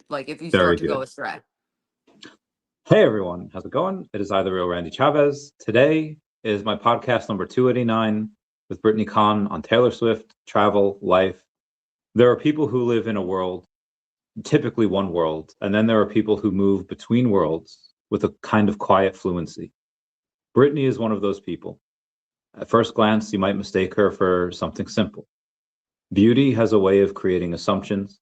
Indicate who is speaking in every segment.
Speaker 1: like if you
Speaker 2: Very
Speaker 1: start to go
Speaker 2: good.
Speaker 1: astray.
Speaker 2: Hey everyone, how's it going? It is I, the real Randy Chavez. Today is my podcast number 289 with Brittany Cohn on Taylor Swift, travel, life. There are people who live in a world, typically one world, and then there are people who move between worlds with a kind of quiet fluency. Brittany is one of those people. At first glance, you might mistake her for something simple. Beauty has a way of creating assumptions.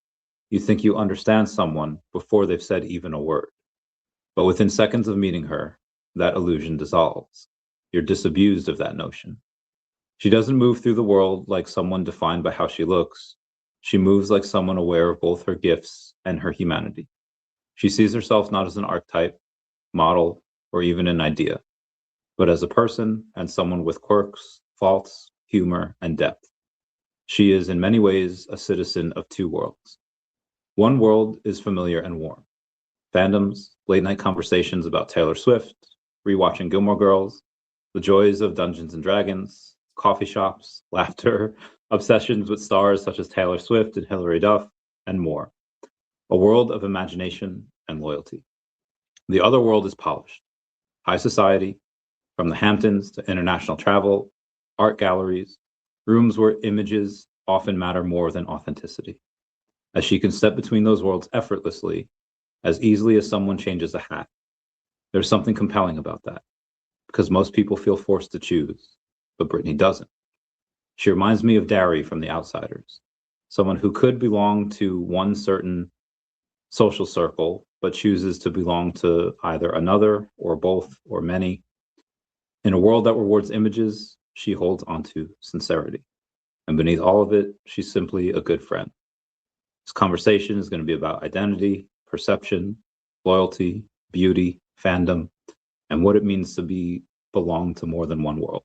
Speaker 2: You think you understand someone before they've said even a word. But within seconds of meeting her, that illusion dissolves. You're disabused of that notion. She doesn't move through the world like someone defined by how she looks. She moves like someone aware of both her gifts and her humanity. She sees herself not as an archetype, model, or even an idea, but as a person and someone with quirks, faults, humor, and depth. She is in many ways a citizen of two worlds. One world is familiar and warm. Fandoms, late night conversations about Taylor Swift, rewatching Gilmore Girls, the joys of Dungeons and Dragons, coffee shops, laughter, obsessions with stars such as Taylor Swift and Hilary Duff, and more. A world of imagination and loyalty. The other world is polished. High society, from the Hamptons to international travel, art galleries, rooms where images often matter more than authenticity. As she can step between those worlds effortlessly, as easily as someone changes a hat. There's something compelling about that, because most people feel forced to choose, but Brittany doesn't. She reminds me of Dari from The Outsiders, someone who could belong to one certain social circle, but chooses to belong to either another or both or many. In a world that rewards images, she holds onto sincerity. And beneath all of it, she's simply a good friend. This conversation is going to be about identity, perception, loyalty, beauty, fandom, and what it means to belong to more than one world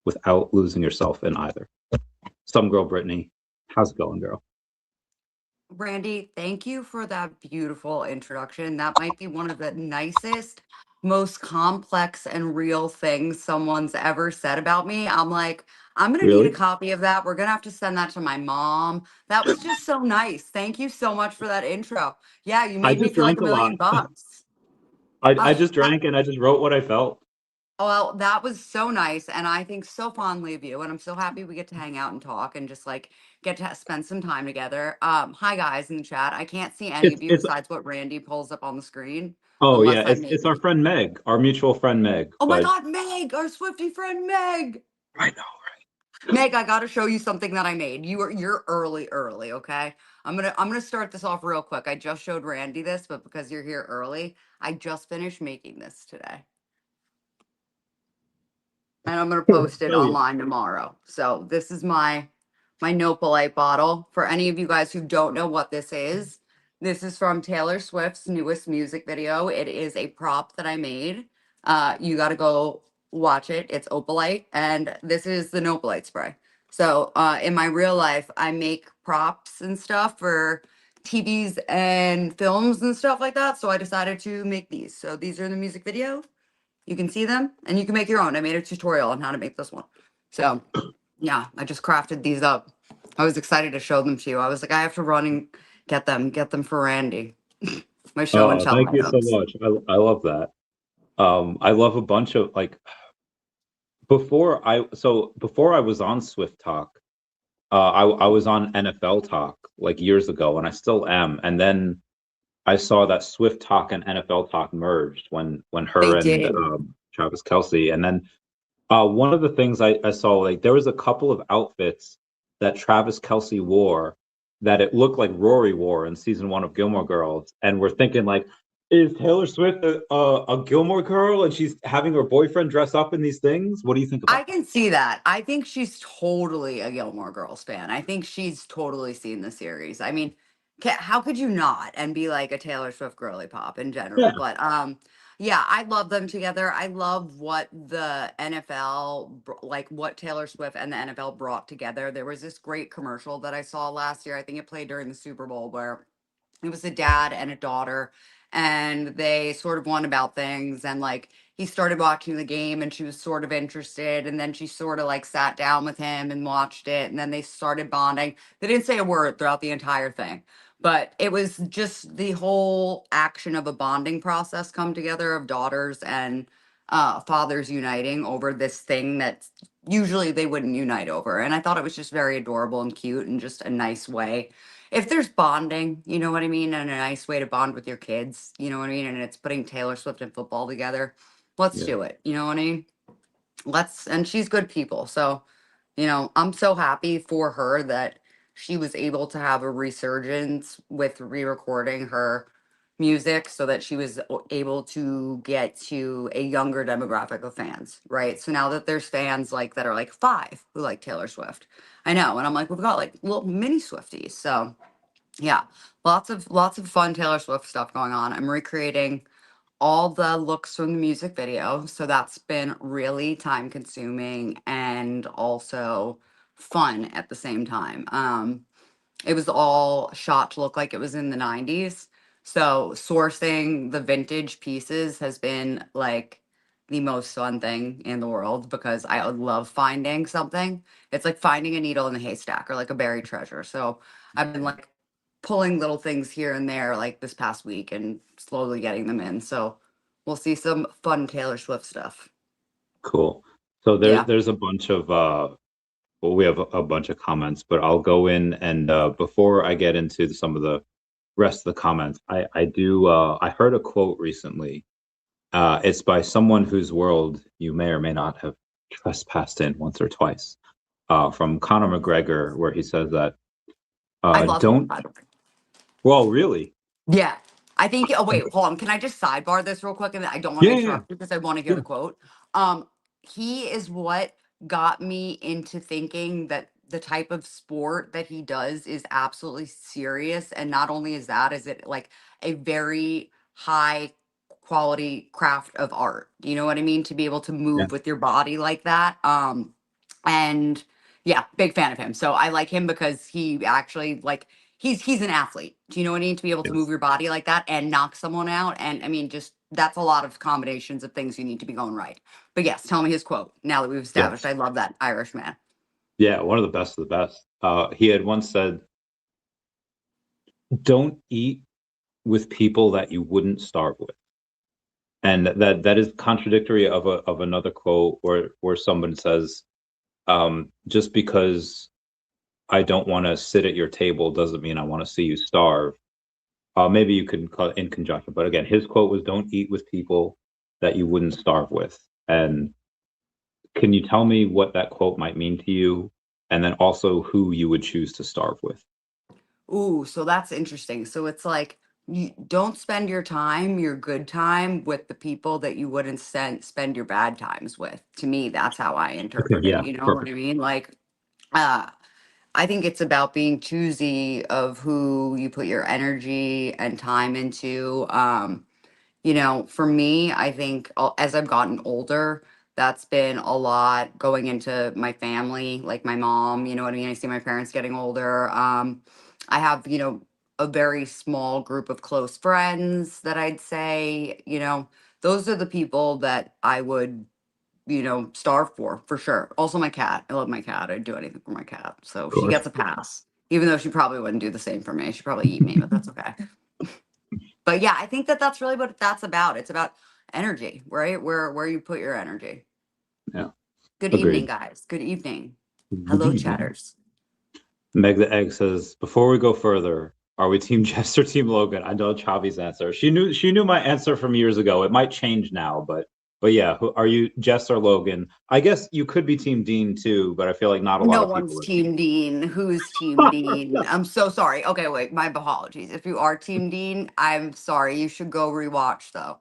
Speaker 2: without losing yourself in either. Some girl, Brittany, how's it going, girl?
Speaker 1: Randy, thank you for that beautiful introduction. That might be one of the nicest, most complex and real things someone's ever said about me. I'm like, I'm going to need a
Speaker 2: Really?
Speaker 1: copy of that. We're going to have to send that to my mom. That was just so nice. Thank you so much for that intro. Yeah, you
Speaker 2: I
Speaker 1: made me
Speaker 2: just
Speaker 1: feel like
Speaker 2: drank
Speaker 1: a
Speaker 2: a lot.
Speaker 1: million bucks.
Speaker 2: I
Speaker 1: Uh,
Speaker 2: just
Speaker 1: that,
Speaker 2: drank and I just wrote what I felt.
Speaker 1: well, that was so nice. And I think so fondly of you. And I'm so happy we get to hang out and talk and just like get to spend some time together. Hi guys in the chat. I can't see any of you
Speaker 2: It's
Speaker 1: besides what Randy pulls up on the screen,
Speaker 2: oh yeah,
Speaker 1: unless I
Speaker 2: it's our
Speaker 1: maybe.
Speaker 2: friend Meg, our mutual friend Meg.
Speaker 1: Oh my
Speaker 2: But
Speaker 1: God, Meg, our Swifty friend Meg.
Speaker 2: I know.
Speaker 1: Meg, I gotta show you something that I made. You're early, okay? I'm gonna start this off real quick. I just showed Randy this, but because you're here early, I just finished making this today. And I'm gonna post it
Speaker 2: Oh yeah.
Speaker 1: online tomorrow. So this is my Nopalite bottle. For any of you guys who don't know what this is from Taylor Swift's newest music video. It is a prop that I made. You got to go watch it. It's Opalite, and this is the Nopalite spray. So in my real life, I make props and stuff for TVs and films and stuff like that. So I decided to make these. So these are in the music video. You can see them, and you can make your own. I made a tutorial on how to make this one. So yeah, I just crafted these up. I was excited to show them to you. I was like, I have to run and get them for Randy. My show and
Speaker 2: Oh,
Speaker 1: tell
Speaker 2: thank you so
Speaker 1: items.
Speaker 2: much. I love that. I love a bunch of like before I was on Swift Talk, I was on NFL Talk like years ago, and I still am. And then I saw that Swift Talk and NFL Talk merged when
Speaker 1: They
Speaker 2: her and
Speaker 1: did.
Speaker 2: Travis Kelsey, and then one of the things I saw, like there was a couple of outfits that Travis Kelsey wore that it looked like Rory wore in season one of Gilmore Girls, and we're thinking like, is Taylor Swift a Gilmore Girl and she's having her boyfriend dress up in these things? What do you think
Speaker 1: I
Speaker 2: about that?
Speaker 1: can see that. I think she's totally a Gilmore Girls fan. I think she's totally seen the series. I mean, how could you not and be like a Taylor Swift girly pop in general?
Speaker 2: Yeah,
Speaker 1: But yeah, I love them together. I love what the NFL like what Taylor Swift and the NFL brought together. There was this great commercial that I saw last year. I think it played during the Super Bowl where it was a dad and a daughter, and they sort of won about things, and like he started watching the game and she was sort of interested, and then she sort of like sat down with him and watched it, and then they started bonding. They didn't say a word throughout the entire thing, But it was just the whole action of a bonding process come together of daughters and fathers uniting over this thing that usually they wouldn't unite over. And I thought it was just very adorable and cute and just a nice way. If there's bonding, you know what I mean, and a nice way to bond with your kids, you know what I mean, and it's putting Taylor Swift and football together, let's
Speaker 2: Yeah.
Speaker 1: do it. You know what I mean? And she's good people. So, I'm so happy for her that she was able to have a resurgence with re-recording her music so that she was able to get to a younger demographic of fans, right? So now that there's fans like that are like 5 who like Taylor Swift. I know, and I'm like, we've got like little mini Swifties. So, yeah, lots of fun Taylor Swift stuff going on. I'm recreating all the looks from the music video. So that's been really time consuming and also fun at the same time. It was all shot to look like it was in the 90s. So sourcing the vintage pieces has been like the most fun thing in the world because I love finding something. It's like finding a needle in a haystack or like a buried treasure. So I've been like pulling little things here and there like this past week and slowly getting them in. So we'll see some fun Taylor Swift stuff.
Speaker 2: Cool. So
Speaker 1: Yeah.
Speaker 2: there's a bunch of well, we have a bunch of comments, but I'll go in and before I get into some of the rest of the comments, I heard a quote recently. It's by someone whose world you may or may not have trespassed in once or twice. From Conor McGregor, where he says that
Speaker 1: I love him,
Speaker 2: don't.
Speaker 1: by the way.
Speaker 2: Well, really?
Speaker 1: Yeah. I think, oh, wait, hold on. Can I just sidebar this real quick? And I don't want to
Speaker 2: Yeah, yeah,
Speaker 1: interrupt you because I want to hear
Speaker 2: yeah.
Speaker 1: the quote. Um, he is what got me into thinking that the type of sport that he does is absolutely serious. And not only is that, is it like a very high quality craft of art? You know what I mean? To be able to
Speaker 2: Yeah.
Speaker 1: move with your body like that. And yeah, big fan of him. So I like him because he actually like he's an athlete. Do you know what I mean? To be able to move
Speaker 2: Yes.
Speaker 1: your body like that and knock someone out. And I mean, just that's a lot of combinations of things you need to be going right. But yes, tell me his quote. Now that we've established,
Speaker 2: Yes.
Speaker 1: I love that Irish man.
Speaker 2: Yeah, one of the best of the best. He had once said, "Don't eat with people that you wouldn't starve with." And that is contradictory of another quote where someone says, just because I don't want to sit at your table doesn't mean I want to see you starve. Maybe you could call it in conjunction, but again, his quote was, "Don't eat with people that you wouldn't starve with." And can you tell me what that quote might mean to you, and then also who you would choose to starve with?
Speaker 1: Ooh, so that's interesting. So it's like you don't spend your good time with the people that you wouldn't spend your bad times with. To me, that's how I
Speaker 2: Okay,
Speaker 1: interpret it.
Speaker 2: yeah,
Speaker 1: You know what
Speaker 2: perfect.
Speaker 1: I mean? Like, uh, I think it's about being choosy of who you put your energy and time into. For me, I think as I've gotten older, that's been a lot going into my family, like my mom, you know what I mean? I see my parents getting older. I have, a very small group of close friends that I'd say, those are the people that I would, starve for sure. Also my cat. I love my cat. I'd do anything for my cat. So
Speaker 2: Of
Speaker 1: she
Speaker 2: course.
Speaker 1: gets a pass, even though she probably wouldn't do the same for me. She'd probably eat me, but that's okay. But yeah, I think that that's really what that's about. It's about energy, right? Where you put your energy.
Speaker 2: Yeah,
Speaker 1: Good evening,
Speaker 2: agreed.
Speaker 1: guys. Good evening.
Speaker 2: Good
Speaker 1: Hello,
Speaker 2: evening.
Speaker 1: chatters.
Speaker 2: Meg the Egg says, before we go further, are we Team Jess or Team Logan? I know Chavi's answer. She knew my answer from years ago. It might change now, but yeah, are you Jess or Logan? I guess you could be Team Dean too, but I feel like not a lot
Speaker 1: No
Speaker 2: of people
Speaker 1: one's
Speaker 2: are Team
Speaker 1: Team Dean. Who's Team Dean? I'm so sorry. Okay, wait. My apologies. If you are Team Dean, I'm sorry. You should go rewatch though.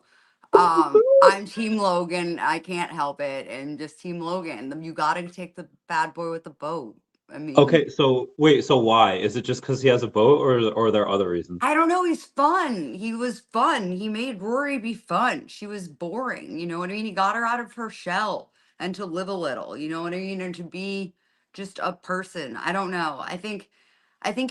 Speaker 1: I'm Team Logan. I can't help it. And just Team Logan. You got to take the bad boy with the boat. I mean,
Speaker 2: Okay, so wait, so why? Is it just because he has a boat, or are there other reasons?
Speaker 1: I don't know. He's fun. He was fun. He made Rory be fun. She was boring. You know what I mean? He got her out of her shell and to live a little, you know what I mean? And to be just a person. I don't know. I think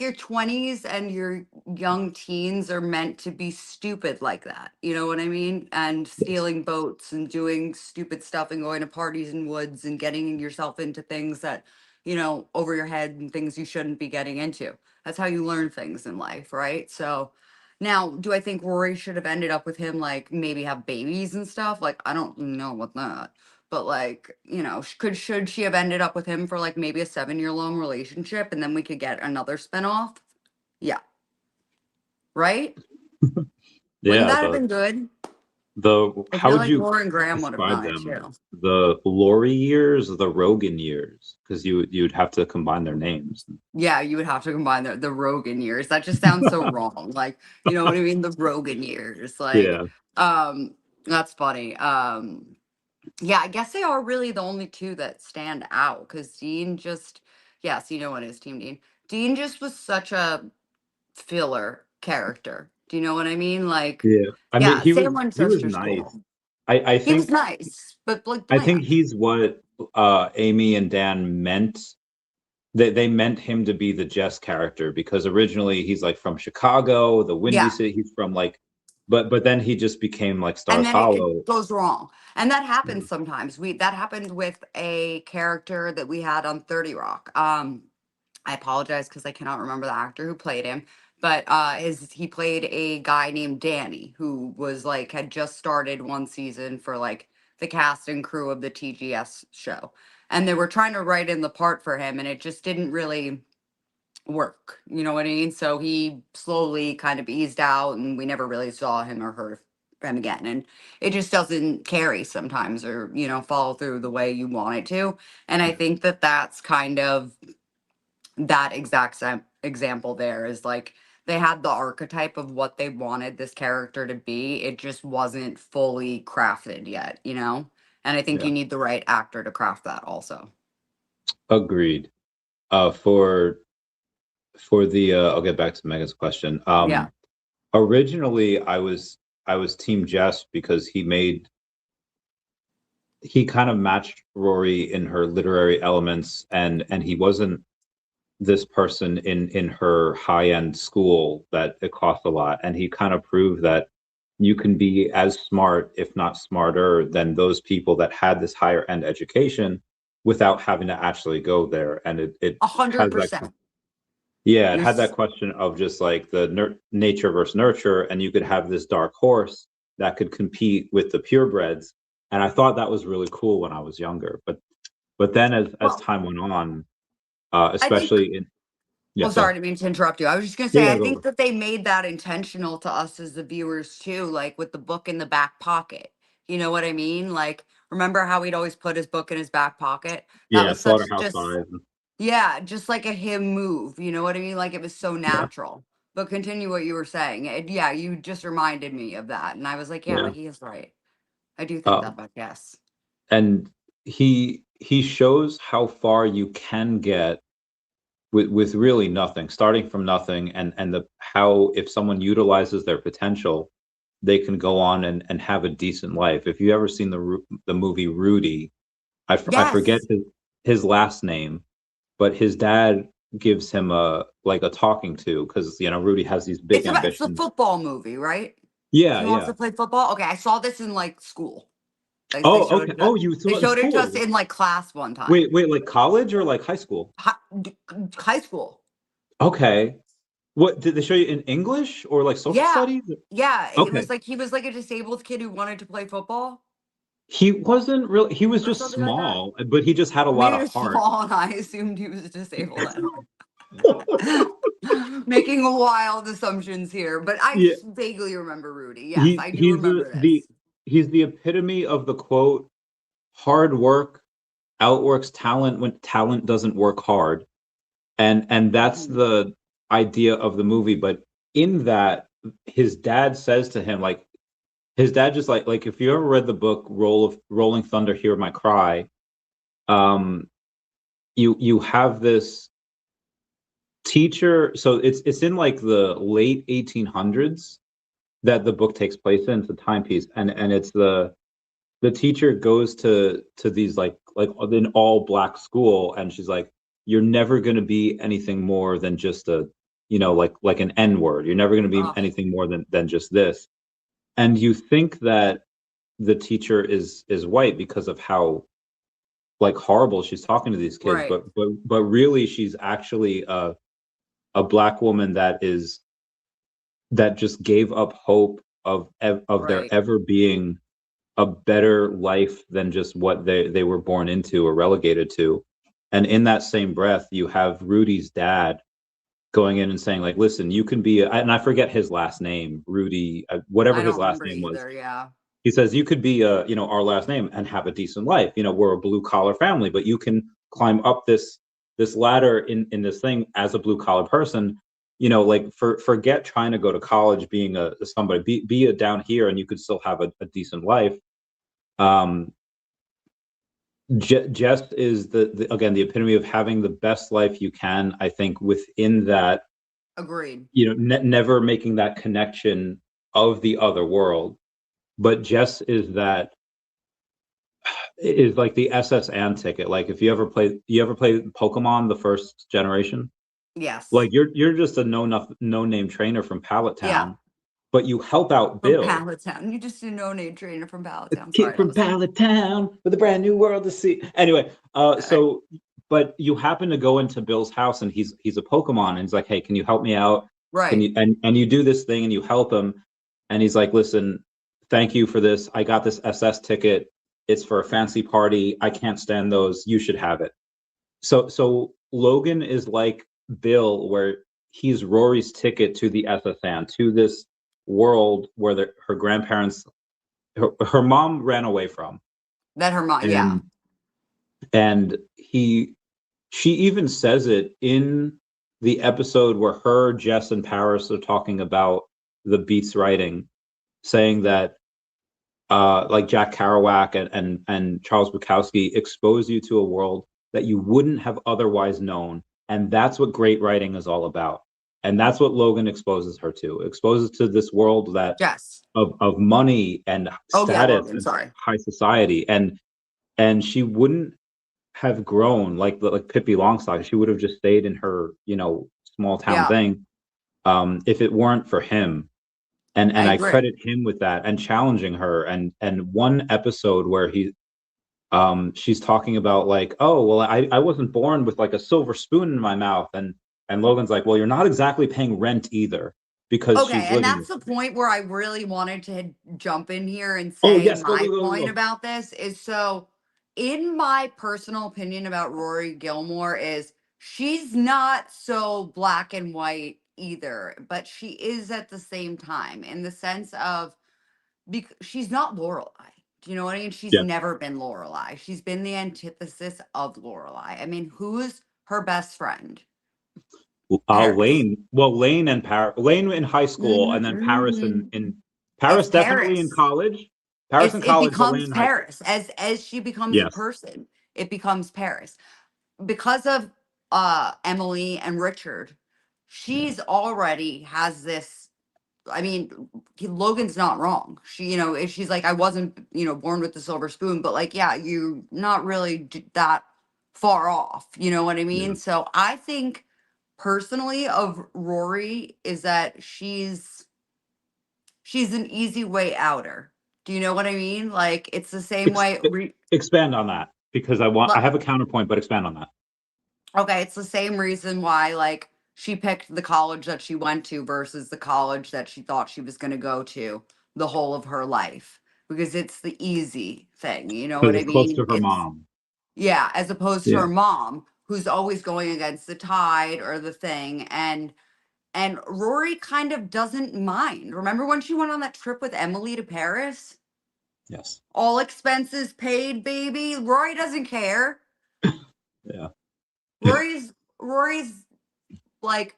Speaker 1: your 20s and your young teens are meant to be stupid like that. You know what I mean? And
Speaker 2: Yes.
Speaker 1: stealing boats and doing stupid stuff and going to parties and woods and getting yourself into things that over your head and things you shouldn't be getting into. That's how you learn things in life, right? So now, do I think Rory should have ended up with him, like maybe have babies and stuff? Like, I don't know what that. But like, should she have ended up with him for like maybe a 7-year long relationship and then we could get another spinoff? Yeah. Right? Wouldn't
Speaker 2: Yeah,
Speaker 1: that have been good? I
Speaker 2: how
Speaker 1: feel
Speaker 2: would
Speaker 1: like
Speaker 2: you
Speaker 1: Lauren Graham would have
Speaker 2: describe
Speaker 1: done it
Speaker 2: them?
Speaker 1: too.
Speaker 2: The Lori years, the Rogan years, because you'd have to combine their names.
Speaker 1: Yeah, you would have to combine the Rogan years. That just sounds so wrong. Like, you know what I mean? The Rogan years. Like,
Speaker 2: Yeah.
Speaker 1: that's funny. Yeah, I guess they are really the only two that stand out because Dean just, yes, you know what is Team Dean. Dean just was such a filler character. Do you know what I mean? Like,
Speaker 2: Yeah. I mean,
Speaker 1: yeah, Sam went
Speaker 2: he
Speaker 1: to
Speaker 2: was
Speaker 1: sister
Speaker 2: nice.
Speaker 1: school.
Speaker 2: I
Speaker 1: He was
Speaker 2: think
Speaker 1: nice, but like
Speaker 2: I think
Speaker 1: bland.
Speaker 2: he's what Amy and Dan meant. They meant him to be the Jess character because originally he's like from Chicago, the Windy
Speaker 1: Yeah.
Speaker 2: City. He's from like, but then he just became like
Speaker 1: And
Speaker 2: Stars
Speaker 1: then it
Speaker 2: Hollow.
Speaker 1: goes wrong. And that
Speaker 2: Yeah.
Speaker 1: happens sometimes. That happened with a character that we had on 30 Rock. I apologize because I cannot remember the actor who played him, but he played a guy named Danny who was like had just started one season for like the cast and crew of the TGS show. And they were trying to write in the part for him and it just didn't really work. You know what I mean? So he slowly kind of eased out and we never really saw him or heard him again. And it just doesn't carry sometimes or, follow through the way you want it to. And I think that that's kind of that exact example there is like they had the archetype of what they wanted this character to be. It just wasn't fully crafted yet, And I think
Speaker 2: Yeah.
Speaker 1: you need the right actor to craft that also.
Speaker 2: Agreed. For the I'll get back to Megan's question.
Speaker 1: Yeah.
Speaker 2: Originally I was Team Jess because he kind of matched Rory in her literary elements and he wasn't this person in her high-end school that it cost a lot, and he kind of proved that you can be as smart if not smarter than those people that had this higher end education without having to actually go there. And it has that
Speaker 1: 100%.
Speaker 2: yeah, it
Speaker 1: You're
Speaker 2: had that question of just like the nature versus nurture, and you could have this dark horse that could compete with the purebreds. And I thought that was really cool when I was younger. But then as
Speaker 1: well,
Speaker 2: time went on,
Speaker 1: I think
Speaker 2: especially in
Speaker 1: Oh,
Speaker 2: yes,
Speaker 1: sorry, I didn't mean to interrupt you. I was just gonna say,
Speaker 2: yeah,
Speaker 1: I
Speaker 2: go
Speaker 1: think
Speaker 2: over.
Speaker 1: that they made that intentional to us as the viewers too, like with the book in the back pocket. You know what I mean? Like, remember how he'd always put his book in his back pocket? That
Speaker 2: Yeah,
Speaker 1: was such
Speaker 2: Slaughterhouse
Speaker 1: just,
Speaker 2: Five.
Speaker 1: yeah, just like a him move. You know what I mean? Like it was so
Speaker 2: Yeah,
Speaker 1: natural. But continue what you were saying. Yeah, you just reminded me of that, and I was like, yeah,
Speaker 2: yeah.
Speaker 1: he is right. I do think that,
Speaker 2: Um,
Speaker 1: but yes,
Speaker 2: and he shows how far you can get with really nothing, starting from nothing, and the how if someone utilizes their potential, they can go on and have a decent life. If you ever seen the movie Rudy, I forget
Speaker 1: yes,
Speaker 2: his last name, but his dad gives him a like a talking to because Rudy has these big
Speaker 1: it's the
Speaker 2: ambitions.
Speaker 1: football movie, right?
Speaker 2: Yeah,
Speaker 1: He wants
Speaker 2: yeah.
Speaker 1: to play football. Okay, I saw this in like school. They
Speaker 2: Oh,
Speaker 1: showed
Speaker 2: okay.
Speaker 1: it.
Speaker 2: Oh, you
Speaker 1: They
Speaker 2: saw it in
Speaker 1: showed it to us
Speaker 2: school.
Speaker 1: in like class one time.
Speaker 2: Wait, like college or like high school?
Speaker 1: High school.
Speaker 2: Okay. What did they show you in English or like social
Speaker 1: Yeah,
Speaker 2: studies?
Speaker 1: yeah. It
Speaker 2: Okay.
Speaker 1: was like he was like a disabled kid who wanted to play football
Speaker 2: He wasn't really, he was
Speaker 1: or
Speaker 2: just
Speaker 1: something like that.
Speaker 2: small, but he just had a
Speaker 1: Or
Speaker 2: lot
Speaker 1: maybe he
Speaker 2: of
Speaker 1: was
Speaker 2: heart.
Speaker 1: small, and I assumed he was disabled. I don't know. Making wild assumptions here, but I
Speaker 2: Yeah,
Speaker 1: vaguely remember Rudy. Yes, I do
Speaker 2: he's
Speaker 1: remember this.
Speaker 2: he's the epitome of the quote, hard work outworks talent when talent doesn't work hard. And that's
Speaker 1: Mhm.
Speaker 2: the idea of the movie. But in that, his dad says to him, like his dad just like if you ever read the book Rolling Thunder, Hear My Cry, um, you have this teacher. So it's in like the late 1800s that the book takes place in. It's a timepiece, and it's the teacher goes to these like an all black school, and she's like, you're never going to be anything more than just a like an N word. You're never going to be
Speaker 1: Oh,
Speaker 2: anything more than just this. And you think that the teacher is white because of how like horrible. She's talking to these kids,
Speaker 1: Right.
Speaker 2: but really she's actually a Black woman that just gave up hope of there
Speaker 1: Right.
Speaker 2: ever being a better life than just what they were born into or relegated to. And in that same breath, you have Rudy's dad going in and saying, like, listen, you can be and I forget his last name, Rudy,
Speaker 1: I
Speaker 2: whatever his
Speaker 1: don't
Speaker 2: last
Speaker 1: remember
Speaker 2: name was.
Speaker 1: either. Yeah.
Speaker 2: He says you could be our last name and have a decent life. We're a blue collar family, but you can climb up this ladder in this thing as a blue collar person. Like forget trying to go to college, being a somebody, be a down here, and you could still have a decent life. Jess is again the epitome of having the best life you can. I think within that,
Speaker 1: Agreed.
Speaker 2: never making that connection of the other world. But Jess is like the SS Ann ticket. Like if you ever play Pokemon, the first generation,
Speaker 1: Yes.
Speaker 2: like you're just a no name trainer from Pallet
Speaker 1: Yeah.
Speaker 2: Town, but you help out
Speaker 1: From
Speaker 2: Bill,
Speaker 1: Pallet Town. You just a no-name trainer from Pallet
Speaker 2: a
Speaker 1: Town.
Speaker 2: kid
Speaker 1: Sorry, that
Speaker 2: from
Speaker 1: was funny.
Speaker 2: Pallet Town with a brand new world to see. Anyway, so but you happen to go into Bill's house and he's a Pokemon and he's like, hey, can you help me out? Can
Speaker 1: Right.
Speaker 2: you and you do this thing and you help him and he's like, listen, thank you for this. I got this SS ticket. It's for a fancy party. I can't stand those. You should have it. So Logan is like Bill, where he's Rory's ticket to the SSN, to this world where her grandparents, her mom ran away from,
Speaker 1: That her mom. Yeah.
Speaker 2: and and she even says it in the episode where her, Jess, and Paris are talking about the Beats writing, saying that like Jack Kerouac and Charles Bukowski expose you to a world that you wouldn't have otherwise known. And that's what great writing is all about. And that's what Logan exposes her to. Exposes to this world that
Speaker 1: Yes.
Speaker 2: of money and
Speaker 1: Oh yeah,
Speaker 2: status
Speaker 1: Logan.
Speaker 2: and
Speaker 1: Sorry.
Speaker 2: high society. And she wouldn't have grown like Pippi Longstocking. She would have just stayed in her, small town
Speaker 1: Yeah.
Speaker 2: thing, if it weren't for him.
Speaker 1: I
Speaker 2: And I
Speaker 1: agree.
Speaker 2: credit him with that and challenging her. And one episode where she's talking about like, oh well, I wasn't born with like a silver spoon in my mouth, and Logan's like, well, you're not exactly paying rent either, because
Speaker 1: Okay,
Speaker 2: she's
Speaker 1: and
Speaker 2: living
Speaker 1: that's
Speaker 2: with
Speaker 1: the
Speaker 2: you.
Speaker 1: point where I really wanted to jump in here and
Speaker 2: Oh
Speaker 1: say
Speaker 2: yes, go
Speaker 1: my
Speaker 2: go go
Speaker 1: point
Speaker 2: go.
Speaker 1: about this is so, in my personal opinion about Rory Gilmore, is she's not so black and white either, but she is at the same time in the sense of she's not Lorelai. Do you know what I mean? She's
Speaker 2: Yeah.
Speaker 1: never been Lorelai. She's been the antithesis of Lorelai. I mean, who's her best friend? Paris.
Speaker 2: Lane. Well, Lane and Paris. Lane in high school, and then Paris
Speaker 1: Mm-mm.
Speaker 2: in
Speaker 1: It's
Speaker 2: Paris definitely in
Speaker 1: Paris.
Speaker 2: college. Paris in
Speaker 1: It
Speaker 2: college, but Lane
Speaker 1: becomes
Speaker 2: in high school.
Speaker 1: Paris as she becomes a
Speaker 2: Yes.
Speaker 1: person. It becomes Paris because of Emily and Richard.
Speaker 2: Yeah.
Speaker 1: She's already has this. I mean, Logan's not wrong. She, she's like, I wasn't, born with the silver spoon, but like, yeah, you not really that far off. You know what I
Speaker 2: Yeah.
Speaker 1: mean? So I think personally of Rory is that she's an easy way outer. Do you know what I mean? Like it's the same
Speaker 2: Ex-
Speaker 1: way.
Speaker 2: expand on that because I
Speaker 1: Look,
Speaker 2: have a counterpoint, but expand on that.
Speaker 1: okay, it's the same reason why like she picked the college that she went to versus the college that she thought she was going to go to the whole of her life because it's the easy thing. You know
Speaker 2: Because
Speaker 1: what I
Speaker 2: it's close to
Speaker 1: mean?
Speaker 2: her mom.
Speaker 1: Yeah, as opposed to
Speaker 2: Yeah.
Speaker 1: her mom who's always going against the tide or the thing, and Rory kind of doesn't mind. Remember when she went on that trip with Emily to Paris?
Speaker 2: Yes.
Speaker 1: All expenses paid, baby. Rory doesn't care.
Speaker 2: Yeah.
Speaker 1: Rory's like,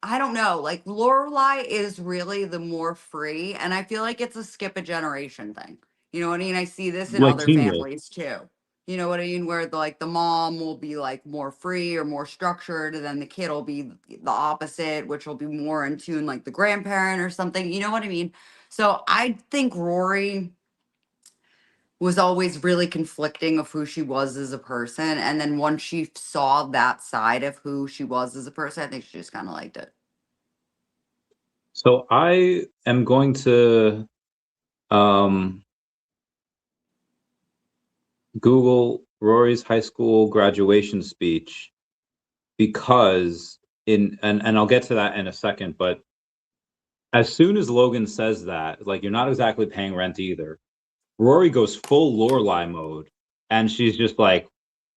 Speaker 1: I don't know, like Lorelai is really the more free, and I feel like it's a skip a generation thing. You know what I mean? I see this in
Speaker 2: Like
Speaker 1: other
Speaker 2: Teen Wolf.
Speaker 1: families too. You know what I mean? Where the mom will be like more free or more structured, and then the kid will be the opposite, which will be more in tune, like the grandparent or something. You know what I mean? So I think Rory was always really conflicting of who she was as a person. And then once she saw that side of who she was as a person, I think she just kind of liked it.
Speaker 2: So I am going to um, Google Rory's high school graduation speech because and I'll get to that in a second, but as soon as Logan says that, like, you're not exactly paying rent either, Rory goes full Lorelai mode, and she's just like,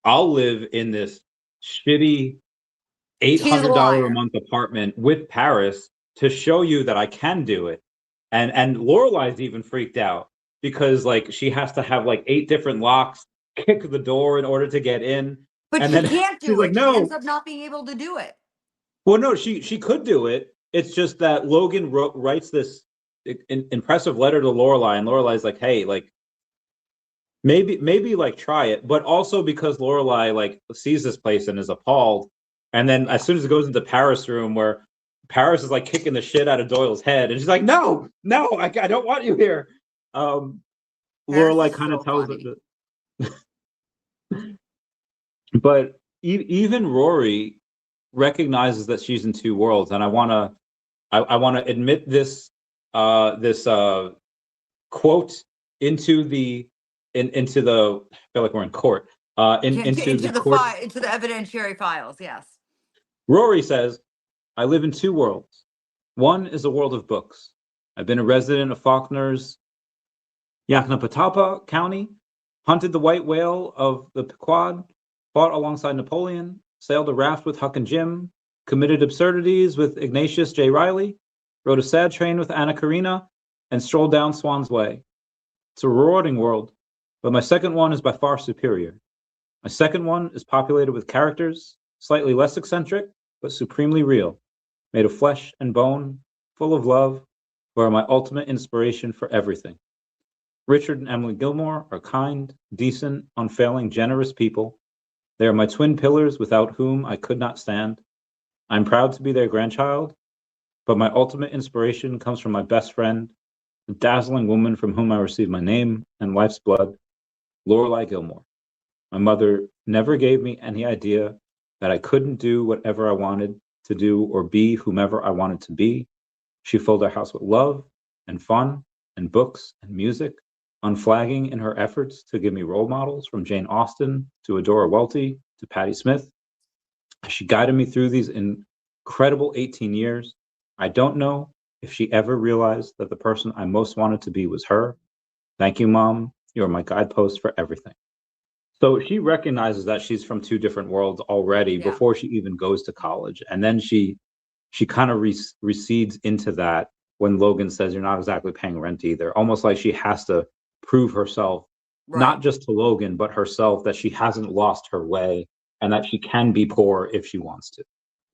Speaker 2: I'll live in this shitty
Speaker 1: She's a
Speaker 2: $800 a
Speaker 1: liar.
Speaker 2: month apartment with Paris to show you that I can do it. And Lorelai's even freaked out because, like, she has to have like 8 different locks, kick the door in order to get in.
Speaker 1: But
Speaker 2: And
Speaker 1: she
Speaker 2: then
Speaker 1: can't
Speaker 2: she's
Speaker 1: do
Speaker 2: like,
Speaker 1: it. She ends
Speaker 2: no.
Speaker 1: up not being able to do it.
Speaker 2: Well, no, she could do it. It's just that Logan writes this impressive letter to Lorelai, and Lorelai's like, hey, like, maybe like try it. But also because Lorelai like sees this place and is appalled. And then as soon as it goes into Paris' room, where Paris is like kicking the shit out of Doyle's head, and she's like, no, I don't want you here. Lorelai kind of tells her that. But even Rory recognizes that she's in two worlds, and I want to admit this quote into the I feel like we're in court. Into the
Speaker 1: evidentiary files. Yes.
Speaker 2: Rory says, I live in two worlds. One is a world of books. I've been a resident of Faulkner's Yoknapatawpha County, hunted the white whale of the Pequod, fought alongside Napoleon, sailed a raft with Huck and Jim, committed absurdities with Ignatius J. Riley, rode a sad train with Anna Karina, and strolled down Swan's Way. It's a rewarding world, but my second one is by far superior. My second one is populated with characters, slightly less eccentric, but supremely real, made of flesh and bone, full of love, who are my ultimate inspiration for everything. Richard and Emily Gilmore are kind, decent, unfailing, generous people. They are my twin pillars without whom I could not stand. I'm proud to be their grandchild, but my ultimate inspiration comes from my best friend, the dazzling woman from whom I received my name and life's blood, Lorelai Gilmore. My mother never gave me any idea that I couldn't do whatever I wanted to do or be whomever I wanted to be. She filled our house with love and fun and books and music, unflagging in her efforts to give me role models from Jane Austen to Adora Welty to Patti Smith. She guided me through these incredible 18 years. I don't know if she ever realized that the person I most wanted to be was her. Thank you, Mom. You're my guidepost for everything. So she recognizes that she's from two different worlds already before she even goes to college. And then she kind of recedes into that when Logan says, you're not exactly paying rent either. Almost like she has to prove herself, not just to Logan, but herself, that she hasn't lost her way and that she can be poor if she wants to.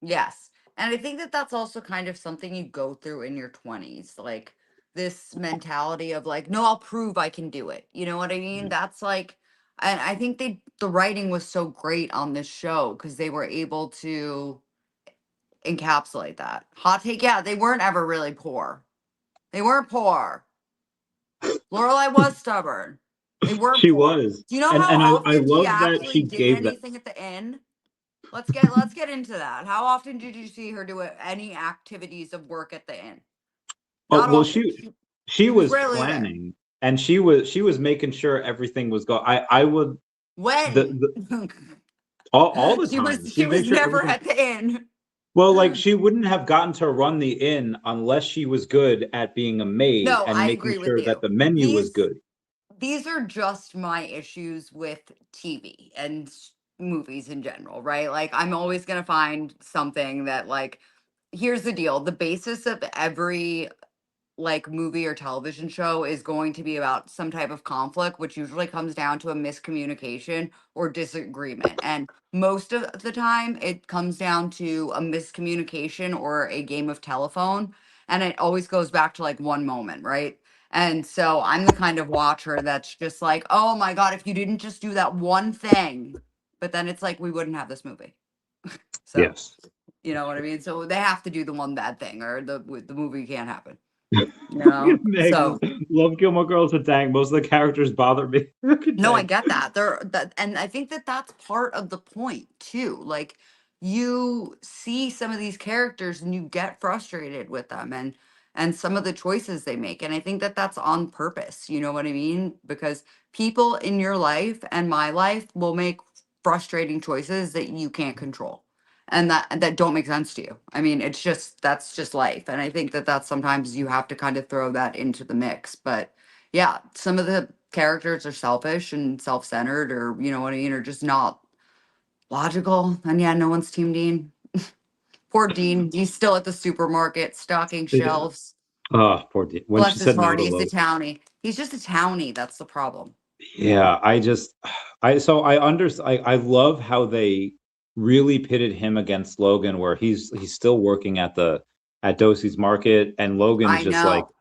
Speaker 1: Yes. And I think that that's also kind of something you go through in your 20s. Like this mentality of like, no, I'll prove I can do it. You know what I mean? That's like, and I think the writing was so great on this show because they were able to encapsulate that. Hot take, yeah, they weren't ever really poor. They weren't poor. Lorelai was stubborn. They weren't
Speaker 2: She
Speaker 1: poor.
Speaker 2: was.
Speaker 1: Do you know
Speaker 2: And
Speaker 1: how
Speaker 2: I
Speaker 1: often she
Speaker 2: love that
Speaker 1: actually
Speaker 2: she
Speaker 1: did
Speaker 2: gave that.
Speaker 1: anything at the inn? Let's get into that. How often did you see her do any activities of work at the inn?
Speaker 2: Oh,
Speaker 1: Not
Speaker 2: well,
Speaker 1: often.
Speaker 2: she was
Speaker 1: rarely there.
Speaker 2: planning, and she was making sure everything was going. I would
Speaker 1: When
Speaker 2: all the time.
Speaker 1: she was
Speaker 2: made sure
Speaker 1: never
Speaker 2: everything.
Speaker 1: at the inn.
Speaker 2: Well, like, she wouldn't have gotten to run the inn unless she was good at being a maid
Speaker 1: No,
Speaker 2: and
Speaker 1: I
Speaker 2: making
Speaker 1: agree with
Speaker 2: sure that
Speaker 1: you.
Speaker 2: the menu was good.
Speaker 1: These are just my issues with TV and movies in general, right? Like I'm always going to find something that like here's the deal. The basis of every like movie or television show is going to be about some type of conflict, which usually comes down to a miscommunication or disagreement. And most of the time, it comes down to a miscommunication or a game of telephone. And it always goes back to like one moment, right? And so I'm the kind of watcher that's just like, oh my God, if you didn't just do that one thing, but then it's like, we wouldn't have this movie. So,
Speaker 2: Yes.
Speaker 1: you know what I mean? So they have to do the one bad thing or the movie can't happen. No, so
Speaker 2: love Gilmore Girls with dang. Most of the characters bother me.
Speaker 1: no, I get that. And I think that that's part of the point too. Like you see some of these characters and you get frustrated with them, and and some of the choices they make. And I think that that's on purpose. You know what I mean? Because people in your life and my life will make frustrating choices that you can't control and that don't make sense to you. I mean, it's just that's just life. And I think that that's sometimes you have to kind of throw that into the mix. But yeah, some of the characters are selfish and self-centered, or you know what I mean, or just not logical. And yeah, no one's Team Dean. Poor Dean. He's still at the supermarket stocking
Speaker 2: Yeah.
Speaker 1: shelves.
Speaker 2: Oh, poor D. When she
Speaker 1: Bless his
Speaker 2: said no
Speaker 1: heart.
Speaker 2: to
Speaker 1: He's a
Speaker 2: Logan.
Speaker 1: townie. He's just a townie. That's the problem.
Speaker 2: Yeah, I love how they really pitted him against Logan, where he's still working at Dosey's Market, and Logan's
Speaker 1: I
Speaker 2: just like
Speaker 1: know.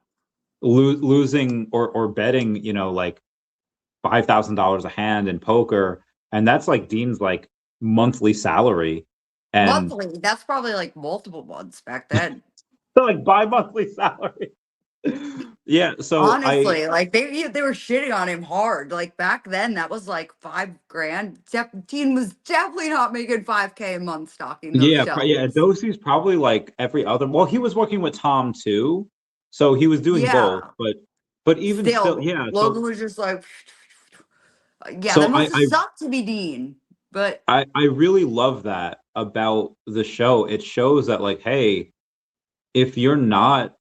Speaker 2: losing or betting, like $5,000 a hand in poker, and that's like Dean's like monthly salary, and
Speaker 1: Monthly. That's probably like multiple months back then.
Speaker 2: like bi-monthly salary. Yeah, so
Speaker 1: Honestly, like they were shitting on him hard. Like back then, that was like 5 grand. Dean was definitely not making 5K a month stocking those
Speaker 2: yeah,
Speaker 1: shelves.
Speaker 2: Dosey's probably like every other. Well, he was working with Tom too, so he was doing both.
Speaker 1: Yeah.
Speaker 2: But even still,
Speaker 1: Still,
Speaker 2: yeah.
Speaker 1: Logan was just like, yeah,
Speaker 2: So
Speaker 1: that must have sucked to be Dean. But
Speaker 2: I really love that about the show. It shows that like, hey, if you're not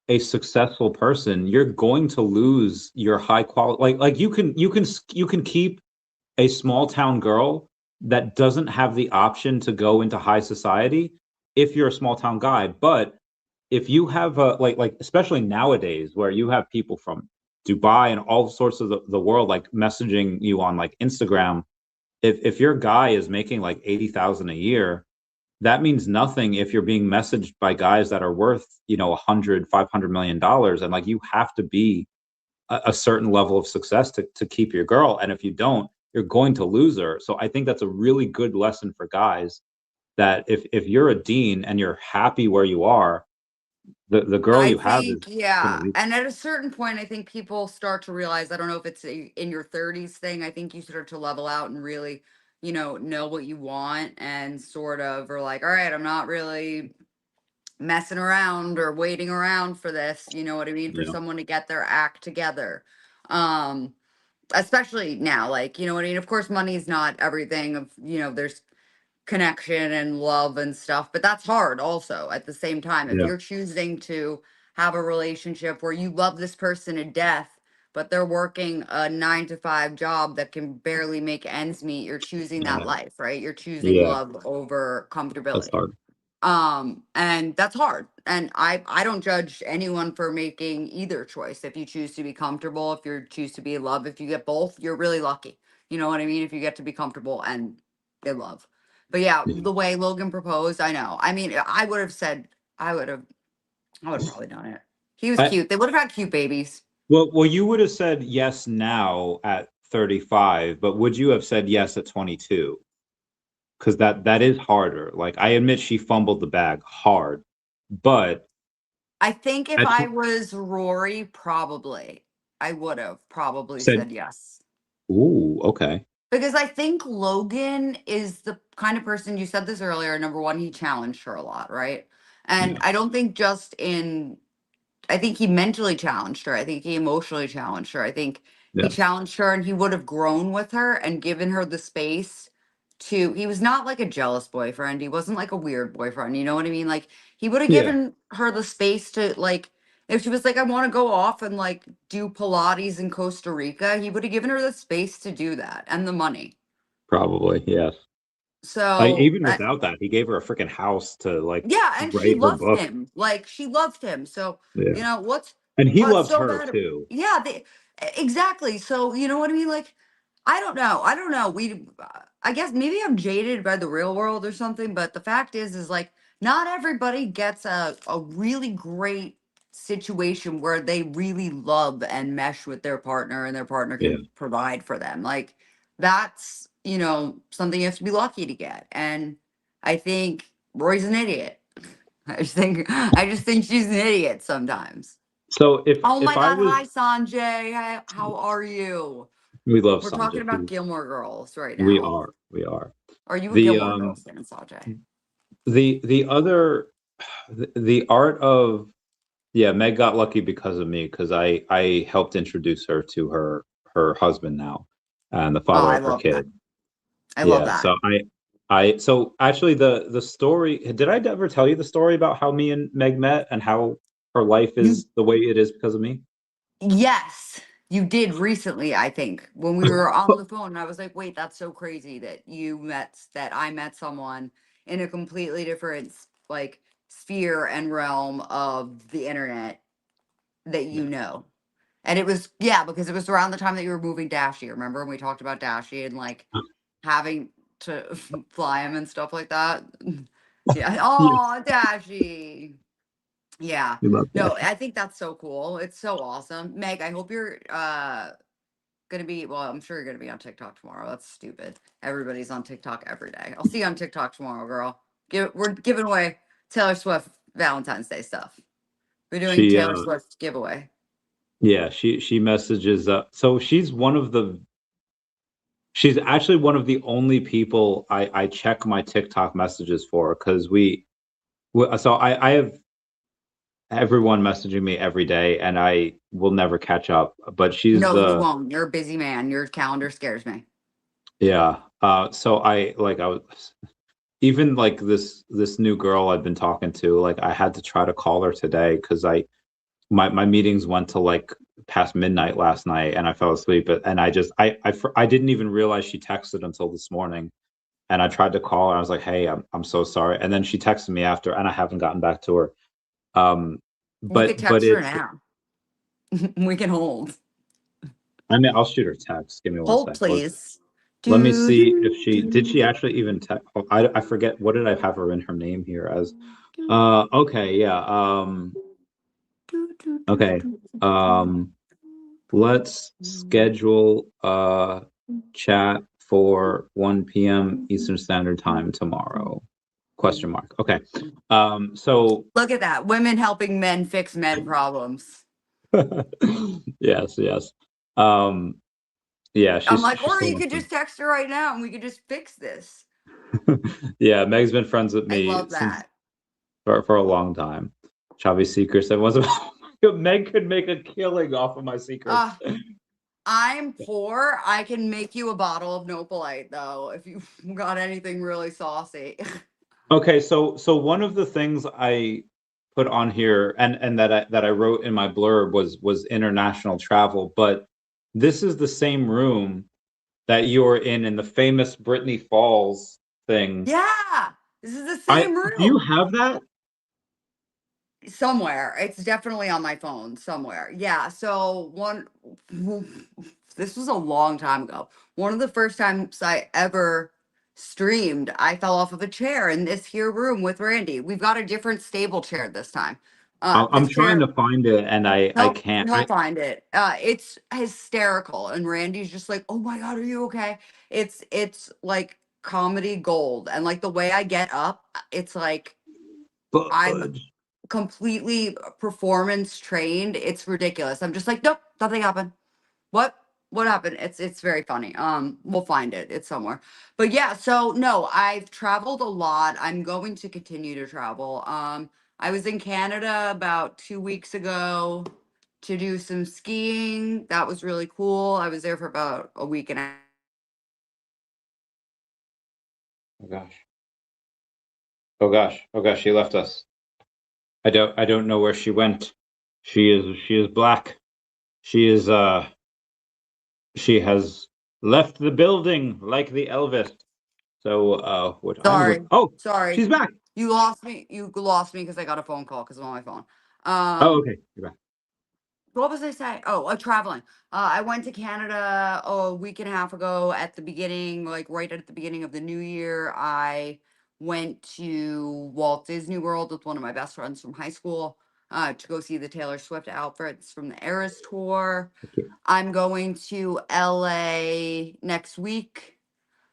Speaker 2: a successful person, you're going to lose your high quality. Like you can keep a small town girl that doesn't have the option to go into high society if you're a small town guy. But if you have a like especially nowadays where you have people from Dubai and all sorts of the world like messaging you on like Instagram, if your guy is making like 80,000 a year, that means nothing if you're being messaged by guys that are worth 100 $500 million, and like you have to be a certain level of success to keep your girl, and if you don't, you're going to lose her. So I think that's a really good lesson for guys, that if you're a Dean and you're happy where you are, the girl
Speaker 1: I
Speaker 2: you have is
Speaker 1: think,
Speaker 2: gonna
Speaker 1: yeah.
Speaker 2: leave.
Speaker 1: And at a certain point, I think people start to realize, I don't know if it's in your 30s thing. I think you start to level out and really, know what you want and sort of are like, all right, I'm not really messing around or waiting around for this. You know what I mean? For
Speaker 2: Yeah,
Speaker 1: someone to get their act together. Um, Especially now, like, you know what I mean? Of course, money is not everything there's connection and love and stuff, but that's hard also at the same time. If
Speaker 2: yeah,
Speaker 1: you're choosing to have a relationship where you love this person to death, but they're working a 9 to 5 job that can barely make ends meet, you're choosing that
Speaker 2: yeah,
Speaker 1: life, right? You're choosing
Speaker 2: yeah.
Speaker 1: love over
Speaker 2: That's
Speaker 1: comfortability.
Speaker 2: hard.
Speaker 1: And that's hard. And I don't judge anyone for making either choice. If you choose to be comfortable, if you choose to be in love, if you get both, you're really lucky. You know what I mean? If you get to be comfortable and in love. But yeah,
Speaker 2: Yeah.
Speaker 1: the way Logan proposed, I know. I mean, I would have said I would have probably done it. He was
Speaker 2: I
Speaker 1: cute. They would have had cute babies.
Speaker 2: well, you would have said yes now at 35, but would you have said yes at 22? Because that is harder. Like, I admit she fumbled the bag hard, but
Speaker 1: I think if
Speaker 2: at
Speaker 1: I was Rory, probably I would have probably
Speaker 2: said,
Speaker 1: said yes.
Speaker 2: ooh, okay,
Speaker 1: Because I think Logan is the kind of person, you said this earlier, number one, he challenged her a lot, right? And
Speaker 2: yeah,
Speaker 1: I don't think just in, I think he mentally challenged her. I think he emotionally challenged her. I think he
Speaker 2: yes,
Speaker 1: challenged her and he would have grown with her and given her the space to, he was not like a jealous boyfriend. He wasn't like a weird boyfriend. You know what I mean? Like he would have
Speaker 2: yeah,
Speaker 1: given her the space to like, if she was like, I want to go off and like do Pilates in Costa Rica, he would have given her the space to do that and the money.
Speaker 2: probably, yes. Like,
Speaker 1: So
Speaker 2: even without that, he gave her a freaking house to like
Speaker 1: yeah, and she
Speaker 2: write her
Speaker 1: loved
Speaker 2: book.
Speaker 1: him. Like she loved him. So,
Speaker 2: Yeah, and he
Speaker 1: what's
Speaker 2: loves
Speaker 1: so
Speaker 2: her
Speaker 1: bad?
Speaker 2: too.
Speaker 1: Yeah, exactly. So, you know what I mean? Like, I don't know. I don't know. I guess maybe I'm jaded by the real world or something, but the fact is like not everybody gets a really great situation where they really love and mesh with their partner and their partner
Speaker 2: Yeah.
Speaker 1: can provide for them. Like that's, something you have to be lucky to get. And I think Roy's an idiot. I just think she's an idiot sometimes.
Speaker 2: So if
Speaker 1: Oh my
Speaker 2: if I
Speaker 1: God.
Speaker 2: was,
Speaker 1: Hi, Sanjay. How are you?
Speaker 2: we love
Speaker 1: We're talking
Speaker 2: Sanjay.
Speaker 1: about Gilmore Girls right
Speaker 2: We
Speaker 1: now.
Speaker 2: are, we are.
Speaker 1: Are you a
Speaker 2: The
Speaker 1: Gilmore Girls fan, Sanjay?
Speaker 2: the other the art of Yeah, Meg got lucky because of me, because I helped introduce her to her husband now, and the
Speaker 1: Oh,
Speaker 2: father
Speaker 1: I
Speaker 2: of her
Speaker 1: love that.
Speaker 2: kid.
Speaker 1: I love
Speaker 2: Yeah,
Speaker 1: that.
Speaker 2: so so actually the story, did I ever tell you the story about how me and Meg met and how her life
Speaker 1: You
Speaker 2: is the way it is because of me?
Speaker 1: Yes, you did recently, I think, when we were on the phone. And I was like, wait, that's so crazy that I met someone in a completely different like sphere and realm of the internet that you know. And it was, yeah, because it was around the time that you were moving Dashi. Remember when we talked about Dashi and like having to fly him and stuff like that? Yeah.
Speaker 2: Yes,
Speaker 1: Oh, Dashi. Yeah.
Speaker 2: we love
Speaker 1: No,
Speaker 2: that.
Speaker 1: I think that's so cool. It's so awesome. Meg, I hope you're gonna be, well, I'm sure you're gonna be on TikTok tomorrow. That's stupid. Everybody's on TikTok every day. I'll see you on TikTok tomorrow, girl. We're giving away Taylor Swift Valentine's Day stuff. We're doing
Speaker 2: She
Speaker 1: Taylor Swift giveaway.
Speaker 2: yeah, she messages so she's actually one of the only people I check my TikTok messages for, because so I have everyone messaging me every day, and I will never catch up. But she's
Speaker 1: No, you
Speaker 2: the
Speaker 1: won't. You're a busy man. Your calendar scares me.
Speaker 2: yeah. So I was even like this new girl I've been talking to. Like I had to try to call her today because my meetings went to like past midnight last night, and I fell asleep. And I didn't even realize she texted until this morning. And I tried to call her. I was like, "Hey, I'm so sorry." And then she texted me after, and I haven't gotten back to her. Um,
Speaker 1: You could
Speaker 2: but
Speaker 1: text her
Speaker 2: it's
Speaker 1: now. We can hold.
Speaker 2: I mean, I'll shoot her a text. Give me one
Speaker 1: Hold,
Speaker 2: sec.
Speaker 1: please.
Speaker 2: Let me
Speaker 1: Do,
Speaker 2: see if
Speaker 1: do,
Speaker 2: she
Speaker 1: do,
Speaker 2: actually even text. I forget, what did I have her in her name here as?
Speaker 1: do,
Speaker 2: Okay, yeah.
Speaker 1: do, do, do,
Speaker 2: Okay.
Speaker 1: do,
Speaker 2: Um, let's schedule a chat for 1 p.m. Eastern Standard Time tomorrow. Question mark. Okay. So
Speaker 1: Look at that. Women helping men fix men problems.
Speaker 2: yes, yes. Um, yeah,
Speaker 1: I'm
Speaker 2: she's
Speaker 1: like,
Speaker 2: she's
Speaker 1: or
Speaker 2: so
Speaker 1: you
Speaker 2: much
Speaker 1: could
Speaker 2: fun.
Speaker 1: just text her right now and we could just fix this.
Speaker 2: Yeah, Meg's been friends with
Speaker 1: I
Speaker 2: me
Speaker 1: love
Speaker 2: since
Speaker 1: that.
Speaker 2: for a long time. Chavez secrets. It was Meg could make a killing off of my secrets.
Speaker 1: Uh, I'm poor. I can make you a bottle of Nopalite though, if you got anything really saucy.
Speaker 2: Okay, so one of the things I put on here, and that I wrote in my blurb was international travel, but this is the same room that you were in the famous Brittany Falls thing.
Speaker 1: Yeah, this is the
Speaker 2: I
Speaker 1: same
Speaker 2: Do you
Speaker 1: room.
Speaker 2: have that?
Speaker 1: Somewhere. It's definitely on my phone somewhere. Yeah. So this was a long time ago. One of the first times I ever streamed, I fell off of a chair in this here room with Randy. We've got a different stable chair this time.
Speaker 2: I'm
Speaker 1: This
Speaker 2: trying
Speaker 1: chair,
Speaker 2: to find it, and I can't.
Speaker 1: he'll find it. It's hysterical. And Randy's just like, oh my God, are you okay? It's like comedy gold. And like the way I get up, it's like
Speaker 2: But
Speaker 1: I'm completely performance trained. It's ridiculous. I'm just like, nope, nothing happened. What? What happened? It's very funny. We'll find it. It's somewhere. But yeah, so no, I've traveled a lot. I'm going to continue to travel. I was in Canada about 2 weeks ago to do some skiing. That was really cool. I was there for about a week and a half.
Speaker 2: oh gosh, oh gosh, she left us. I don't know where she went. She is black. She is she has left the building like the Elvis. So what I'm going,
Speaker 1: Sorry.
Speaker 2: oh,
Speaker 1: Sorry.
Speaker 2: she's back.
Speaker 1: You lost me. You lost me because I got a phone call because I'm on my phone.
Speaker 2: Oh, okay, you're back.
Speaker 1: What was I saying? Oh, traveling. I went to Canada a week and a half ago at the beginning, like right at the beginning of the new year. I went to Walt Disney World with one of my best friends from high school to go see the Taylor Swift outfits from the Eras tour.
Speaker 2: Okay.
Speaker 1: I'm going to LA next week.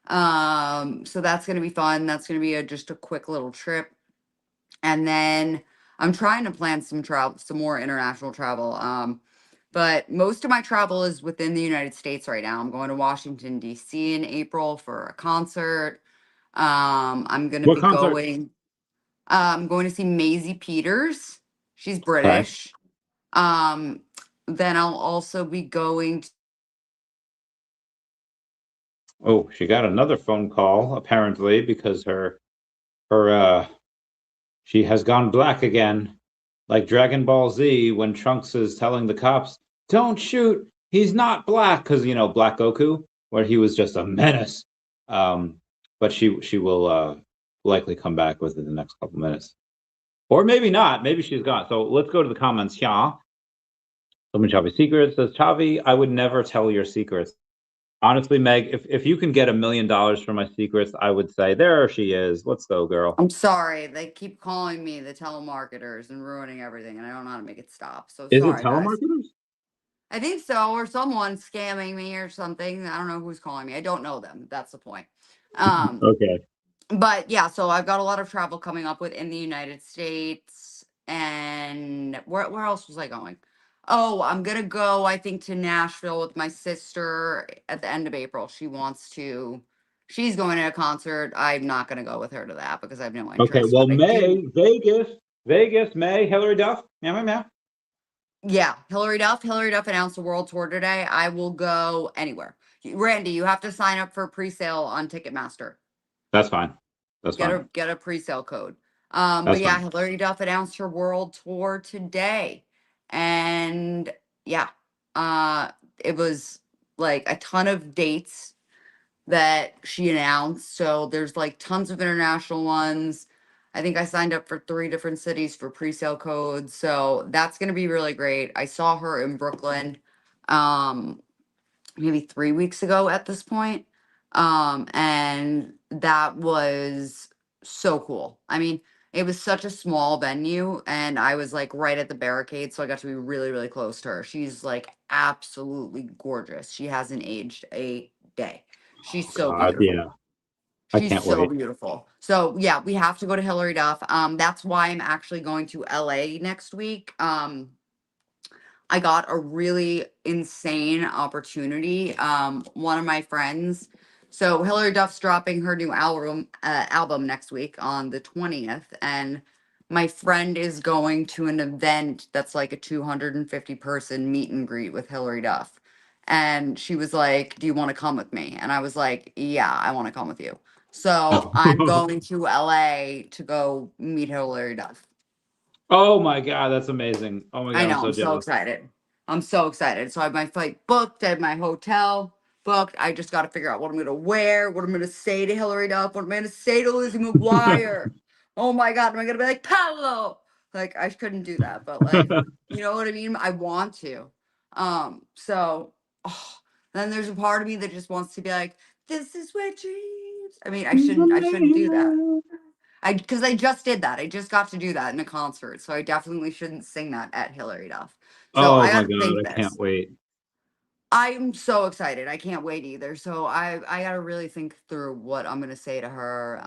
Speaker 1: So that's gonna be fun. That's gonna be just a quick little trip. And then I'm trying to plan some more international travel. But most of my travel is within the United States right now. I'm going to Washington, D.C. in April for a concert. I'm going to
Speaker 2: What
Speaker 1: be
Speaker 2: concert?
Speaker 1: going, I'm going to see Maisie Peters. She's
Speaker 2: Okay.
Speaker 1: British. Then I'll also be going to
Speaker 2: Oh, she got another phone call apparently because her she has gone black again, like Dragon Ball Z when Trunks is telling the cops, "Don't shoot, he's not black," because Black Goku, where he was just a menace. But she will likely come back within the next couple minutes, or maybe not. Maybe she's gone. So let's go to the comments. Yeah, someone Chavi secrets says Chavi, I would never tell your secrets. Honestly, Meg, if you can get $1 million for my secrets, I would say there she is. Let's go, girl.
Speaker 1: I'm sorry, they keep calling me the telemarketers and ruining everything, and I don't know how to make it stop. So
Speaker 2: Is it
Speaker 1: sorry, guys.
Speaker 2: telemarketers?
Speaker 1: I think so, or someone scamming me or something. I don't know who's calling me. I don't know them. That's the point.
Speaker 2: Okay.
Speaker 1: But yeah, so I've got a lot of travel coming up within the United States, and where else was I going? Oh, I'm gonna go, I think, to Nashville with my sister at the end of April. She's going to a concert. I'm not gonna go with her to that because I have no
Speaker 2: Okay.
Speaker 1: interest.
Speaker 2: Well,
Speaker 1: But I do.
Speaker 2: May, Vegas, May, Hillary Duff. Yeah.
Speaker 1: Yeah, Hillary Duff. Hillary Duff announced a world tour today. I will go anywhere. Randy, you have to sign up for pre-sale on Ticketmaster.
Speaker 2: That's fine. That's
Speaker 1: Get
Speaker 2: fine.
Speaker 1: a pre-sale code. But
Speaker 2: That's
Speaker 1: yeah,
Speaker 2: fine.
Speaker 1: Hillary Duff announced her world tour today. And yeah, it was like a ton of dates that she announced. So there's like tons of international ones. I think I signed up for 3 different cities for pre-sale codes. So that's gonna be really great. I saw her in Brooklyn. Maybe 3 weeks ago at this point. And that was so cool. I mean, it was such a small venue, and I was like right at the barricade, so I got to be really, really close to her. She's like absolutely gorgeous. She hasn't aged a day. She's so
Speaker 2: God,
Speaker 1: beautiful.
Speaker 2: yeah. I
Speaker 1: She's
Speaker 2: can't
Speaker 1: so
Speaker 2: wait.
Speaker 1: beautiful. So yeah, we have to go to Hillary Duff. That's why I'm actually going to LA next week. I got a really insane opportunity. One of my friends, so Hillary Duff's dropping her new album next week on the 20th, and my friend is going to an event that's like a 250 person meet and greet with Hillary Duff. And she was like, "Do you want to come with me?" And I was like, "Yeah, I want to come with you." So I'm going to LA to go meet Hillary Duff.
Speaker 2: Oh my God, that's amazing. Oh my
Speaker 1: I
Speaker 2: God, I'm
Speaker 1: know,
Speaker 2: so
Speaker 1: I'm so
Speaker 2: jealous.
Speaker 1: excited. I'm so excited. So I have my flight booked, I have my hotel booked. I just got to figure out what I'm going to wear, what I'm going to say to Hillary Duff, what I'm going to say to Lizzie McGuire. Oh my God, am I going to be like, Paolo? Like, I couldn't do that, but like, you know what I mean? I want to. So, oh, then there's a part of me that just wants to be like, this is where dreams. I mean, I shouldn't do that. Because I just did that. I just got to do that in a concert, so I definitely shouldn't sing that at Hillary Duff. So
Speaker 2: Oh
Speaker 1: I
Speaker 2: my
Speaker 1: got to
Speaker 2: God,
Speaker 1: think
Speaker 2: I can't
Speaker 1: this.
Speaker 2: wait.
Speaker 1: I'm so excited. I can't wait either. So I got to really think through what I'm gonna say to her.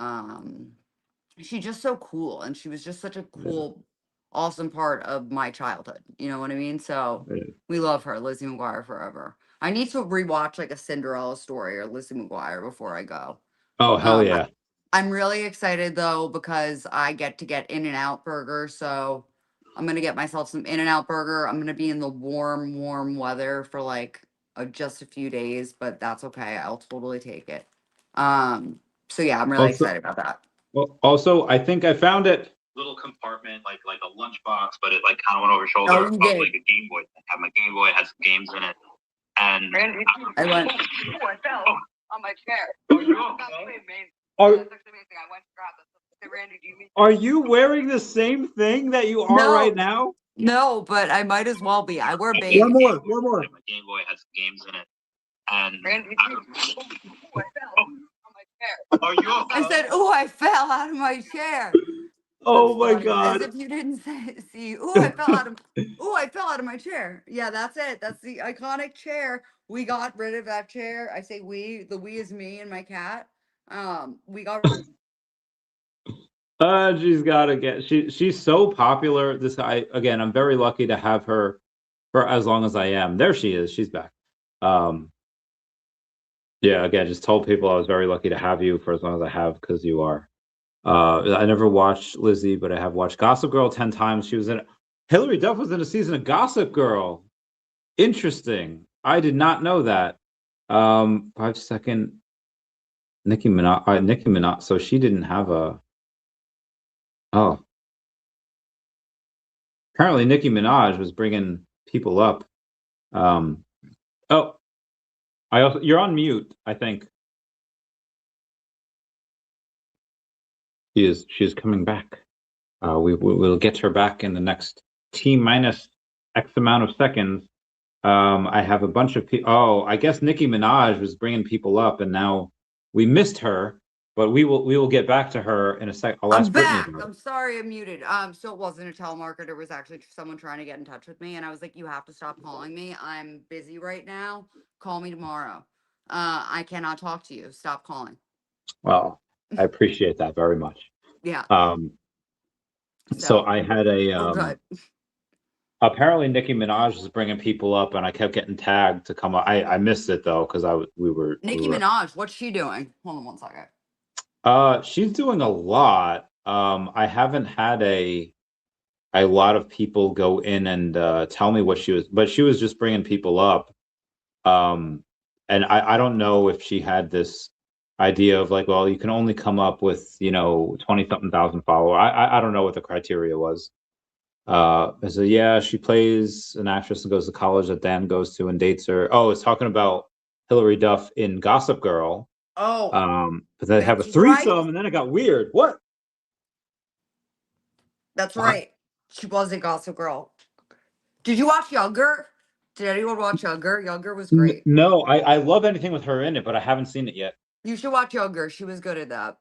Speaker 1: She's just so cool, and she was just such a
Speaker 2: Yeah,
Speaker 1: cool, awesome part of my childhood. You know what I mean? So
Speaker 2: yeah.
Speaker 1: we love her, Lizzie McGuire forever. I need to rewatch like a Cinderella story or Lizzie McGuire before I go.
Speaker 2: Oh, hell
Speaker 1: Um,
Speaker 2: yeah.
Speaker 1: I'm really excited though because I get to get In-N-Out burger. So I'm gonna get myself some In-N-Out burger. I'm gonna be in the warm, warm weather for like just a few days, but that's okay. I'll totally take it. Um, so yeah, I'm really
Speaker 2: Also,
Speaker 1: excited about that.
Speaker 2: also, I think I found it. Little compartment, like a lunchbox, but it like kind of went over shoulder
Speaker 1: Oh,
Speaker 2: of
Speaker 1: you
Speaker 2: like
Speaker 1: did.
Speaker 2: a Game Boy. I have my Game Boy, it had some games in it, and
Speaker 1: I went.
Speaker 3: Oh, I fell on my chair.
Speaker 2: Oh, you
Speaker 3: That's
Speaker 2: okay?
Speaker 3: actually amazing.
Speaker 2: Are
Speaker 3: That's actually amazing. I went to grab this. Say, Randy, do you mean?
Speaker 2: are you wearing the same thing that you are right
Speaker 1: No,
Speaker 2: now?
Speaker 1: no, but I might as well be. I wear
Speaker 2: One
Speaker 1: beige.
Speaker 2: more, one more. My Game Boy had some games in it, and
Speaker 3: Randy, do you Oh, I fell on my chair.
Speaker 2: are you okay?
Speaker 1: I said, "Oh, I fell out of my chair." That's
Speaker 2: Oh my
Speaker 1: funny. As
Speaker 2: God.
Speaker 1: if you didn't see. Oh, I fell out of. Oh, I fell out of my chair. Yeah, that's it. That's the iconic chair. We got rid of that chair. I say we. The we is me and my cat. We got.
Speaker 2: She's gotta get she's so popular. This guy again, I'm very lucky to have her for as long as I am. There she is, she's back. Um yeah, again, just told people I was very lucky to have you for as long as I have because you are. I never watched Lizzie, but I have watched Gossip Girl 10 times. She was in Hillary Duff was in a season of Gossip Girl. Interesting. I did not know that. 5 second. Nicki Minaj. So she didn't have a. Oh, apparently Nicki Minaj was bringing people up. Oh, you're on mute, I think. She is coming back. We'll get her back in the next T minus X amount of seconds. I have a bunch of people. Oh, I guess Nicki Minaj was bringing people up, and now we missed her. But we will get back to her in a sec. I'll
Speaker 1: I'm
Speaker 2: ask Brittany
Speaker 1: back.
Speaker 2: about it.
Speaker 1: I'm sorry I'm muted. So it wasn't a telemarketer. It was actually someone trying to get in touch with me. And I was like, you have to stop calling me. I'm busy right now. Call me tomorrow. I cannot talk to you. Stop calling.
Speaker 2: Well, I appreciate that very much.
Speaker 1: Yeah.
Speaker 2: So I had a
Speaker 1: good.
Speaker 2: apparently Nicki Minaj is bringing people up, and I kept getting tagged to come up. I missed it though because
Speaker 1: Nicki Minaj, what's she doing? Hold on one second.
Speaker 2: She's doing a lot. I haven't had a lot of people go in and tell me what she was, but she was just bringing people up. And I don't know if she had this idea of like, well, you can only come up with 20-something thousand followers. I don't know what the criteria was. So yeah, she plays an actress and goes to college that Dan goes to and dates her. Oh, it's talking about Hillary Duff in Gossip Girl.
Speaker 1: Oh,
Speaker 2: but they have a threesome, right? And then it got weird. What?
Speaker 1: That's right. She was a Gossip Girl. Did you watch Younger? Did anyone watch Younger? Younger was great.
Speaker 2: No, I love anything with her in it, but I haven't seen it yet.
Speaker 1: You should watch Younger. She was good at that.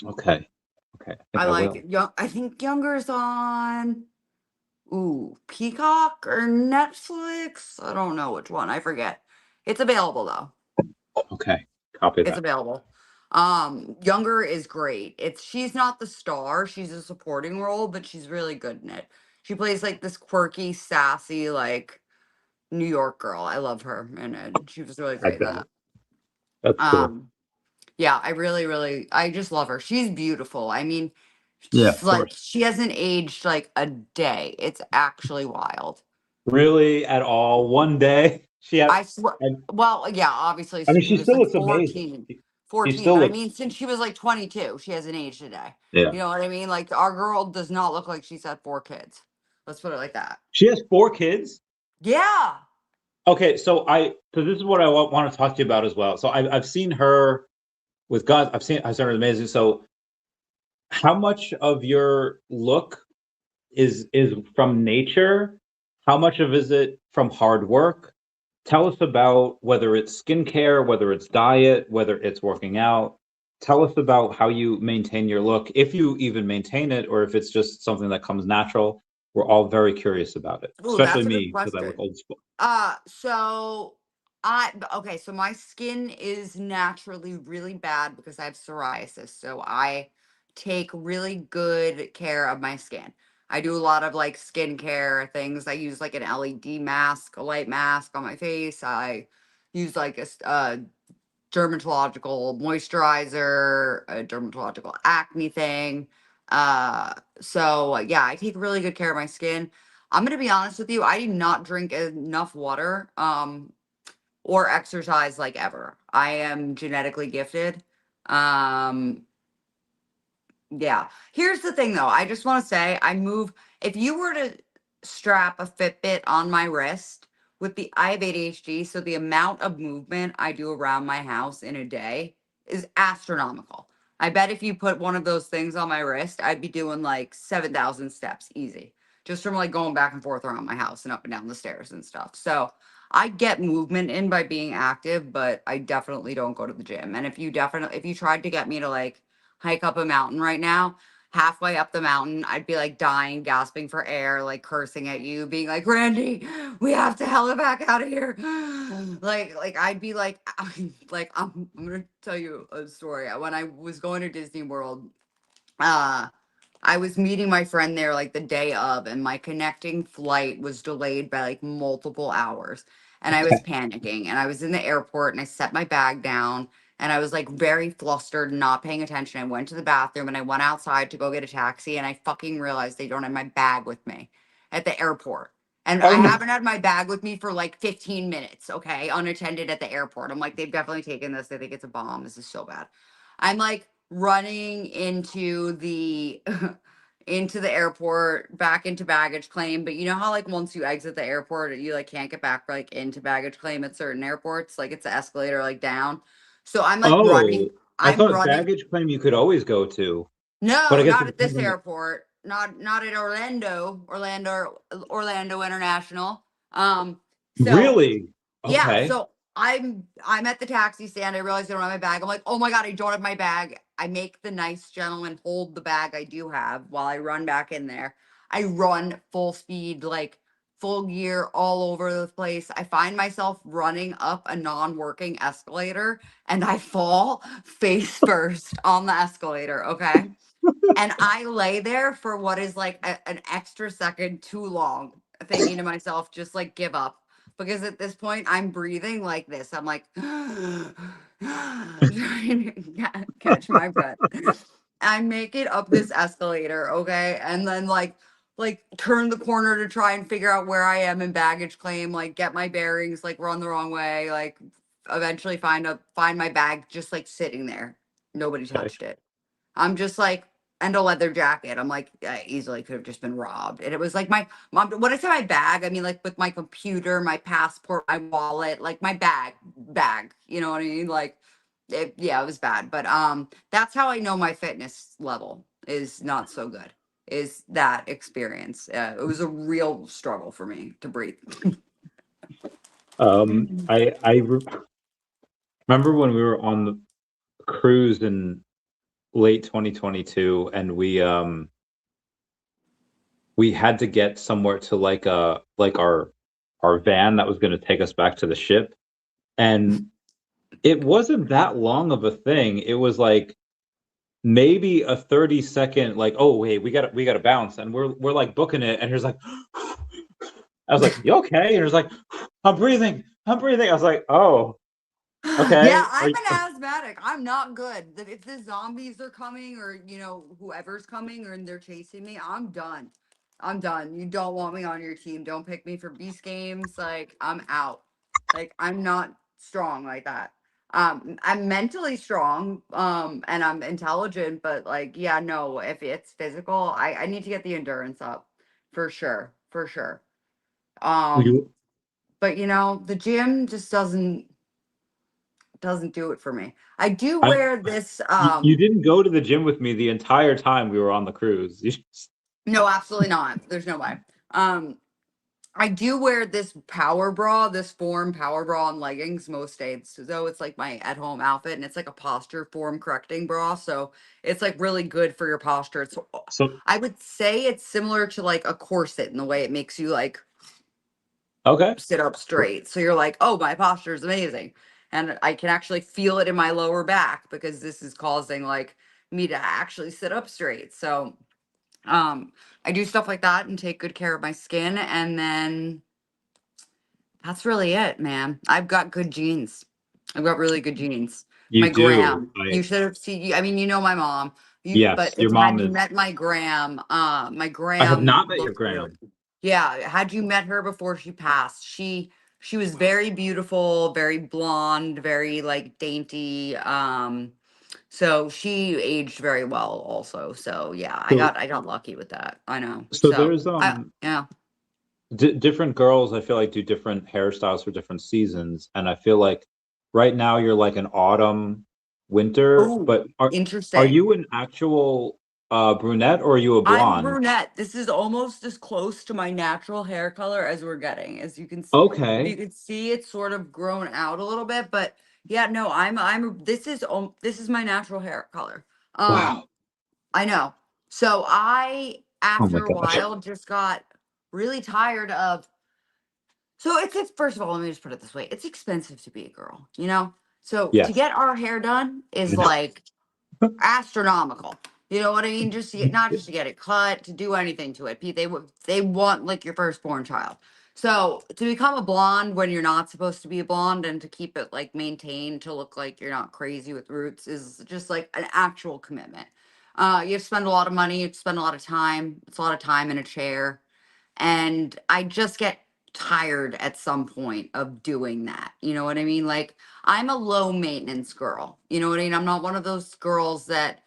Speaker 2: Okay.
Speaker 1: I like it. I think Younger's on Peacock or Netflix. I don't know which one. I forget. It's available though.
Speaker 2: Okay. Copy that.
Speaker 1: It's available. Younger is great. She's not the star. She's a supporting role, but she's really good in it. She plays like this quirky, sassy, like New York girl. I love her, and she was really great in that.
Speaker 2: That's cool.
Speaker 1: Yeah, I just love her. She's beautiful. I mean,
Speaker 2: yeah,
Speaker 1: like she hasn't aged like a day. It's actually wild.
Speaker 2: Really, at all? One day she has.
Speaker 1: I swear. Well, yeah, obviously.
Speaker 2: I mean, she still looks
Speaker 1: 14.
Speaker 2: amazing.
Speaker 1: 14. But I mean, since she was like 22, she hasn't aged a day.
Speaker 2: Yeah.
Speaker 1: You know what I mean? Like our girl does not look like she's had 4 kids. Let's put it like that.
Speaker 2: She has 4 kids?
Speaker 1: Yeah.
Speaker 2: Okay, so this is what I want to talk to you about as well. So I've seen her with God. I've seen her amazing. So how much of your look is from nature? How much of is it from hard work? Tell us about whether it's skincare, whether it's diet, whether it's working out. Tell us about how you maintain your look, if you even maintain it, or if it's just something that comes natural. We're all very curious about it, especially me because I look old school.
Speaker 1: So my skin is naturally really bad because I have psoriasis. So I take really good care of my skin. I do a lot of like skincare things. I use like an LED mask, a light mask on my face. I use like a dermatological moisturizer, a dermatological acne thing. So yeah, I take really good care of my skin. I'm gonna be honest with you, I do not drink enough water, or exercise like ever. I am genetically gifted. Yeah. Here's the thing though. I just want to say if you were to strap a Fitbit on my wrist I have ADHD, so the amount of movement I do around my house in a day is astronomical. I bet if you put one of those things on my wrist, I'd be doing like 7,000 steps easy, just from like going back and forth around my house and up and down the stairs and stuff. So I get movement in by being active, but I definitely don't go to the gym. And if you tried to get me to like hike up a mountain right now, halfway up the mountain, I'd be like dying, gasping for air, like cursing at you, being like, Randy, we have to hell it back out of here. Like I'd be like, I'm gonna tell you a story. When I was going to Disney World, I was meeting my friend there like the day of, and my connecting flight was delayed by like multiple hours. And I was panicking, and I was in the airport, and I set my bag down, and I was like very flustered and not paying attention. I went to the bathroom and I went outside to go get a taxi, and I fucking realized they don't have my bag with me. at the airport. And
Speaker 2: Oh
Speaker 1: I
Speaker 2: no.
Speaker 1: haven't had my bag with me for like 15 minutes, okay, unattended at the airport. I'm like, they've definitely taken this. They think it's a bomb. This is so bad. I'm like running into the into the airport, back into baggage claim. But you know how like once you exit the airport, you like can't get back like into baggage claim at certain airports, like it's an escalator like down. So I'm like running.
Speaker 2: Oh, I
Speaker 1: I'm
Speaker 2: thought
Speaker 1: running.
Speaker 2: baggage claim you could always go to, but I
Speaker 1: No,
Speaker 2: guess
Speaker 1: not
Speaker 2: it
Speaker 1: at this
Speaker 2: depends on the.
Speaker 1: airport. Not at Orlando International. So
Speaker 2: Really?
Speaker 1: yeah,
Speaker 2: Okay.
Speaker 1: so I'm at the taxi stand. I realize I don't have my bag. I'm like, oh my God, I don't have my bag. I make the nice gentleman hold the bag I do have while I run back in there. I run full speed, like full gear all over the place. I find myself running up a non-working escalator and I fall face first on the escalator, okay? And I lay there for what is like an extra second too long, thinking to myself, just like give up. Because at this point, I'm breathing like this. I'm like, trying to catch my breath. I make it up this escalator, okay? And then like turn the corner to try and figure out where I am in baggage claim, like get my bearings, like run the wrong way, like eventually find my bag just like sitting there. Nobody
Speaker 2: Okay.
Speaker 1: touched it. I'm just like, and a leather jacket. I'm like, I easily could have just been robbed. And it was like my mom, when I say my bag, I mean like with my computer, my passport, my wallet, like my bag. You know what I mean? Like, yeah, it was bad. But that's how I know my fitness level is not so good. Is that experience? It was a real struggle for me to breathe.
Speaker 2: I remember when we were on the cruise in late 2022, and we had to get somewhere to like our van that was going to take us back to the ship, and it wasn't that long of a thing. It was like maybe a 30-second, like, oh wait, we got to bounce, and we're like booking it, and he's like, I was like, you okay? And he's like, I'm breathing. I was like, oh,
Speaker 1: Yeah,
Speaker 2: okay.
Speaker 1: I'm an asthmatic. I'm not good. If the zombies are coming or, whoever's coming or they're chasing me, I'm done. I'm done. You don't want me on your team. Don't pick me for beast games. Like, I'm out. Like, I'm not strong like that. I'm mentally strong, and I'm intelligent, but like, yeah, no, if it's physical, I need to get the endurance up for sure. For sure. Um,
Speaker 2: You,
Speaker 1: but the gym just doesn't do it for me. I do
Speaker 2: I,
Speaker 1: wear this
Speaker 2: you didn't go to the gym with me the entire time we were on the cruise.
Speaker 1: no, absolutely not. There's no way. I do wear this power bra, this form power bra and leggings most days. So it's like my at-home outfit and it's like a posture form correcting bra. So it's like really good for your posture. It's
Speaker 2: So
Speaker 1: I would say it's similar to like a corset in the way it makes you like
Speaker 2: okay.
Speaker 1: sit up straight. So you're like, oh, my posture is amazing. And I can actually feel it in my lower back because this is causing like me to actually sit up straight. So I do stuff like that and take good care of my skin. And then that's really it, man. I've got good genes. I've got really good genes. My
Speaker 2: You do.
Speaker 1: gram. You should have seen I mean, you know my mom. But
Speaker 2: Yes, your
Speaker 1: if had
Speaker 2: mom
Speaker 1: you
Speaker 2: is.
Speaker 1: met my gram, my
Speaker 2: I have
Speaker 1: gram
Speaker 2: not met your
Speaker 1: looked really.
Speaker 2: gram.
Speaker 1: Yeah, had you met her before she passed, she was very beautiful, very blonde, very like dainty. So she aged very well also. So yeah,
Speaker 2: So
Speaker 1: I got lucky with that. I know.
Speaker 2: so
Speaker 1: So
Speaker 2: there's
Speaker 1: I yeah.
Speaker 2: different girls, I feel like, do different hairstyles for different seasons, and I feel like right now you're like an autumn winter,
Speaker 1: Oh,
Speaker 2: but are
Speaker 1: interesting.
Speaker 2: you an actual brunette or are you a
Speaker 1: I'm
Speaker 2: blonde?
Speaker 1: brunette. This is almost as close to my natural hair color as we're getting. As you can, if you
Speaker 2: Okay.
Speaker 1: can see, it's sort of grown out a little bit. But yeah, no, this is my natural hair color. Um,
Speaker 2: Wow.
Speaker 1: I know. So I,
Speaker 2: Oh my
Speaker 1: after a
Speaker 2: gosh.
Speaker 1: while, just got really tired of. So it's first of all, let me just put it this way: it's expensive to be a girl, you know. So to
Speaker 2: Yes.
Speaker 1: get our hair done
Speaker 2: I
Speaker 1: is
Speaker 2: know.
Speaker 1: like astronomical. You know what I mean? Just to get, not just to get it cut, to do anything to it. They want like your firstborn child. So to become a blonde when you're not supposed to be a blonde and to keep it like maintained to look like you're not crazy with roots is just like an actual commitment. You have to spend a lot of money, you have to spend a lot of time. It's a lot of time in a chair. And I just get tired at some point of doing that. You know what I mean? Like, I'm a low maintenance girl. You know what I mean? I'm not one of those girls that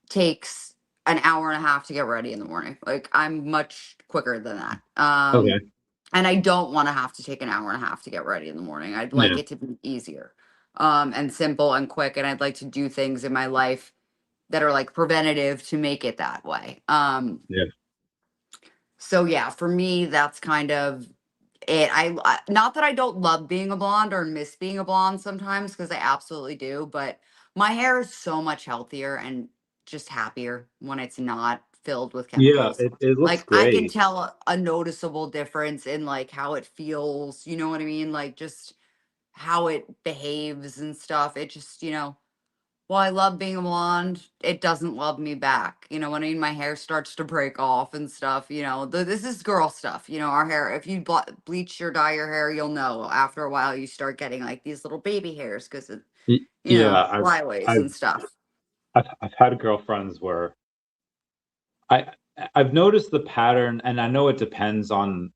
Speaker 1: takes an hour and a half to get ready in the morning. Like, I'm much quicker than that.
Speaker 2: Okay.
Speaker 1: And I don't want to have to take an hour and a half to get ready in the morning. I'd like
Speaker 2: Yeah.
Speaker 1: it to be easier, and simple and quick. And I'd like to do things in my life that are like preventative to make it that way.
Speaker 2: Yeah.
Speaker 1: So yeah, for me, that's kind of it. Not that I don't love being a blonde or miss being a blonde sometimes, because I absolutely do, but my hair is so much healthier and just happier when it's not filled with
Speaker 2: Yeah.
Speaker 1: chemicals.
Speaker 2: It looks
Speaker 1: Like, I can
Speaker 2: great.
Speaker 1: tell a noticeable difference in like how it feels, you know what I mean? Like, just how it behaves and stuff. It just, well, I love being a blonde. It doesn't love me back. You know what I mean? My hair starts to break off and stuff. This is girl stuff. Our hair, if you bleach or dye your hair, you'll know after a while you start getting like these little baby hairs because it,
Speaker 2: Yeah.
Speaker 1: flyaways
Speaker 2: I've
Speaker 1: and stuff.
Speaker 2: I've had girlfriends where I I've noticed the pattern, and I know it depends on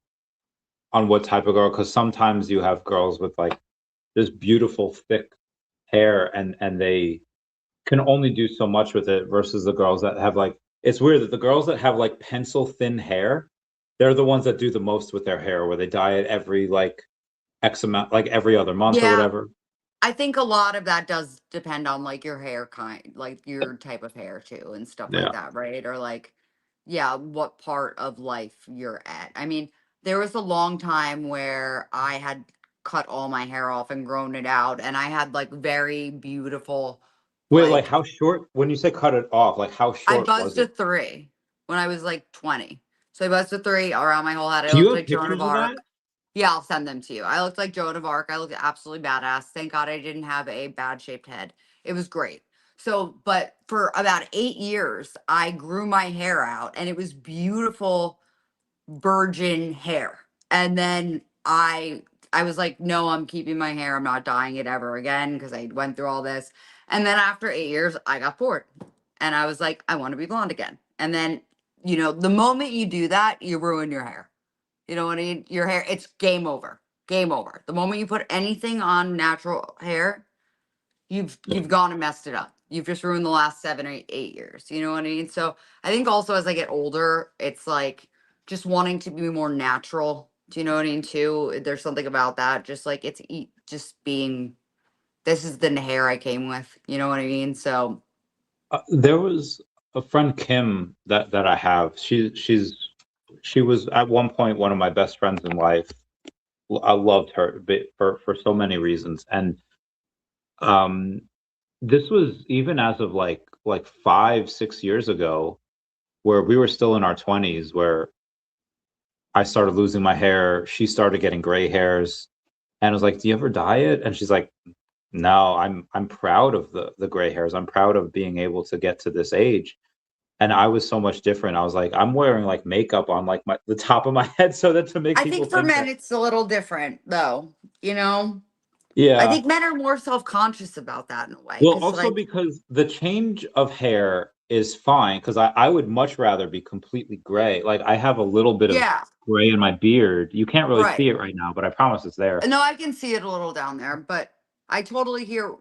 Speaker 2: what type of girl, because sometimes you have girls with like this beautiful thick hair, and they can only do so much with it, versus the girls that have like, it's weird that the girls that have like pencil thin hair, they're the ones that do the most with their hair, where they dye it every like X amount, like every other month or
Speaker 1: Yeah,
Speaker 2: whatever.
Speaker 1: I think a lot of that does depend on like your hair kind, like your type of hair too, and stuff like
Speaker 2: Yeah.
Speaker 1: that, right? Or like, yeah, what part of life you're at. I mean, there was a long time where I had cut all my hair off and grown it out, and I had like very beautiful,
Speaker 2: Wait, like
Speaker 1: like,
Speaker 2: how short, when you say cut it off, like how
Speaker 1: I
Speaker 2: short was
Speaker 1: buzzed
Speaker 2: it?
Speaker 1: a three when I was like 20. So I buzzed a three around my whole head. I
Speaker 2: Do you
Speaker 1: looked
Speaker 2: have
Speaker 1: like Joan of
Speaker 2: pictures of that?
Speaker 1: Arc. Yeah, I'll send them to you. I looked like Joan of Arc. I looked absolutely badass. Thank God I didn't have a bad shaped head. It was great. So, but for about 8 years, I grew my hair out and it was beautiful virgin hair. And then I was like, no, I'm keeping my hair. I'm not dyeing it ever again because I went through all this. And then after 8 years, I got bored. And I was like, I want to be blonde again. And then, the moment you do that, you ruin your hair. You know what I mean? Your hair, it's game over. Game over. The moment you put anything on natural hair, you've gone and messed it up. You've just ruined the last 7 or 8 years. You know what I mean? So I think also as I get older, it's like just wanting to be more natural. Do you know what I mean? Too. There's something about that. Just like just being. This is the hair I came with. You know what I mean? So
Speaker 2: There was a friend, Kim, that I have. She was at one point one of my best friends in life. I loved her for so many reasons, and um, this was even as of like 5, 6 years ago, where we were still in our 20s, where I started losing my hair. She started getting gray hairs, and I was like, "Do you ever dye it?" And she's like, "No, I'm proud of the gray hairs. I'm proud of being able to get to this age." And I was so much different. I was like, I'm wearing like makeup on like the top of my head so that to make
Speaker 1: I
Speaker 2: people
Speaker 1: think for
Speaker 2: think
Speaker 1: men
Speaker 2: that.
Speaker 1: it's a little different though. You know, I
Speaker 2: Yeah.
Speaker 1: think men are more self conscious about that in a way.
Speaker 2: Well,
Speaker 1: Because
Speaker 2: also
Speaker 1: like,
Speaker 2: because the change of hair is fine, because I would much rather be completely gray. Like I have a little bit of
Speaker 1: yeah,
Speaker 2: gray in my beard. You can't really see
Speaker 1: right.
Speaker 2: it right now, but I promise it's there.
Speaker 1: No, I can see it a little down there, but I totally hear.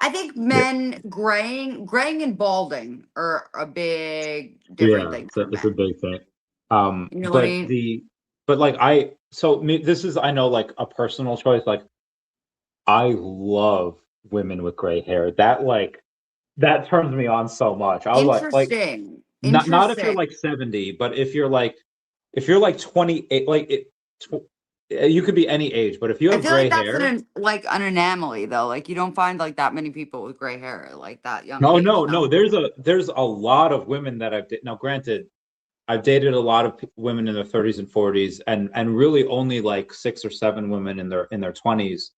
Speaker 1: I think
Speaker 2: Yeah.
Speaker 1: men graying and balding are a big different
Speaker 2: Yeah,
Speaker 1: thing for
Speaker 2: it's a
Speaker 1: men.
Speaker 2: big thing.
Speaker 1: You know what I
Speaker 2: But
Speaker 1: mean?
Speaker 2: like this is, I know, like a personal choice. Like I love women with gray hair. That turns me on so much. I was like
Speaker 1: Interesting.
Speaker 2: not if you're
Speaker 1: Interesting.
Speaker 2: like 70, but if you're like 28, like you could be any age, but if you
Speaker 1: I
Speaker 2: have
Speaker 1: feel like
Speaker 2: gray
Speaker 1: that's
Speaker 2: hair.
Speaker 1: like an anomaly though. Like you don't find like that many people with gray hair at like that young
Speaker 2: No,
Speaker 1: age.
Speaker 2: no,
Speaker 1: No.
Speaker 2: no. There's a lot of women that now granted, I've dated a lot of women in their 30s and 40s, and really only like 6 or 7 women in their 20s.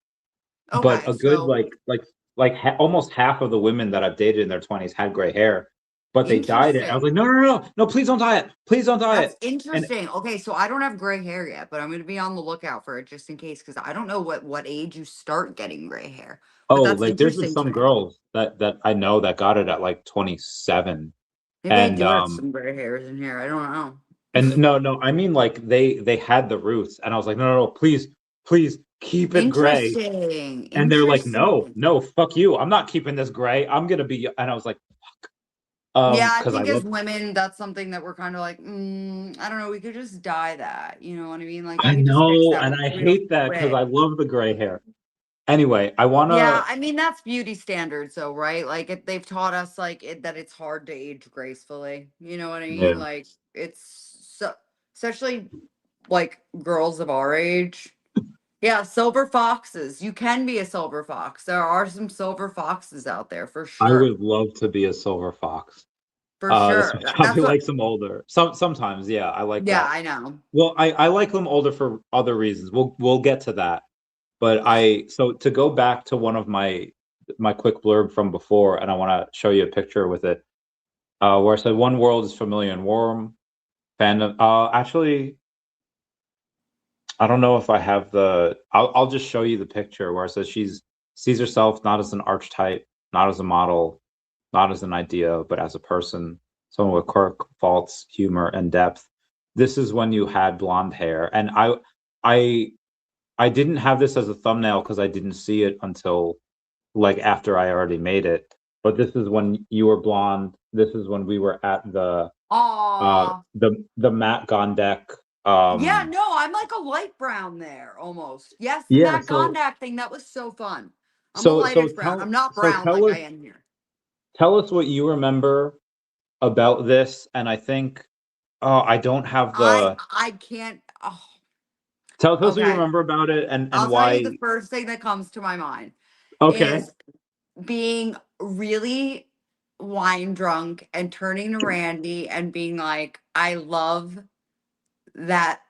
Speaker 2: But
Speaker 1: Okay,
Speaker 2: a good
Speaker 1: so
Speaker 2: almost half of the women that I've dated in their 20s had gray hair, but they dyed it. I was like,
Speaker 1: interesting.
Speaker 2: no, no, no, no, no, please don't dye it. Please don't dye
Speaker 1: That's
Speaker 2: it. And
Speaker 1: interesting. Okay, so I don't have gray hair yet, but I'm going to be on the lookout for it just in case because I don't know what age you start getting gray hair. But
Speaker 2: oh,
Speaker 1: that's
Speaker 2: like there's been
Speaker 1: interesting to
Speaker 2: some
Speaker 1: me.
Speaker 2: girls that I know that got it at like 27.
Speaker 1: Maybe I
Speaker 2: And
Speaker 1: do have some gray hairs in here. I don't know.
Speaker 2: And no, I mean like they had the roots, and I was like, no, please, keep it gray.
Speaker 1: Interesting.
Speaker 2: And they're like,
Speaker 1: Interesting.
Speaker 2: no, fuck you. I'm not keeping this gray. I'm gonna be. And I was like,
Speaker 1: Yeah, I
Speaker 2: because I
Speaker 1: think as
Speaker 2: love.
Speaker 1: women, that's something that we're kind of like, I don't know, we could just dye that. You know what I mean? Like we
Speaker 2: I
Speaker 1: could just fix
Speaker 2: know,
Speaker 1: that
Speaker 2: and
Speaker 1: with
Speaker 2: I
Speaker 1: real
Speaker 2: hate that because I
Speaker 1: quick.
Speaker 2: love the gray hair. Anyway, I
Speaker 1: Yeah,
Speaker 2: wanna.
Speaker 1: I mean that's beauty standards, though, right? Like they've taught us that it's hard to age gracefully. You know what I mean?
Speaker 2: Yeah,
Speaker 1: Like it's so, especially like girls of our age. Yeah, silver foxes. You can be a silver fox. There are some silver foxes out there for
Speaker 2: I
Speaker 1: sure.
Speaker 2: would love to be a silver fox.
Speaker 1: For
Speaker 2: This
Speaker 1: sure.
Speaker 2: would
Speaker 1: That's
Speaker 2: probably
Speaker 1: what.
Speaker 2: like some older. Sometimes, yeah, I like
Speaker 1: Yeah,
Speaker 2: that.
Speaker 1: I know.
Speaker 2: Well, I like them older for other reasons. We'll get to that. But so to go back to one of my quick blurb from before, and I want to show you a picture with it, where I said one world is familiar and warm. Fandom. Actually, I don't know if I have the. I'll just show you the picture where it says she's sees herself not as an archetype, not as a model, not as an idea, but as a person, someone with quirk, faults, humor, and depth. This is when you had blonde hair, and I I didn't have this as a thumbnail because I didn't see it until like after I already made it. But this is when you were blonde. This is when we were at
Speaker 1: Aw.
Speaker 2: the Matt Gondek.
Speaker 1: Yeah, no, I'm like a light brown there almost. Yes, the
Speaker 2: Yeah,
Speaker 1: Matt Gondak thing, that was so fun. I'm a
Speaker 2: so
Speaker 1: lightish brown. I'm not brown
Speaker 2: tell
Speaker 1: like
Speaker 2: us
Speaker 1: I am here.
Speaker 2: what you remember about this. And I think I don't have the
Speaker 1: I can't. Oh,
Speaker 2: tell us what you
Speaker 1: okay.
Speaker 2: remember about it and
Speaker 1: I'll tell you the
Speaker 2: why.
Speaker 1: first thing that comes to my mind
Speaker 2: Okay.
Speaker 1: is being really wine drunk and turning to Randy and being like, I love that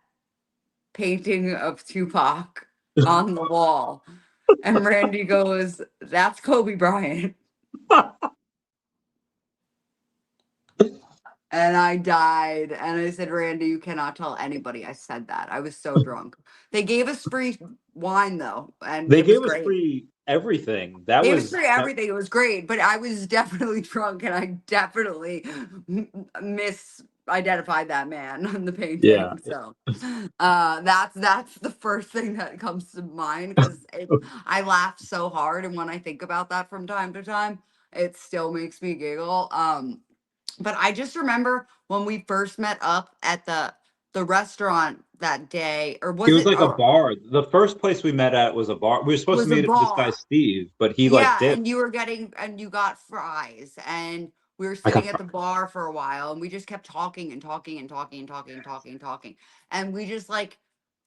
Speaker 1: painting of Tupac on the wall. And Randy goes, that's Kobe Bryant. And I died. And I said, Randy, you cannot tell anybody I said that. I was so drunk. They gave us free wine though, and
Speaker 2: They
Speaker 1: it was
Speaker 2: gave us
Speaker 1: great.
Speaker 2: free everything. That
Speaker 1: They gave us
Speaker 2: was
Speaker 1: free
Speaker 2: that.
Speaker 1: everything. It was great, but I was definitely drunk, and I definitely misidentified that man on the
Speaker 2: Yeah.
Speaker 1: painting. So, that's the first thing that comes to mind because I laughed so hard, and when I think about that from time to time, it still makes me giggle. But I just remember when we first met up at the restaurant that day, or
Speaker 2: It
Speaker 1: was
Speaker 2: was
Speaker 1: it,
Speaker 2: like a
Speaker 1: or
Speaker 2: bar. The first place we met at was a bar. We were supposed to
Speaker 1: was a
Speaker 2: meet at this guy
Speaker 1: bar.
Speaker 2: Steve, but he like
Speaker 1: Yeah,
Speaker 2: dipped.
Speaker 1: and you got fries, and we were
Speaker 2: I got
Speaker 1: sitting at the bar for a while, and we just kept talking and talking and talking and talking and talking and talking, and we just like,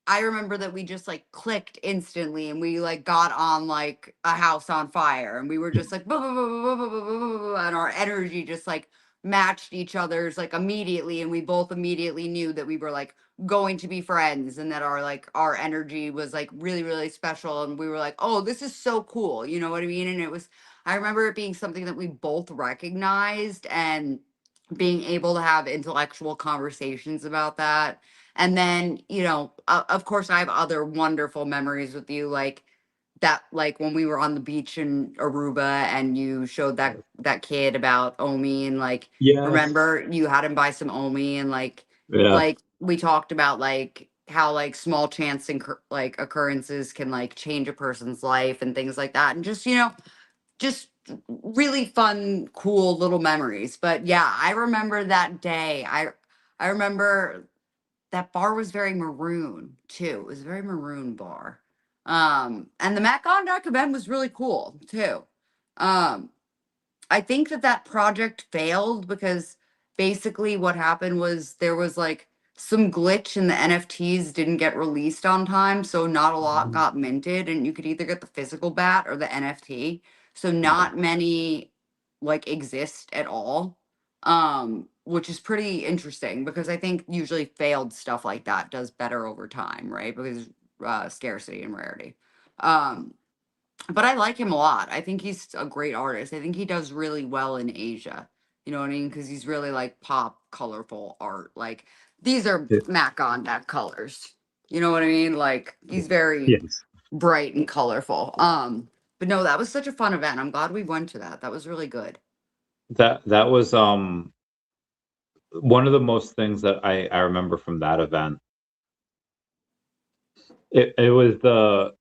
Speaker 1: I remember that we just like clicked instantly, and we like got on like a house on fire, and we were just like, "Blah, blah, blah, blah, blah, blah, blah, blah, blah," and our energy just like matched each other's like immediately, and we both immediately knew that we were like going to be friends, and that our energy was like really really special, and we were like, oh, this is so cool, you know what I mean? And it was, I remember it being something that we both recognized, and being able to have intellectual conversations about that. And then, of course, I have other wonderful memories with you, like that, like when we were on the beach in Aruba, and you showed that kid about Omi, and like,
Speaker 2: yes.
Speaker 1: remember you had him buy some Omi, and
Speaker 2: Yeah.
Speaker 1: like we talked about like how like small chance like occurrences can like change a person's life and things like that, and just really fun, cool little memories. But yeah, I remember that day. I remember that bar was very maroon too. It was a very maroon bar. And the Matt Gondak event was really cool too. Um, I think that project failed because basically what happened was there was like some glitch and the NFTs didn't get released on time, so not a lot got minted, and you could either get the physical bat or the NFT. So
Speaker 2: Yeah.
Speaker 1: not many like exist at all. Which is pretty interesting because I think usually failed stuff like that does better over time, right? Because scarcity and rarity. Um, but I like him a lot. I think he's a great artist. I think he does really well in Asia. You know what I mean? Because he's really like pop, colorful art. Like these are
Speaker 2: Yeah.
Speaker 1: Mac Gondak colors. You know what I mean? Like he's very
Speaker 2: Yes.
Speaker 1: bright and colorful. But no, that was such a fun event. I'm glad we went to that. That was really good.
Speaker 2: That was one of the most things that I remember from that event, it was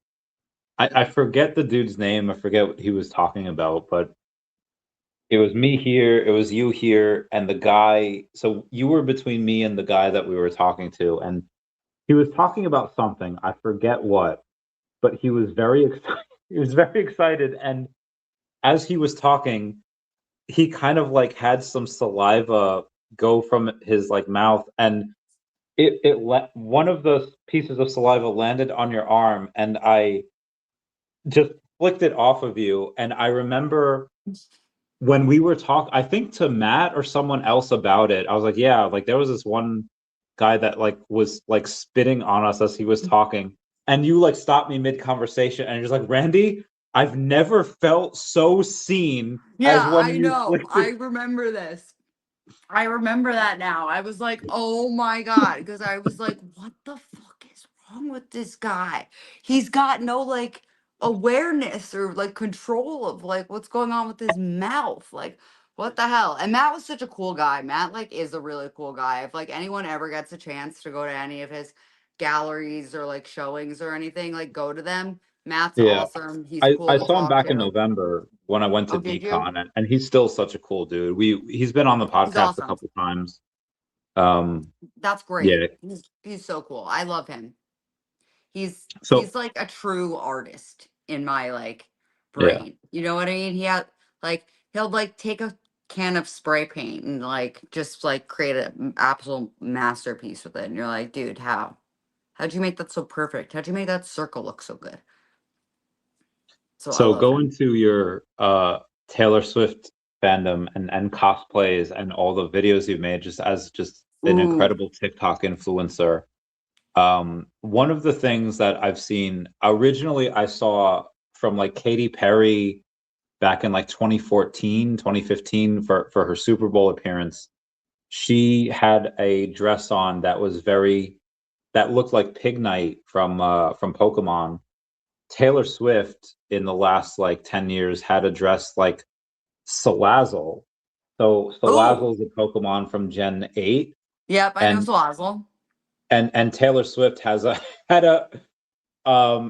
Speaker 2: I forget the dude's name. I forget what he was talking about, but it was me here, it was you here, and the guy. So you were between me and the guy that we were talking to, and he was talking about something. I forget what, but he was very excited. He was very excited, and as he was talking, he kind of like had some saliva go from his like mouth, and one of those pieces of saliva landed on your arm, and I just flicked it off of you. And I remember when we were talking, I think to Matt or someone else about it, I was like, yeah, like there was this one guy that like was like spitting on us as he was talking, and you like stopped me mid conversation, and you're just like, Randy, I've never felt so seen as
Speaker 1: Yeah,
Speaker 2: when
Speaker 1: I
Speaker 2: you
Speaker 1: know.
Speaker 2: flicked
Speaker 1: I
Speaker 2: it.
Speaker 1: remember this. I remember that now. I was like, oh my God. Because I was like, what the fuck is wrong with this guy? He's got no like awareness or like control of like what's going on with his mouth. Like, what the hell? And Matt was such a cool guy. Matt like is a really cool guy. If like anyone ever gets a chance to go to any of his galleries or like showings or anything, like go to them. Matt's
Speaker 2: Yeah.
Speaker 1: awesome. He's cool
Speaker 2: I
Speaker 1: to
Speaker 2: saw him
Speaker 1: talk
Speaker 2: back in
Speaker 1: to.
Speaker 2: November when I went to
Speaker 1: Oh, did you?
Speaker 2: DCon, and he's still such a cool dude. He's been on the
Speaker 1: He's
Speaker 2: podcast a
Speaker 1: awesome.
Speaker 2: couple times. Um,
Speaker 1: That's great.
Speaker 2: yeah.
Speaker 1: He's so cool. I love him.
Speaker 2: So
Speaker 1: He's like a true artist in my like
Speaker 2: yeah.
Speaker 1: brain. You know what I mean? He had like he'll like take a can of spray paint and like just like create an absolute masterpiece with it. And you're like, dude, how? How'd you make that so perfect? How'd you make that circle look so good? So I
Speaker 2: So
Speaker 1: love
Speaker 2: going
Speaker 1: him.
Speaker 2: to your Taylor Swift fandom and cosplays and all the videos you've made just as just an
Speaker 1: Ooh.
Speaker 2: incredible TikTok influencer. One of the things that I've seen originally I saw from like Katy Perry back in like 2014, 2015 for her Super Bowl appearance. She had a dress on that was that looked like Pig Night from Pokemon. Taylor Swift in the last like 10 years had a dress like Salazzle. So
Speaker 1: Ooh.
Speaker 2: Salazzle is a Pokemon from Gen 8,
Speaker 1: Yep, I know
Speaker 2: and
Speaker 1: Swazzle.
Speaker 2: Taylor Swift has a had a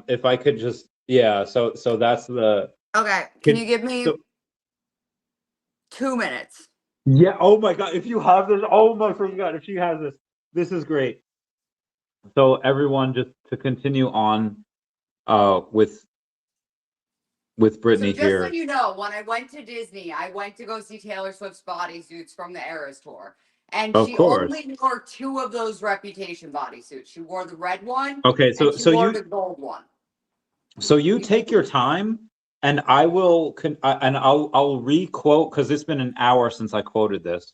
Speaker 2: if I could just yeah, so that's the
Speaker 1: Okay. Can
Speaker 2: can
Speaker 1: you give me
Speaker 2: so
Speaker 1: 2 minutes?
Speaker 2: yeah, oh my god, if you have this, oh my freaking god, if she has this, this is great. So everyone, just to continue on with
Speaker 1: So
Speaker 2: Brittany
Speaker 1: just so
Speaker 2: here.
Speaker 1: you know, when I went to Disney, I went to go see Taylor Swift's bodysuits from the Eras tour. And
Speaker 2: Of
Speaker 1: she
Speaker 2: course.
Speaker 1: only wore two of those Reputation bodysuits. She wore the red one
Speaker 2: Okay,
Speaker 1: and she wore the gold one.
Speaker 2: so you
Speaker 1: You-
Speaker 2: take your time, and I will and I'll re-quote because it's been an hour since I quoted this.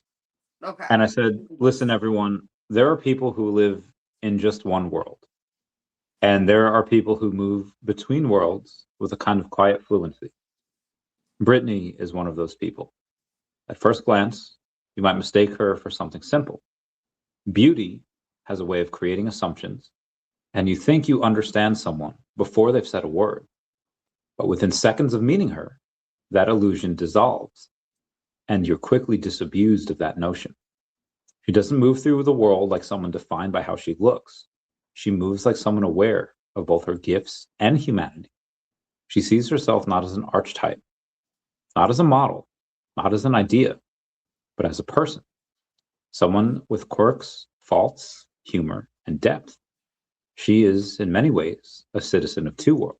Speaker 1: Okay.
Speaker 2: And I said, listen, everyone, there are people who live in just one world. And there are people who move between worlds with a kind of quiet fluency. Brittany is one of those people. At first glance, you might mistake her for something simple. Beauty has a way of creating assumptions, and you think you understand someone before they've said a word. But within seconds of meeting her, that illusion dissolves, and you're quickly disabused of that notion. She doesn't move through the world like someone defined by how she looks. She moves like someone aware of both her gifts and humanity. She sees herself not as an archetype, not as a model, not as an idea, but as a person. Someone with quirks, faults, humor, and depth. She is, in many ways, a citizen of two worlds.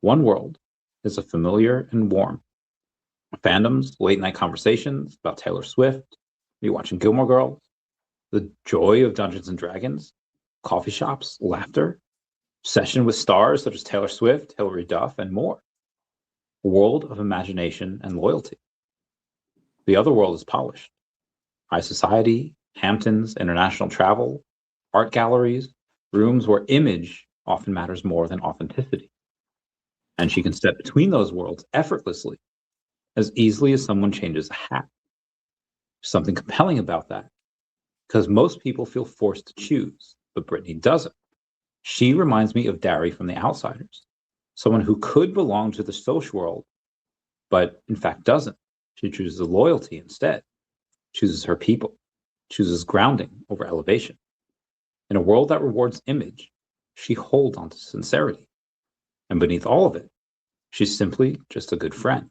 Speaker 2: One world is a familiar and warm. Fandoms, late night conversations about Taylor Swift, rewatching Gilmore Girls, the joy of Dungeons and Dragons, coffee shops, laughter, session with stars such as Taylor Swift, Hilary Duff, and more. A world of imagination and loyalty. The other world is polished. High society, Hamptons, international travel, art galleries, rooms where image often matters more than authenticity. And she can step between those worlds effortlessly, as easily as someone changes a hat. There's something compelling about that, because most people feel forced to choose, but Brittany doesn't. She reminds me of Dari from The Outsiders, someone who could belong to the social world, but in fact doesn't. She chooses loyalty instead, chooses her people. chooses grounding over elevation. In a world that rewards image, she holds on to sincerity. And beneath all of it, she's simply just a good friend.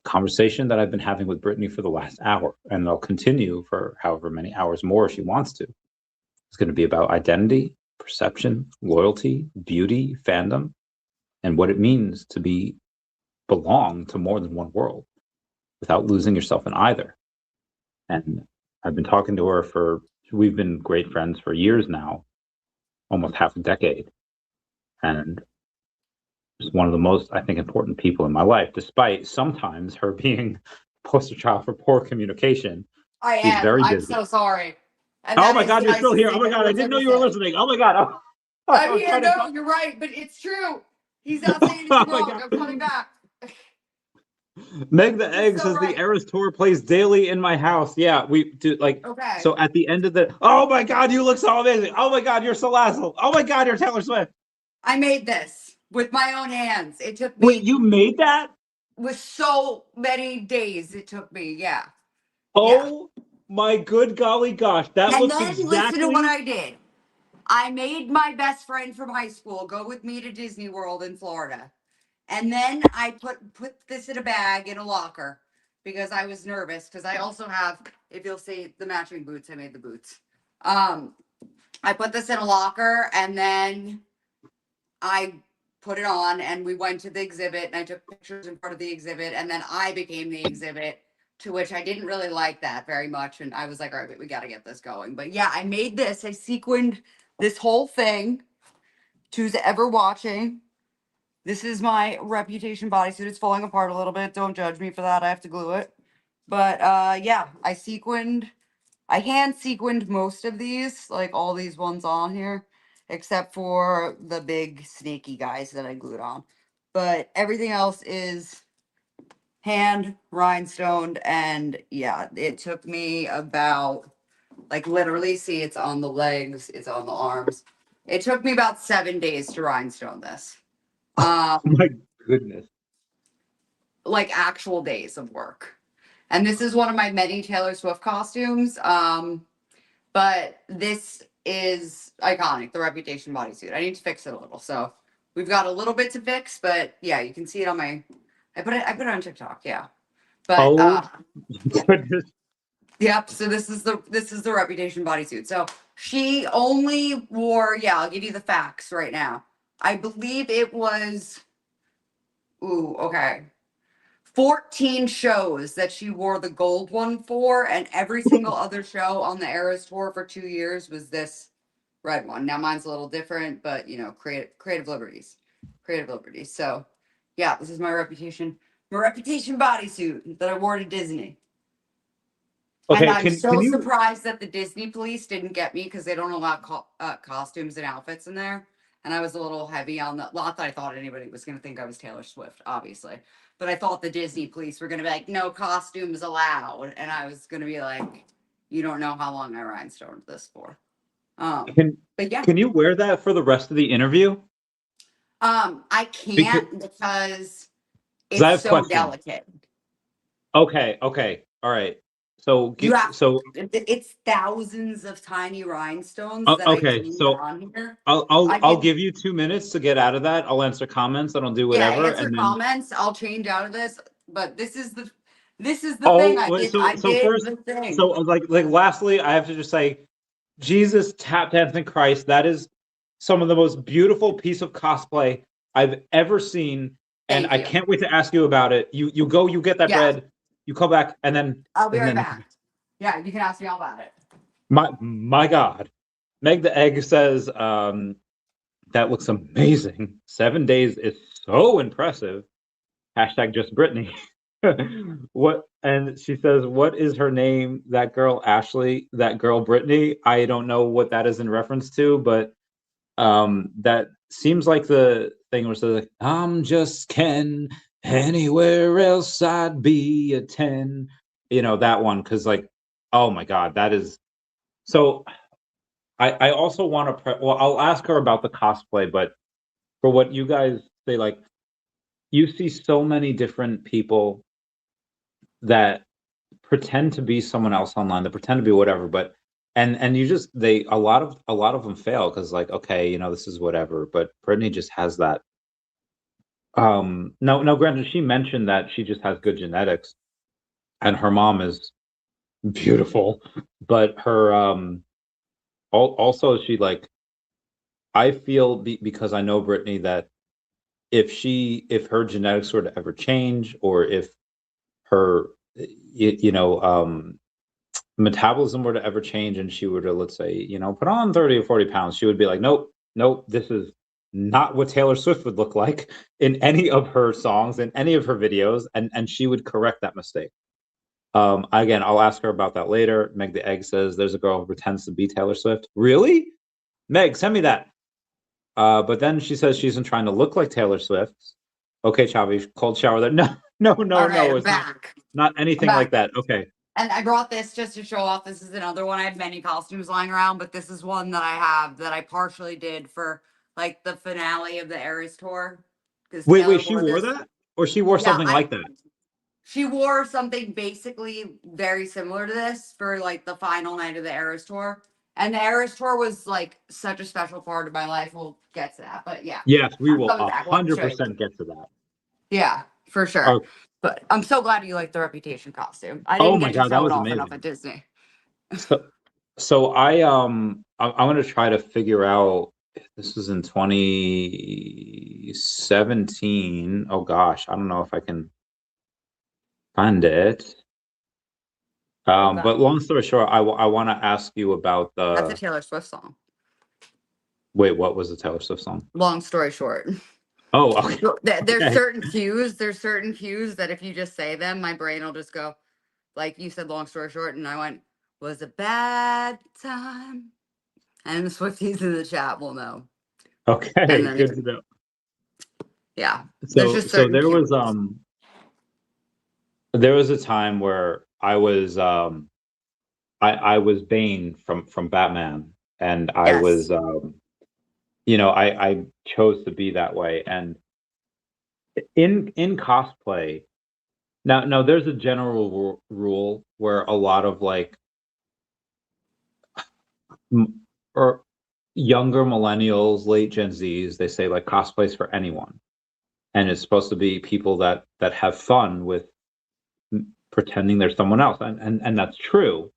Speaker 2: The conversation that I've been having with Brittany for the last hour, and I'll continue for however many hours more she wants to, is going to be about identity, perception, loyalty, beauty, fandom, and what it means to belong to more than one world without losing yourself in either. And I've been talking to her we've been great friends for years now, almost half a decade. And she's one of the most, I think, important people in my life, despite sometimes her being poster child for poor communication.
Speaker 1: I
Speaker 2: She's
Speaker 1: am.
Speaker 2: very
Speaker 1: I'm
Speaker 2: busy.
Speaker 1: so sorry. And
Speaker 2: Oh
Speaker 1: that
Speaker 2: my
Speaker 1: is
Speaker 2: God,
Speaker 1: the
Speaker 2: you're still
Speaker 1: nicest
Speaker 2: here. Oh
Speaker 1: thing
Speaker 2: my God, I
Speaker 1: anyone's
Speaker 2: didn't know
Speaker 1: ever
Speaker 2: you were
Speaker 1: said.
Speaker 2: listening. Oh my God.
Speaker 1: I'm here. No, you're right, but it's true. He's not saying anything
Speaker 2: Oh my
Speaker 1: wrong.
Speaker 2: God.
Speaker 1: I'm coming back.
Speaker 2: Meg the
Speaker 1: He's
Speaker 2: Egg
Speaker 1: so
Speaker 2: says the
Speaker 1: right.
Speaker 2: Eras tour plays daily in my house. Yeah, we do
Speaker 1: Okay.
Speaker 2: so at the end of the oh my God, you look so amazing. Oh my God, you're so Lasso. Oh my God, you're Taylor Swift.
Speaker 1: I made this with my own hands. It took
Speaker 2: Wait,
Speaker 1: me
Speaker 2: you made that?
Speaker 1: with so many days. It took me. Yeah. Yeah.
Speaker 2: Oh my good golly gosh. That
Speaker 1: And
Speaker 2: looks
Speaker 1: then listen to what
Speaker 2: exactly
Speaker 1: I did. I made my best friend from high school go with me to Disney World in Florida. And then I put this in a bag in a locker because I was nervous because I also have, if you'll see the matching boots, I made the boots. I put this in a locker and then I put it on and we went to the exhibit and I took pictures in front of the exhibit and then I became the exhibit, to which I didn't really like that very much. And I was like, all right, we got to get this going. But yeah, I made this. I sequined this whole thing. To who's ever watching, this is my Reputation bodysuit. It's falling apart a little bit. Don't judge me for that. I have to glue it. But yeah, I hand sequined most of these, like all these ones on here, except for the big snaky guys that I glued on. But everything else is hand rhinestoned, and yeah, it took me about, like, literally, see, it's on the legs, it's on the arms. It took me about 7 days to rhinestone this.
Speaker 2: oh my goodness.
Speaker 1: Like actual days of work. And this is one of my many Taylor Swift costumes. But this is iconic, the Reputation bodysuit. I need to fix it a little. So we've got a little bit to fix, but yeah, you can see it on my I put it on TikTok, yeah. But
Speaker 2: Oh
Speaker 1: yeah.
Speaker 2: goodness.
Speaker 1: Yep, so this is the Reputation bodysuit. So she only wore, yeah, I'll give you the facts right now. I believe it was, ooh, okay, 14 shows that she wore the gold one for, and every single other show on the Eras tour for 2 years was this red one. Now mine's a little different, but you know, creative liberties. Creative liberties. So yeah, this is my Reputation bodysuit that I wore to Disney. And
Speaker 2: Okay,
Speaker 1: I'm
Speaker 2: can
Speaker 1: so
Speaker 2: you
Speaker 1: surprised that the Disney police didn't get me because they don't allow costumes and outfits in there. And I was a little heavy on the, not that I thought anybody was going to think I was Taylor Swift, obviously. But I thought the Disney police were going to be like, no costumes allowed. And I was going to be like, you don't know how long I rhinestoned this for.
Speaker 2: can
Speaker 1: But yeah,
Speaker 2: can you wear that for the rest of the interview?
Speaker 1: I
Speaker 2: Because
Speaker 1: can't because
Speaker 2: I
Speaker 1: it's
Speaker 2: have
Speaker 1: so
Speaker 2: questions.
Speaker 1: delicate.
Speaker 2: Okay, all right. So
Speaker 1: You have,
Speaker 2: so
Speaker 1: it's thousands of tiny rhinestones that I
Speaker 2: okay,
Speaker 1: glued
Speaker 2: so
Speaker 1: on here. I
Speaker 2: I'll
Speaker 1: did,
Speaker 2: give you 2 minutes to get out of that. I'll answer comments and I'll do
Speaker 1: yeah,
Speaker 2: whatever,
Speaker 1: answer
Speaker 2: and then
Speaker 1: comments. I'll change out of this, but this is the thing.
Speaker 2: oh wait,
Speaker 1: I
Speaker 2: so
Speaker 1: did
Speaker 2: first
Speaker 1: the thing.
Speaker 2: so like lastly, I have to just say, Jesus tap dancing Christ, that is some of the most beautiful piece of cosplay I've ever seen, and
Speaker 1: Thank
Speaker 2: I
Speaker 1: you.
Speaker 2: can't wait to ask you about it. You go, you get that
Speaker 1: Yeah,
Speaker 2: bread, you come back, and
Speaker 1: I'll be right
Speaker 2: then
Speaker 1: back. Yeah, you can ask me all about it.
Speaker 2: my God. Meg the Egg says, that looks amazing. 7 days is so impressive. Hashtag just Brittany. What and she says, what is her name? That girl Ashley, that girl Brittany. I don't know what that is in reference to, but that seems like the thing where it says like, I'm just Ken. Anywhere else I'd be a 10. You know, that one, because like, oh my God, that is so I also want to well, I'll ask her about the cosplay, but for what you guys say, like you see so many different people that pretend to be someone else online, they pretend to be whatever, but and you just a lot of them fail because like, okay, this is whatever, but Brittany just has that. No, granted, she mentioned that she just has good genetics and her mom is beautiful, but her also she like, I feel because I know Brittany that if her genetics were to ever change, or if her metabolism were to ever change and she were to, let's say, put on 30 or 40 pounds, she would be like, nope, this is not what Taylor Swift would look like in any of her songs, in any of her videos, and she would correct that mistake. Again, I'll ask her about that later. Meg the Egg says there's a girl who pretends to be Taylor Swift. Really? Meg, send me that. But then she says she isn't trying to look like Taylor Swift. Okay, Chavi, cold shower there. No,
Speaker 1: All right,
Speaker 2: it's
Speaker 1: back.
Speaker 2: not anything like that. Okay.
Speaker 1: And I brought this just to show off. This is another one. I have many costumes lying around, but this is one that I have that I partially did for like the finale of the Eras tour.
Speaker 2: Wait, she wore that? Or she wore something like that?
Speaker 1: She wore something basically very similar to this for like the final night of the Eras tour. And the Eras tour was like such a special part of my life. We'll get to that. But yeah.
Speaker 2: Yes, we
Speaker 1: I'm
Speaker 2: will
Speaker 1: coming back.
Speaker 2: 100% get to that.
Speaker 1: Yeah, for sure.
Speaker 2: Oh.
Speaker 1: But I'm so glad you liked the Reputation costume. I
Speaker 2: Oh
Speaker 1: didn't
Speaker 2: my
Speaker 1: get to
Speaker 2: God, that
Speaker 1: show
Speaker 2: was
Speaker 1: it off
Speaker 2: amazing.
Speaker 1: enough at Disney.
Speaker 2: So I'm gonna try to figure out. This was in 2017. Oh gosh, I don't know if I can find it.
Speaker 1: Okay.
Speaker 2: But long story short, I want to ask you about
Speaker 1: That's a
Speaker 2: the.
Speaker 1: Taylor Swift song.
Speaker 2: Wait, what was the Taylor Swift song?
Speaker 1: Long story short.
Speaker 2: Oh, okay.
Speaker 1: There's
Speaker 2: Okay.
Speaker 1: certain cues. There's certain cues that if you just say them, my brain will just go, like you said, long story short, and I went, was a bad time. And the Swifties in the chat will know.
Speaker 2: Okay,
Speaker 1: And then
Speaker 2: good to know.
Speaker 1: Yeah. There's
Speaker 2: So
Speaker 1: just certain
Speaker 2: there
Speaker 1: cues.
Speaker 2: was a time where I was I was Bane from Batman, and I
Speaker 1: Yes.
Speaker 2: was I chose to be that way. And in cosplay, now there's a general rule where a lot of like or younger millennials, late Gen Zs, they say like cosplays for anyone, and it's supposed to be people that have fun with pretending they're someone else, and that's true.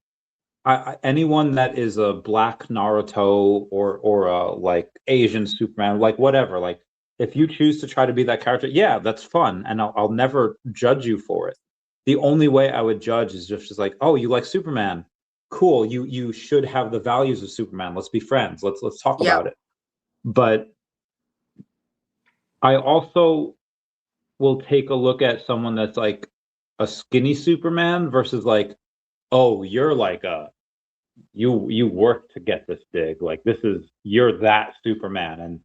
Speaker 2: Anyone that is a black Naruto or a like Asian Superman, like whatever, like if you choose to try to be that character, yeah, that's fun, and I'll never judge you for it. The only way I would judge is just like, oh, you like Superman, cool. You should have the values of Superman. Let's be friends. Let's talk about it. But I also will take a look at someone that's like a skinny Superman versus like, oh, you're like you work to get this big, like you're that Superman, and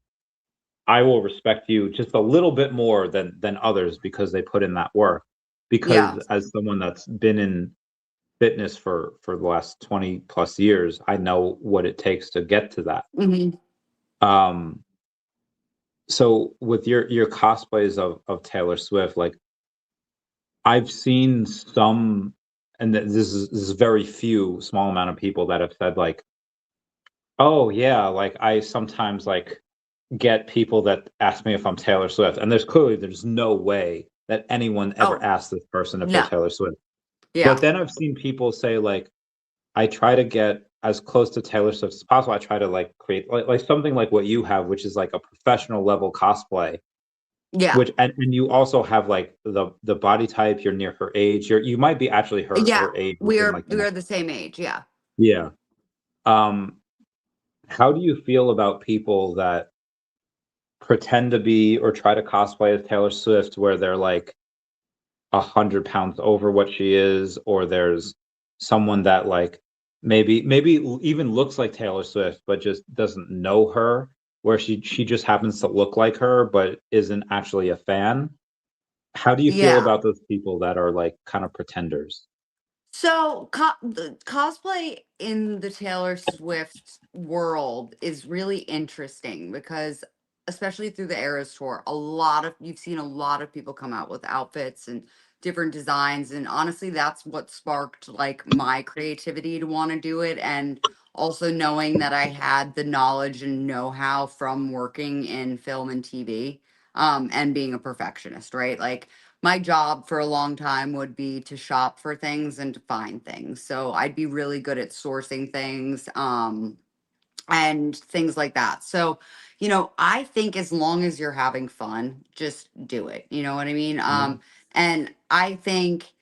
Speaker 2: I will respect you just a little bit more than others because they put in that work. Because as someone that's been in fitness for the last 20 plus years, I know what it takes to get to that.
Speaker 1: Mm-hmm.
Speaker 2: So with your cosplays of Taylor Swift, like I've seen some, and this is very few, small amount of people that have said like, oh yeah, like I sometimes like get people that ask me if I'm Taylor Swift, and there's no way that anyone ever asked this person if they're Taylor Swift.
Speaker 1: Yeah.
Speaker 2: But then I've seen people say like, I try to get as close to Taylor Swift as possible. I try to like create like something like what you have, which is like a professional level cosplay.
Speaker 1: Yeah.
Speaker 2: Which and you also have like the body type. You're near her age. You might be actually her age.
Speaker 1: We're
Speaker 2: like
Speaker 1: the same age. Yeah.
Speaker 2: Yeah. How do you feel about people that pretend to be or try to cosplay as Taylor Swift, where they're like 100 pounds over what she is, or there's someone that like maybe even looks like Taylor Swift but just doesn't know her, where she just happens to look like her but isn't actually a fan? How do you feel about those people that are like kind of pretenders?
Speaker 1: So the cosplay in the Taylor Swift world is really interesting because especially through the Eras tour, you've seen a lot of people come out with outfits and different designs. And honestly, that's what sparked like my creativity to want to do it. And also knowing that I had the knowledge and know-how from working in film and TV, and being a perfectionist, right? Like my job for a long time would be to shop for things and to find things. So I'd be really good at sourcing things. And things like that. So, I think as long as you're having fun, just do it. You know what I mean? And I think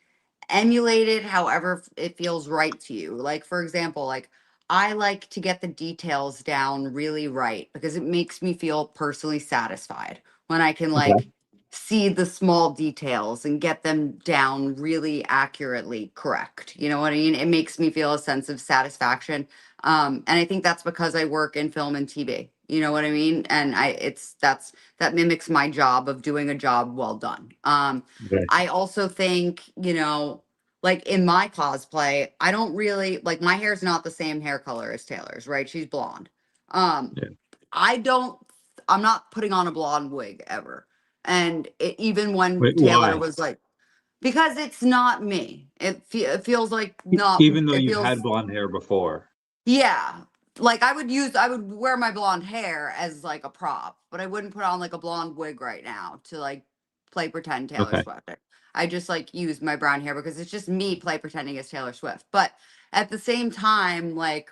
Speaker 1: emulate it however it feels right to you. Like, for example, like I like to get the details down really right because it makes me feel personally satisfied when I can
Speaker 2: Okay.
Speaker 1: like see the small details and get them down really accurately correct. You know what I mean? It makes me feel a sense of satisfaction. And I think that's because I work in film and TV. You know what I mean? And that mimics my job of doing a job well done.
Speaker 2: Okay.
Speaker 1: I also think, like in my cosplay, I don't really like my hair's not the same hair color as Taylor's, right? She's blonde. Um,
Speaker 2: Yeah.
Speaker 1: I don't, I'm not putting on a blonde wig ever. And even when
Speaker 2: Wait,
Speaker 1: Taylor
Speaker 2: why?
Speaker 1: was like, because it's not me. It feels like not,
Speaker 2: Even though
Speaker 1: it
Speaker 2: you've had
Speaker 1: feels,
Speaker 2: blonde hair before.
Speaker 1: yeah. Like I would wear my blonde hair as like a prop, but I wouldn't put on like a blonde wig right now to like play pretend Taylor
Speaker 2: Okay.
Speaker 1: Swift. I just like use my brown hair because it's just me play pretending as Taylor Swift. But at the same time, like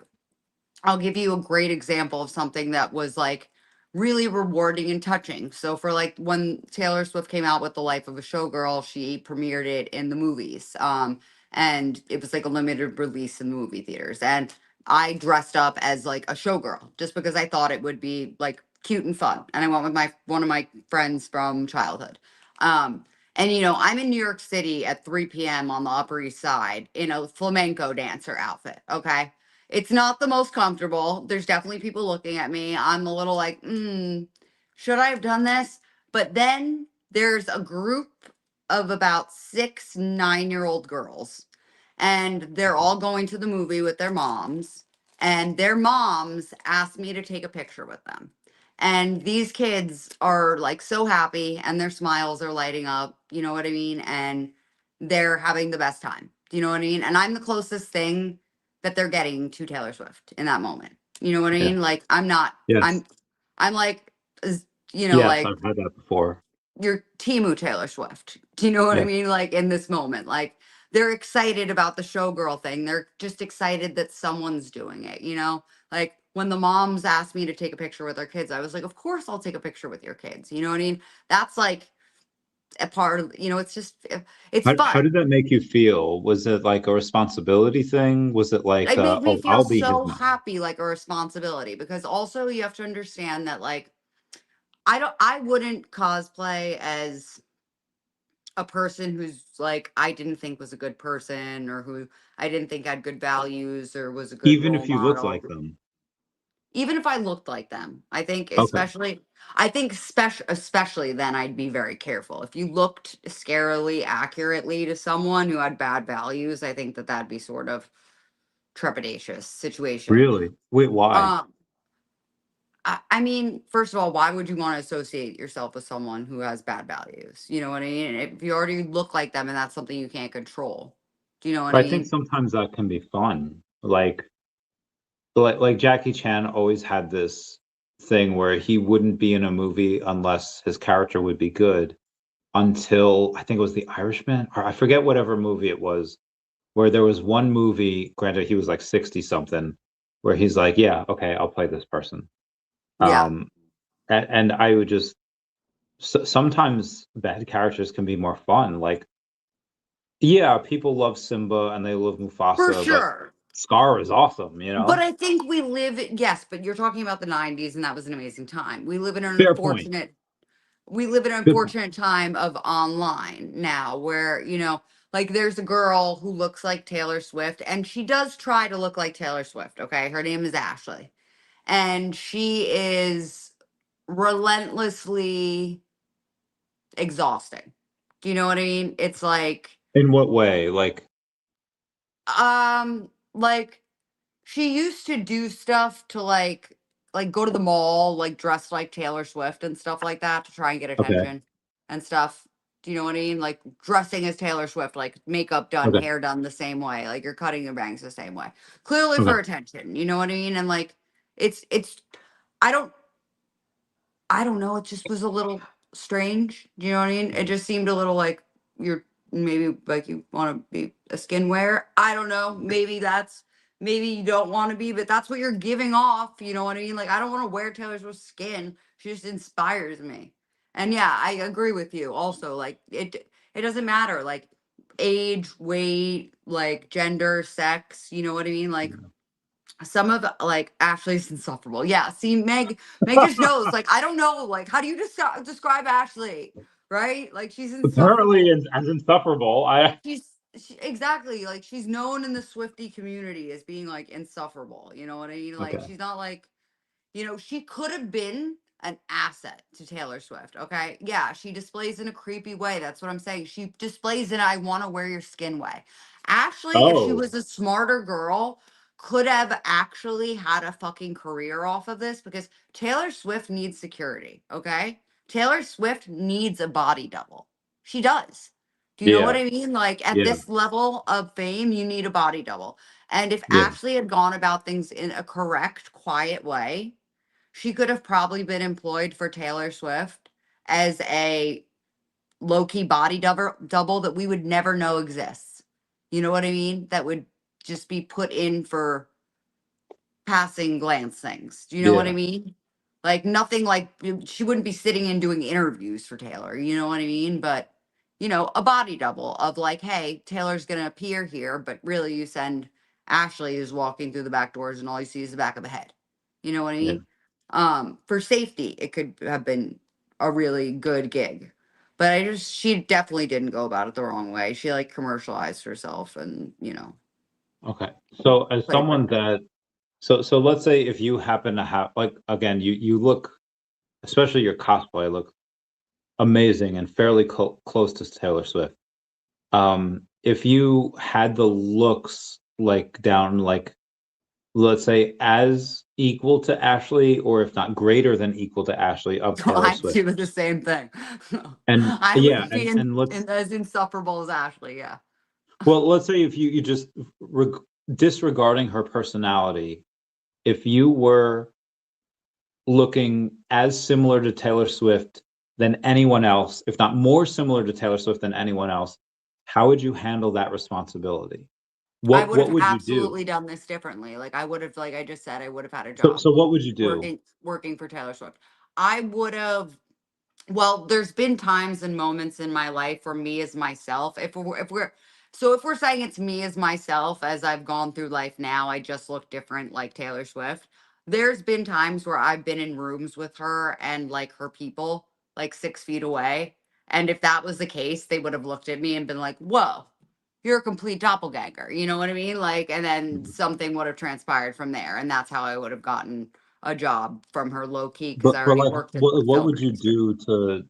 Speaker 1: I'll give you a great example of something that was like really rewarding and touching. So for like when Taylor Swift came out with The Life of a Showgirl, she premiered it in the movies. And it was like a limited release in the movie theaters. And I dressed up as like a showgirl just because I thought it would be like cute and fun. And I went with my one of my friends from childhood. And I'm in New York City at 3 p.m. on the Upper East Side in a flamenco dancer outfit. Okay. It's not the most comfortable. There's definitely people looking at me. I'm a little like, should I have done this? But then there's a group of about 6 9-year-old girls, and they're all going to the movie with their moms, and their moms asked me to take a picture with them. And these kids are like so happy, and their smiles are lighting up. You know what I mean? And they're having the best time. Do you know what I mean? And I'm the closest thing that they're getting to Taylor Swift in that moment. You know what I
Speaker 2: Yeah.
Speaker 1: mean? Like I'm not,
Speaker 2: Yes.
Speaker 1: I'm like,
Speaker 2: Yes,
Speaker 1: like
Speaker 2: I've had that before.
Speaker 1: your Timu Taylor Swift. Do you know what I
Speaker 2: Yeah.
Speaker 1: mean? Like in this moment, like they're excited about the showgirl thing. They're just excited that someone's doing it. Like when the moms asked me to take a picture with their kids, I was like, of course I'll take a picture with your kids. You know what I mean? That's like a part of, it's just, it's
Speaker 2: How
Speaker 1: fun.
Speaker 2: did that make you feel? Was it like a responsibility thing? Was it like,
Speaker 1: It made me
Speaker 2: oh,
Speaker 1: feel
Speaker 2: I'll be his
Speaker 1: so
Speaker 2: mom?
Speaker 1: happy, like a responsibility, because also you have to understand that like I wouldn't cosplay as a person who's like I didn't think was a good person, or who I didn't think had good values or was a good
Speaker 2: Even
Speaker 1: role
Speaker 2: if you look
Speaker 1: model.
Speaker 2: like them.
Speaker 1: Even if I looked like them,
Speaker 2: Okay.
Speaker 1: I think especially then I'd be very careful. If you looked scarily accurately to someone who had bad values, I think that that'd be sort of trepidatious situation.
Speaker 2: Really? Wait, why?
Speaker 1: Um, I mean, first of all, why would you want to associate yourself with someone who has bad values? You know what I mean? If you already look like them and that's something you can't control. Do you know what I
Speaker 2: I think
Speaker 1: mean?
Speaker 2: sometimes that can be fun. Like Jackie Chan always had this thing where he wouldn't be in a movie unless his character would be good until I think it was The Irishman, or I forget whatever movie it was, where there was one movie, granted he was like 60 something, where he's like, yeah, okay, I'll play this person.
Speaker 1: Yeah,
Speaker 2: And I would just sometimes bad characters can be more fun. Like, yeah, people love Simba and they love
Speaker 1: for
Speaker 2: Mufasa, but
Speaker 1: sure.
Speaker 2: Scar is awesome,
Speaker 1: But I think yes, but you're talking about the 90s and that was an amazing time.
Speaker 2: Fair point.
Speaker 1: We live in an
Speaker 2: Good point.
Speaker 1: unfortunate time of online now where, like there's a girl who looks like Taylor Swift and she does try to look like Taylor Swift, okay? Her name is Ashley. And she is relentlessly exhausting. Do you know what I mean? It's
Speaker 2: In what way?
Speaker 1: like she used to do stuff to like like go to the mall, like dressed like Taylor Swift and stuff like that to try and get
Speaker 2: Okay.
Speaker 1: attention and stuff. Do you know what I mean? Like dressing as Taylor Swift, like makeup done,
Speaker 2: Okay.
Speaker 1: hair done the same way, like you're cutting your bangs the same way. Clearly
Speaker 2: Okay.
Speaker 1: for attention, you know what I mean? And like it's I don't I don't know. It just was a little strange. Do you know what I mean? It just seemed a little like you're maybe like you want to be a skin wearer. I don't know. Maybe you don't want to be, but that's what you're giving off. You know what I mean? Like I don't want to wear Taylor Swift's skin. She just inspires me. And yeah, I agree with you. Also, like it doesn't matter like age, weight, like gender, sex. You know what I mean? Like some of like Ashley's insufferable. Yeah. See, Meg just knows. Like, I don't know. Like, how do you describe Ashley? Right? Like, she's
Speaker 2: Apparently,
Speaker 1: insufferable.
Speaker 2: as insufferable. I
Speaker 1: Exactly like she's known in the Swifty community as being like insufferable. You know what I mean? Like,
Speaker 2: okay.
Speaker 1: she's not like, she could have been an asset to Taylor Swift. Okay. Yeah. She displays in a creepy way. That's what I'm saying. She displays in I want to wear your skin way. Ashley, if she
Speaker 2: Oh,
Speaker 1: was a smarter girl, could have actually had a fucking career off of this because Taylor Swift needs security. Okay. Taylor Swift needs a body double. She does. Do you know what
Speaker 2: yeah,
Speaker 1: I mean? Like at
Speaker 2: yeah,
Speaker 1: this level of fame, you need a body double. And if
Speaker 2: yeah,
Speaker 1: Ashley had gone about things in a correct, quiet way, she could have probably been employed for Taylor Swift as a low-key body double that we would never know exists. You know what I mean? That would just be put in for passing glance things. Do you know what I
Speaker 2: yeah,
Speaker 1: mean? Like nothing like she wouldn't be sitting and doing interviews for Taylor, you know what I mean? But a body double of like, hey, Taylor's gonna appear here, but really you send Ashley who's walking through the back doors and all you see is the back of the head. You know what I
Speaker 2: yeah.
Speaker 1: mean? For safety, it could have been a really good gig. But she definitely didn't go about it the wrong way. She like commercialized herself and,
Speaker 2: Okay. So, as
Speaker 1: played for
Speaker 2: someone
Speaker 1: her.
Speaker 2: that, so let's say if you happen to have, like, again, you look, especially your cosplay, look amazing and fairly close to Taylor Swift. If you had the looks like down, like, let's say as equal to Ashley, or if not greater than equal to Ashley of Taylor
Speaker 1: I'd
Speaker 2: Swift,
Speaker 1: do the same thing.
Speaker 2: and
Speaker 1: I
Speaker 2: yeah,
Speaker 1: would be
Speaker 2: and let's,
Speaker 1: as insufferable as Ashley. Yeah.
Speaker 2: well, let's say if you just disregarding her personality, if you were looking as similar to Taylor Swift than anyone else, if not more similar to Taylor Swift than anyone else, how would you handle that responsibility?
Speaker 1: I
Speaker 2: What
Speaker 1: would have
Speaker 2: would you do?
Speaker 1: absolutely done this differently. Like I would have, like I just said, I would have had a
Speaker 2: So
Speaker 1: job
Speaker 2: what would you do?
Speaker 1: working for Taylor Swift. I would have. Well, there's been times and moments in my life for me as myself. If we're saying it's me as myself as I've gone through life now, I just look different like Taylor Swift. There's been times where I've been in rooms with her and like her people like 6 feet away. And if that was the case, they would have looked at me and been like, whoa, you're a complete doppelganger. You know what I mean? Like, and then something would have transpired from there. And that's how I would have gotten a job from her low key because I
Speaker 2: But
Speaker 1: already
Speaker 2: like,
Speaker 1: worked at the
Speaker 2: what
Speaker 1: film
Speaker 2: would you
Speaker 1: industry.
Speaker 2: do to,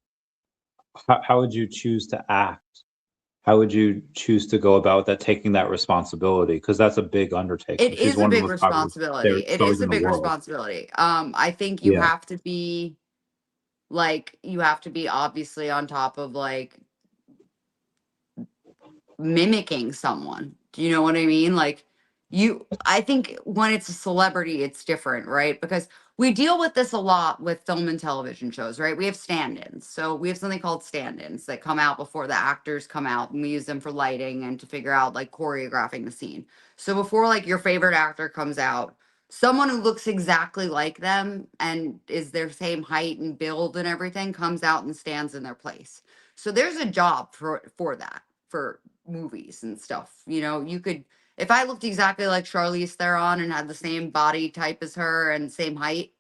Speaker 2: how would you choose to act? How would you choose to go about that, taking that responsibility? Because that's a big
Speaker 1: It
Speaker 2: undertaking. She's
Speaker 1: is a
Speaker 2: one of the
Speaker 1: big
Speaker 2: most popular
Speaker 1: responsibility. It
Speaker 2: stars
Speaker 1: is a
Speaker 2: in the
Speaker 1: big
Speaker 2: world.
Speaker 1: responsibility. I think you
Speaker 2: Yeah.
Speaker 1: have to be like you have to be obviously on top of like mimicking someone. Do you know what I mean? Like I think when it's a celebrity, it's different, right? Because we deal with this a lot with film and television shows, right? We have stand-ins. So we have something called stand-ins that come out before the actors come out and we use them for lighting and to figure out like choreographing the scene. So before like your favorite actor comes out, someone who looks exactly like them and is their same height and build and everything comes out and stands in their place. So there's a job for that for movies and stuff. You could, if I looked exactly like Charlize Theron and had the same body type as her and same height,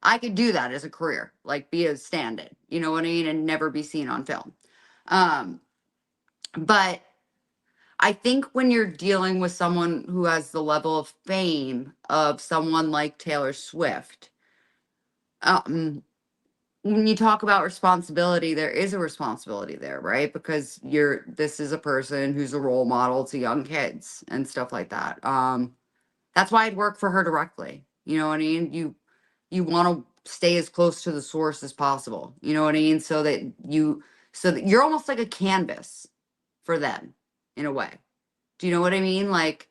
Speaker 1: I could do that as a career, like be a stand-in, you know what I mean, and never be seen on film. Um, but I think when you're dealing with someone who has the level of fame of someone like Taylor Swift, um, when you talk about responsibility, there is a responsibility there, right? Because this is a person who's a role model to young kids and stuff like that. That's why I'd work for her directly. You know what I mean? you want to stay as close to the source as possible. You know what I mean? So that you're almost like a canvas for them in a way. Do you know what I mean? Like,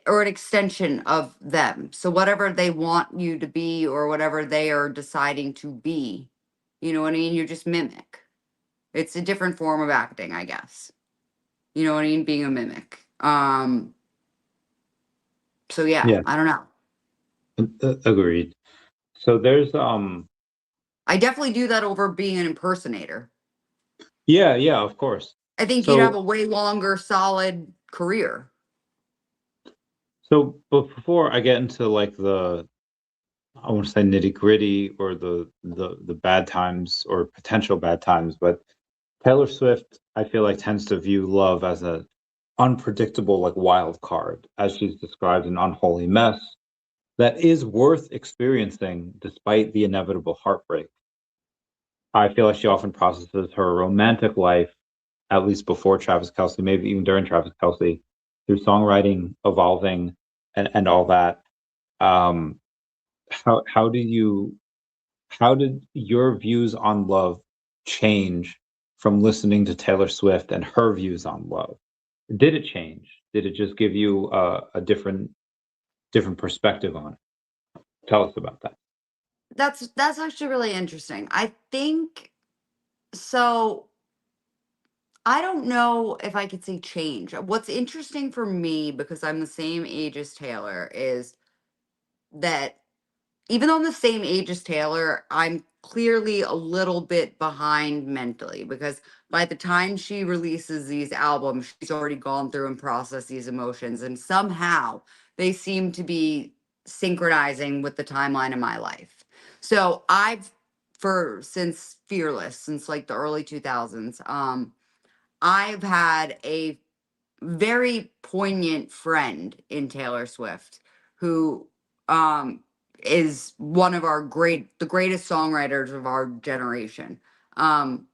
Speaker 1: or an extension of them. So whatever they want you to be or whatever they are deciding to be, you know what I mean? You just mimic. It's a different form of acting, I guess. You know what I mean? Being a mimic. So yeah,
Speaker 2: Yeah,
Speaker 1: I don't know.
Speaker 2: agreed. So there's
Speaker 1: I definitely do that over being an impersonator.
Speaker 2: yeah, of course.
Speaker 1: I think you'd have
Speaker 2: So
Speaker 1: a way longer, solid career.
Speaker 2: but before I get into like I want to say nitty gritty or the bad times or potential bad times, but Taylor Swift, I feel like tends to view love as a unpredictable, like wild card, as she's described an unholy mess that is worth experiencing despite the inevitable heartbreak. I feel like she often processes her romantic life, at least before Travis Kelce, maybe even during Travis Kelce, through songwriting, evolving, and all that. Um, how do you how did your views on love change from listening to Taylor Swift and her views on love? Did it change? Did it just give you a different perspective on it? Tell us about that.
Speaker 1: That's actually really interesting. I think so. I don't know if I could say change. What's interesting for me, because I'm the same age as Taylor, is that even though I'm the same age as Taylor, I'm clearly a little bit behind mentally because by the time she releases these albums, she's already gone through and processed these emotions, and somehow they seem to be synchronizing with the timeline of my life. So since Fearless, since like the early 2000s, I've had a very poignant friend in Taylor Swift who um is one of the greatest songwriters of our generation. Um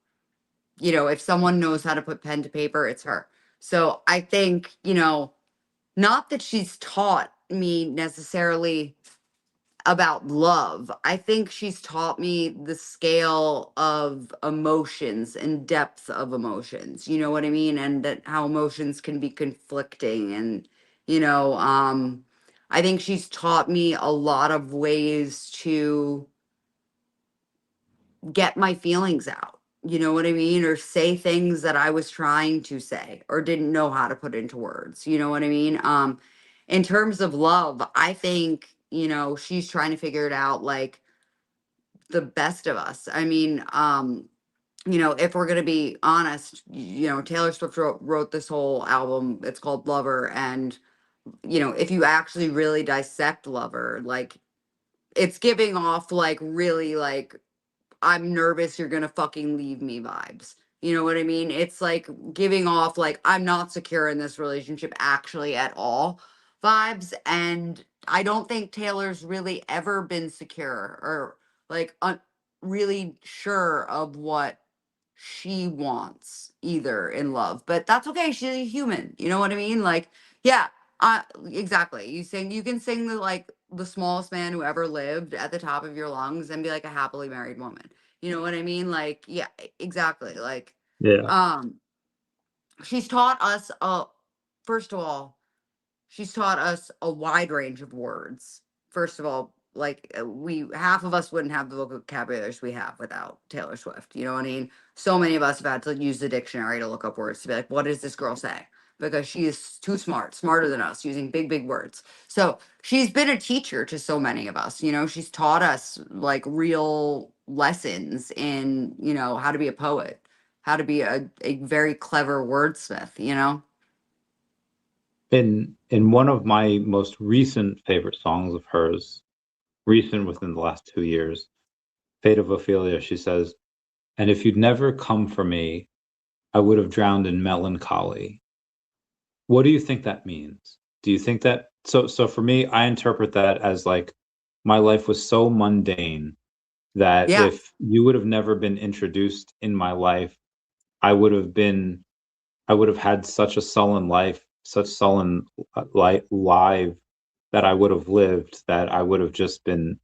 Speaker 1: if someone knows how to put pen to paper, it's her. So I think, not that she's taught me necessarily about love. I think she's taught me the scale of emotions and depth of emotions. You know what I mean? And that how emotions can be conflicting. And, I think she's taught me a lot of ways to get my feelings out. You know what I mean? Or say things that I was trying to say or didn't know how to put into words. You know what I mean? In terms of love, I think, she's trying to figure it out like the best of us. I mean, if we're gonna be honest, Taylor Swift wrote this whole album. It's called Lover, and if you actually really dissect Lover, like it's giving off like really like I'm nervous you're gonna fucking leave me vibes. You know what I mean? It's like giving off like I'm not secure in this relationship actually at all vibes. And I don't think Taylor's really ever been secure or like really sure of what she wants either in love. But that's okay. She's a human. You know what I mean? Like, yeah, exactly. You can sing the smallest man who ever lived at the top of your lungs and be like a happily married woman. You know what I mean? Like, yeah, exactly. Like,
Speaker 2: Yeah.
Speaker 1: um, she's taught us first of all, she's taught us a wide range of words. First of all, like we half of us wouldn't have the vocabularies we have without Taylor Swift. You know what I mean? So many of us have had to use the dictionary to look up words to be like, what does this girl say? Because she is too smart, smarter than us, using big, big words. So she's been a teacher to so many of us. She's taught us like real lessons in, how to be a poet, how to be a very clever wordsmith.
Speaker 2: In one of my most recent favorite songs of hers, recent within the last 2 years, Fate of Ophelia, she says, "And if you'd never come for me, I would have drowned in melancholy." What do you think that means? Do you think that so for me, I interpret that as like my life was so mundane that
Speaker 1: Yeah.
Speaker 2: if you would have never been introduced in my life, I would have been I would have had such a sullen life, such sullen live that I would have lived, that I would have just been.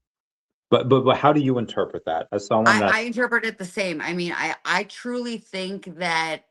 Speaker 2: But how do you interpret that as someone
Speaker 1: I
Speaker 2: that's
Speaker 1: interpret it the same. I mean, I truly think that,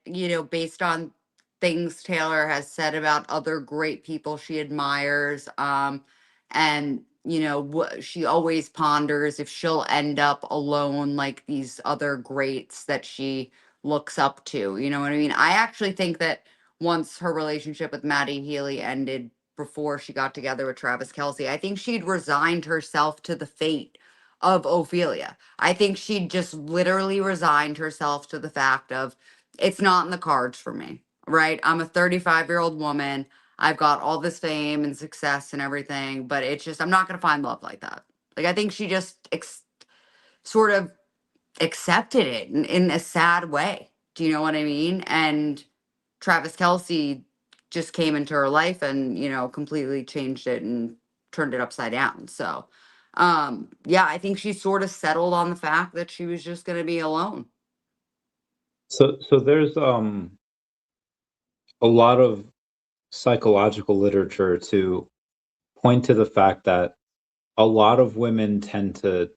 Speaker 1: based on things Taylor has said about other great people she admires, and what she always ponders if she'll end up alone like these other greats that she looks up to. You know what I mean? I actually think that once her relationship with Maddie Healy ended before she got together with Travis Kelce, I think she'd resigned herself to the fate of Ophelia. I think she just literally resigned herself to the fact of it's not in the cards for me, right? I'm a 35-year-old woman. I've got all this fame and success and everything, but it's just, I'm not going to find love like that. Like, I think she just sort of accepted it in a sad way. Do you know what I mean? And Travis Kelce just came into her life and, completely changed it and turned it upside down. So, yeah, I think she sort of settled on the fact that she was just going to be alone.
Speaker 2: so there's a lot of psychological literature to point to the fact that a lot of women tend to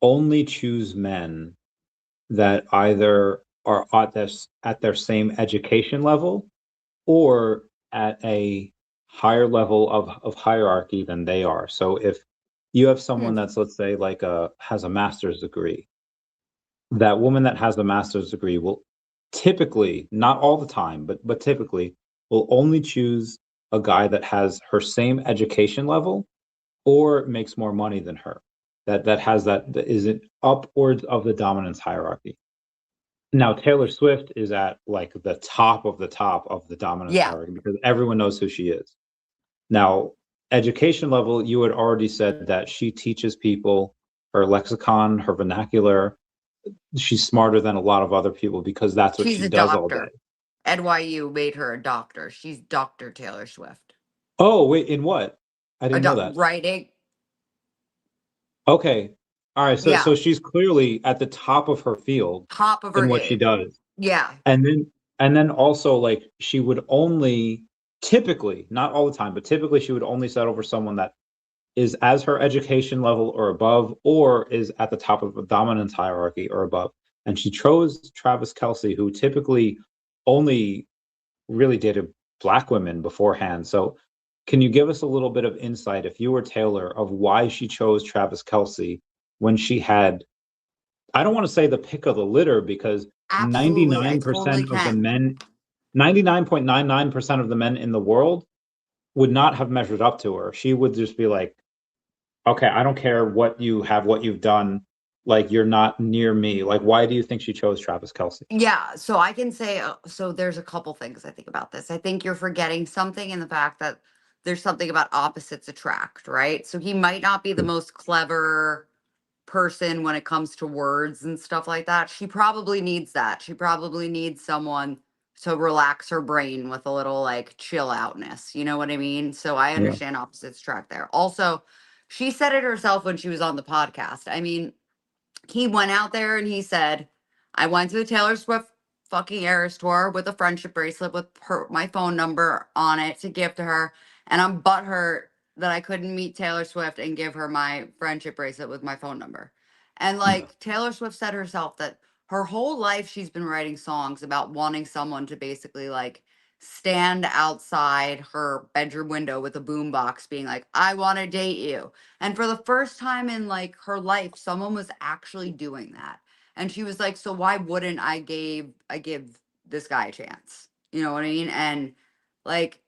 Speaker 2: only choose men that either are at their same education level or at a higher level of hierarchy than they are. So if you have
Speaker 1: Hmm.
Speaker 2: someone that's, let's say, like has a master's degree, that woman that has a master's degree will typically, not all the time, but typically will only choose a guy that has her same education level or makes more money than her. That is it upwards of the dominance hierarchy. Now Taylor Swift is at like the top of the dominance
Speaker 1: Yeah.
Speaker 2: hierarchy because everyone knows who she is. Now, education level, you had already said that she teaches people her lexicon, her vernacular. She's smarter than a lot of other people because that's what
Speaker 1: She's
Speaker 2: she
Speaker 1: a
Speaker 2: does all day.
Speaker 1: doctor. NYU made her a doctor. She's Dr. Taylor Swift.
Speaker 2: Oh, wait, in what? I didn't know that.
Speaker 1: Writing.
Speaker 2: Okay. All right. So
Speaker 1: Yeah.
Speaker 2: she's clearly at the top of her field
Speaker 1: Top of her
Speaker 2: in what she
Speaker 1: game.
Speaker 2: does.
Speaker 1: Yeah.
Speaker 2: And then also like she would only typically, not all the time, but typically she would only settle for someone that is as her education level or above, or is at the top of a dominance hierarchy or above. And she chose Travis Kelce, who typically only really dated Black women beforehand. So can you give us a little bit of insight, if you were Taylor, of why she chose Travis Kelce when she had, I don't want to say the pick of the litter, because
Speaker 1: Absolutely. I totally
Speaker 2: 99% of the
Speaker 1: can.
Speaker 2: men, 99.99% of the men in the world would not have measured up to her. She would just be like, okay, I don't care what you have, what you've done. Like, you're not near me. Like, why do you think she chose Travis Kelce?
Speaker 1: Yeah, so I can say, so there's a couple things I think about this. I think you're forgetting something in the fact that there's something about opposites attract, right? So he might not be the most clever person when it comes to words and stuff like that. She probably needs that. She probably needs someone to relax her brain with a little like chill outness. You know what I mean? So I
Speaker 2: Yeah.
Speaker 1: understand opposites attract there. Also, she said it herself when she was on the podcast. I mean, he went out there and he said, I went to the Taylor Swift fucking Eras tour with a friendship bracelet with my phone number on it to give to her. And I'm butthurt that I couldn't meet Taylor Swift and give her my friendship bracelet with my phone number. And
Speaker 2: Yeah.
Speaker 1: like Taylor Swift said herself that her whole life she's been writing songs about wanting someone to basically like stand outside her bedroom window with a boombox being like, I want to date you. And for the first time in like her life, someone was actually doing that. And she was like, so why wouldn't I give this guy a chance? You know what I mean? And like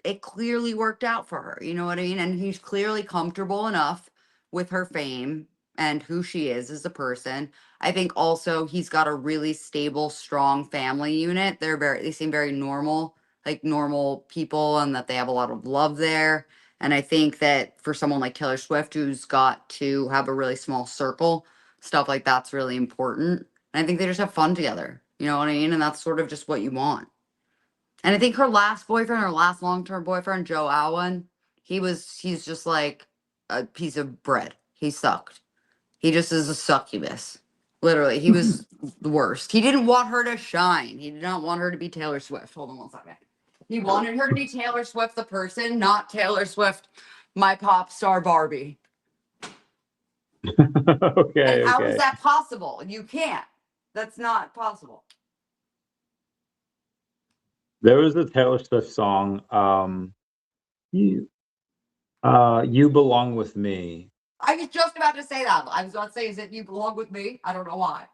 Speaker 1: it clearly worked out for her. You know what I mean? And he's clearly comfortable enough with her fame and who she is as a person. I think also he's got a really stable, strong family unit. They seem very normal, like normal people, and that they have a lot of love there. And I think that for someone like Taylor Swift, who's got to have a really small circle, stuff like that's really important. And I think they just have fun together. You know what I mean? And that's sort of just what you want. And I think her last boyfriend, her last long-term boyfriend, Joe Alwyn, he's just like a piece of bread. He sucked. He just is a succubus. Literally, he was the worst. He didn't want her to shine. He did not want her to be Taylor Swift. Hold on one second. He wanted her to be Taylor Swift the person, not Taylor Swift, my pop star Barbie.
Speaker 2: Okay,
Speaker 1: And how is
Speaker 2: okay.
Speaker 1: that possible? You can't. That's not possible.
Speaker 2: There was a Taylor Swift song, you You Belong With Me.
Speaker 1: I was just about to say that. I was about to say, is it You Belong With Me? I don't know why.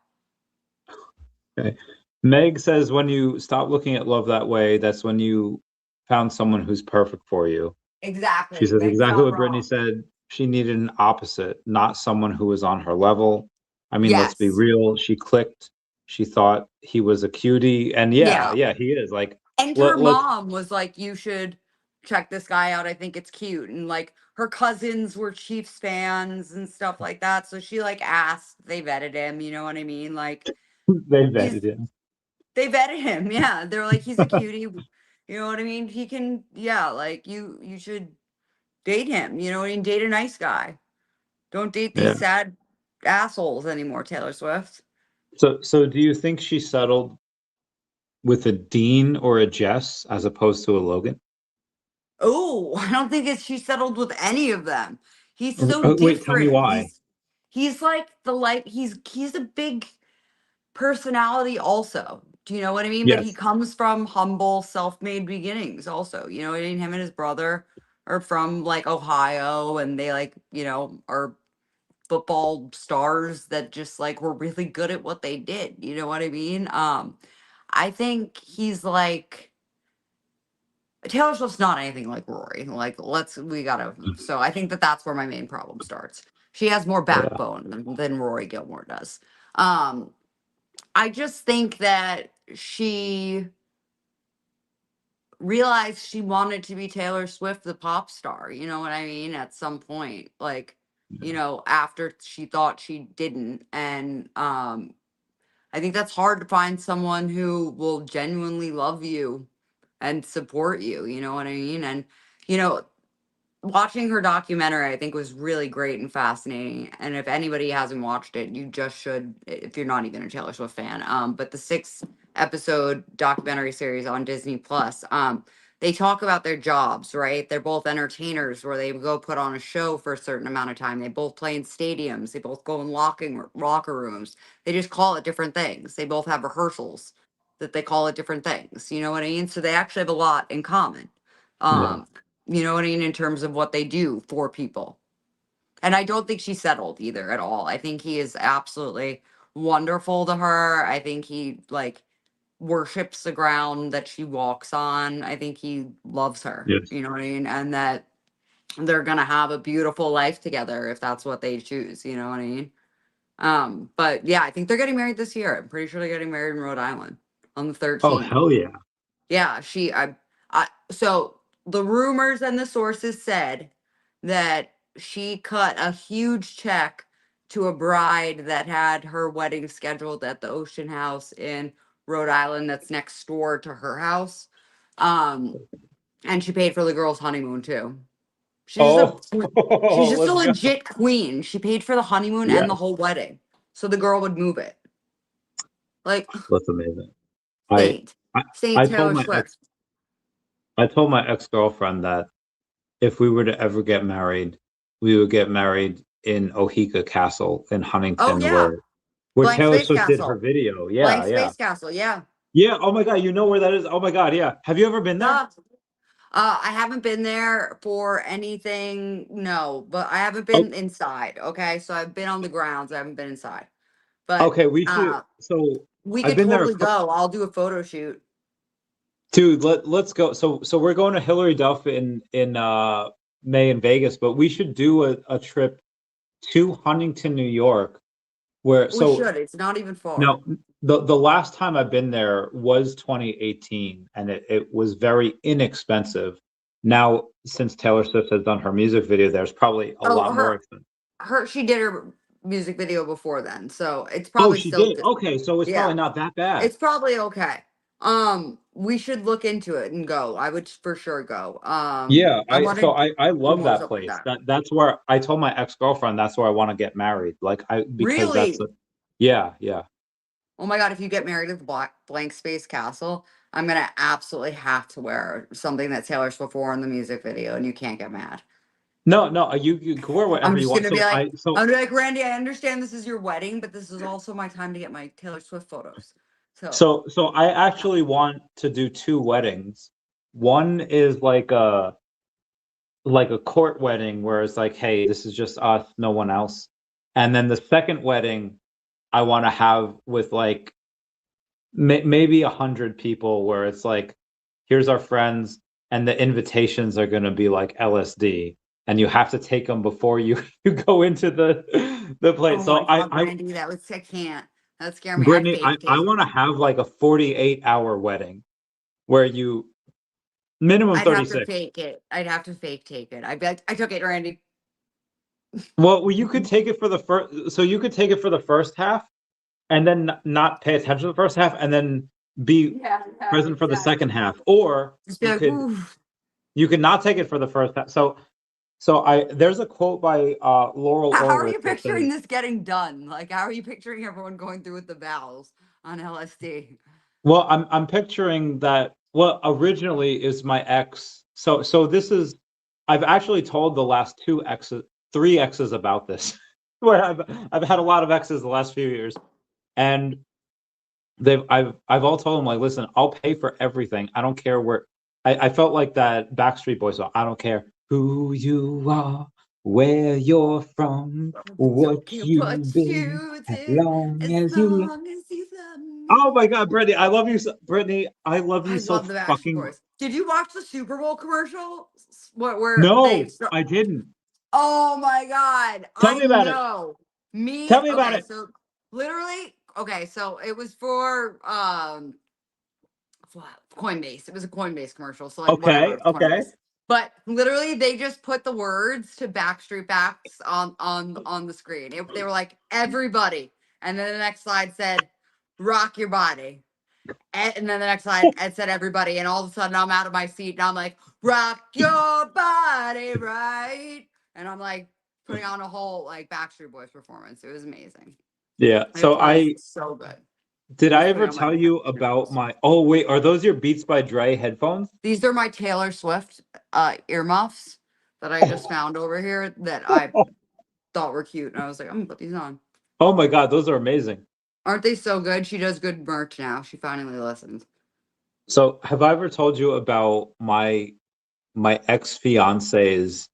Speaker 2: Okay. Meg says when you stop looking at love that way, that's when you found someone who's perfect for you.
Speaker 1: Exactly.
Speaker 2: She says
Speaker 1: Meg's
Speaker 2: exactly
Speaker 1: not
Speaker 2: what Brittany
Speaker 1: wrong.
Speaker 2: said. She needed an opposite, not someone who was on her level. I mean, let's be
Speaker 1: Yes.
Speaker 2: real. She clicked. She thought he was a cutie. And yeah,
Speaker 1: Yeah.
Speaker 2: yeah, he is. Like,
Speaker 1: And her
Speaker 2: let's,
Speaker 1: mom was like, you should check this guy out. I think it's cute. And like her cousins were Chiefs fans and stuff like that. So she like asked, they vetted him, you know what I mean? Like
Speaker 2: they
Speaker 1: he's
Speaker 2: vetted him.
Speaker 1: they vetted him. Yeah. They're like, he's a cutie. You know what I mean? He can, yeah, like you should date him. You know what I mean? Date a nice guy. Don't date
Speaker 2: Yeah.
Speaker 1: these sad assholes anymore, Taylor Swift.
Speaker 2: So do you think she settled with a Dean or a Jess as opposed to a Logan?
Speaker 1: Oh, I don't think she settled with any of them. He's so
Speaker 2: Wait, tell me
Speaker 1: different.
Speaker 2: why.
Speaker 1: He's like he's a big personality also. Do you know what I mean? But he
Speaker 2: Yes.
Speaker 1: comes from humble, self-made beginnings also. You know what I mean? Him and his brother are from like Ohio and they like, are football stars that just like were really good at what they did. You know what I mean? I think he's like Taylor Swift's not anything like Rory. Like, we gotta. So I think that's where my main problem starts. She has more
Speaker 2: Yeah.
Speaker 1: backbone than Rory Gilmore does. Um, I just think that she realized she wanted to be Taylor Swift, the pop star. You know what I mean? At some point, like, after she thought she didn't, and I think that's hard to find someone who will genuinely love you and support you. You know what I mean? And you know, watching her documentary, I think was really great and fascinating. And if anybody hasn't watched it, you just should, if you're not even a Taylor Swift fan. But the 6 episode documentary series on Disney Plus, they talk about their jobs, right? They're both entertainers where they go put on a show for a certain amount of time. They both play in stadiums. They both go in locker rooms. They just call it different things. They both have rehearsals that they call it different things. You know what I mean? So they actually have a lot in common.
Speaker 2: Yeah.
Speaker 1: Um, you know what I mean, in terms of what they do for people. And I don't think she settled either at all. I think he is absolutely wonderful to her. I think he like worships the ground that she walks on. I think he loves her.
Speaker 2: Yes.
Speaker 1: You know what I mean? And that they're gonna have a beautiful life together if that's what they choose. You know what I mean? But yeah, I think they're getting married this year. I'm pretty sure they're getting married in Rhode Island on the
Speaker 2: Oh,
Speaker 1: 13th.
Speaker 2: hell yeah.
Speaker 1: Yeah, so the rumors and the sources said that she cut a huge check to a bride that had her wedding scheduled at the Ocean House in Rhode Island that's next door to her house. Um, and she paid for the girl's honeymoon too.
Speaker 2: Oh,
Speaker 1: She's just a
Speaker 2: let's go.
Speaker 1: legit queen. She paid for the honeymoon and the
Speaker 2: Yes,
Speaker 1: whole wedding. So the girl would move it. Like
Speaker 2: that's amazing. I,
Speaker 1: Saint.
Speaker 2: I
Speaker 1: Saint
Speaker 2: I told
Speaker 1: Taylor
Speaker 2: my
Speaker 1: Swift.
Speaker 2: ex-girlfriend that if we were to ever get married, we would get married in Ohika Castle in
Speaker 1: Oh
Speaker 2: Huntington,
Speaker 1: yeah.
Speaker 2: where
Speaker 1: Blank
Speaker 2: Taylor
Speaker 1: Space
Speaker 2: Swift did her
Speaker 1: Castle.
Speaker 2: video.
Speaker 1: Blank
Speaker 2: Yeah, yeah.
Speaker 1: Space Castle, yeah.
Speaker 2: Yeah. Oh my God, you know where that is? Oh my God, yeah. Have you ever been there?
Speaker 1: Duh. I haven't been there for anything, no, but I haven't
Speaker 2: Oh,
Speaker 1: been inside. Okay, so I've been on the grounds. I haven't been inside, but
Speaker 2: okay, we should. So
Speaker 1: we
Speaker 2: I've
Speaker 1: could
Speaker 2: been there a
Speaker 1: totally
Speaker 2: couple.
Speaker 1: go. I'll do a photo shoot.
Speaker 2: Dude, let's go. So we're going to Hillary Duff in May in Vegas, but we should do a trip to Huntington, New York, where
Speaker 1: We
Speaker 2: so
Speaker 1: should. It's not even far.
Speaker 2: now the last time I've been there was 2018 and it was very inexpensive. Now, since Taylor Swift has done her music video, there's probably a
Speaker 1: Oh,
Speaker 2: lot more expensive.
Speaker 1: she did her music video before then, so it's
Speaker 2: Oh,
Speaker 1: probably
Speaker 2: she
Speaker 1: still
Speaker 2: did.
Speaker 1: good.
Speaker 2: Okay, so it's
Speaker 1: Yeah,
Speaker 2: probably not that bad.
Speaker 1: it's probably okay. We should look into it and go. I would for sure go.
Speaker 2: Yeah,
Speaker 1: I wanted
Speaker 2: I
Speaker 1: to do
Speaker 2: love
Speaker 1: more
Speaker 2: that
Speaker 1: stuff like
Speaker 2: place.
Speaker 1: that.
Speaker 2: That's where I told my ex-girlfriend that's where I want to get married. Like because that's
Speaker 1: Really?
Speaker 2: yeah, yeah.
Speaker 1: Oh my God, if you get married at the Blank Space Castle, I'm gonna absolutely have to wear something that Taylor Swift wore in the music video, and you can't get mad.
Speaker 2: No, you can wear whatever
Speaker 1: I'm
Speaker 2: you
Speaker 1: just
Speaker 2: want.
Speaker 1: gonna be
Speaker 2: So
Speaker 1: like,
Speaker 2: so
Speaker 1: I'm gonna be like, Randy, I understand this is your wedding, but this is also my time to get my Taylor Swift photos.
Speaker 2: so I actually want to do two weddings. One is like a court wedding where it's like, hey, this is just us, no one else. And then the second wedding I want to have with like maybe 100 people, where it's like, here's our friends, and the invitations are going to be like LSD, and you have to take them before you go into the place.
Speaker 1: Oh
Speaker 2: So
Speaker 1: my God, Randy, I can't. That would scare me. I
Speaker 2: Brittany,
Speaker 1: faked
Speaker 2: I
Speaker 1: it.
Speaker 2: want to have like a 48-hour wedding where you minimum
Speaker 1: I'd have to
Speaker 2: 36.
Speaker 1: fake it. I'd have to fake take it. I'd be like, I took it, Randy.
Speaker 2: Well, you could take it for the first, so you could take it for the first half, and then not pay attention to the first half, and then be
Speaker 1: Yeah,
Speaker 2: present for the
Speaker 1: exactly.
Speaker 2: second half, or
Speaker 1: Just be
Speaker 2: you
Speaker 1: like,
Speaker 2: could
Speaker 1: oof.
Speaker 2: you could not take it for the first half. So there's a quote by Laurel
Speaker 1: How are
Speaker 2: Ulrich
Speaker 1: you
Speaker 2: that says,
Speaker 1: picturing this getting done? Like, how are you picturing everyone going through with the vows on LSD?
Speaker 2: well, I'm picturing that. Well, originally is my ex. So this is, I've actually told the last three exes about this, where I've had a lot of exes the last few years, and I've all told them, like, listen, I'll pay for everything. I don't care where. I felt like that Backstreet Boys song. I don't care who you are, where you're from,
Speaker 1: Don't
Speaker 2: what
Speaker 1: care
Speaker 2: you've
Speaker 1: what
Speaker 2: been,
Speaker 1: you
Speaker 2: as
Speaker 1: did,
Speaker 2: long
Speaker 1: as
Speaker 2: as you love.
Speaker 1: long as you love
Speaker 2: Oh
Speaker 1: me.
Speaker 2: my God, Brittany, I love you, Brittany. I love you
Speaker 1: I
Speaker 2: so
Speaker 1: love the Backstreet
Speaker 2: fucking.
Speaker 1: Boys. Did you watch the Super Bowl commercial? Where they?
Speaker 2: No, I didn't.
Speaker 1: Oh my God.
Speaker 2: Tell
Speaker 1: I
Speaker 2: me about it.
Speaker 1: know.
Speaker 2: Tell me about
Speaker 1: Okay,
Speaker 2: it.
Speaker 1: so literally, okay, so it was for Coinbase. It was a Coinbase commercial, so like whatever,
Speaker 2: Okay,
Speaker 1: it's
Speaker 2: okay.
Speaker 1: Coinbase. But literally they just put the words to Backstreet Backs on the screen. They were like everybody. And then the next slide said rock your body. And then the next slide it said everybody, and all of a sudden I'm out of my seat and I'm like, rock your body right. And I'm like putting on a whole like Backstreet Boys performance. It was amazing.
Speaker 2: Yeah.
Speaker 1: It
Speaker 2: So
Speaker 1: was so good.
Speaker 2: did
Speaker 1: I
Speaker 2: I
Speaker 1: was putting
Speaker 2: ever
Speaker 1: on my
Speaker 2: tell you
Speaker 1: Backstreet
Speaker 2: about
Speaker 1: Boys.
Speaker 2: my? Oh wait, are those your Beats by Dre headphones?
Speaker 1: These are my Taylor Swift earmuffs that I just found over here that I thought were cute. And I was like, I'm gonna put these on.
Speaker 2: Oh my God, those are amazing.
Speaker 1: Aren't they so good? She does good merch now. She finally listens.
Speaker 2: So have I ever told you about my ex-fiance's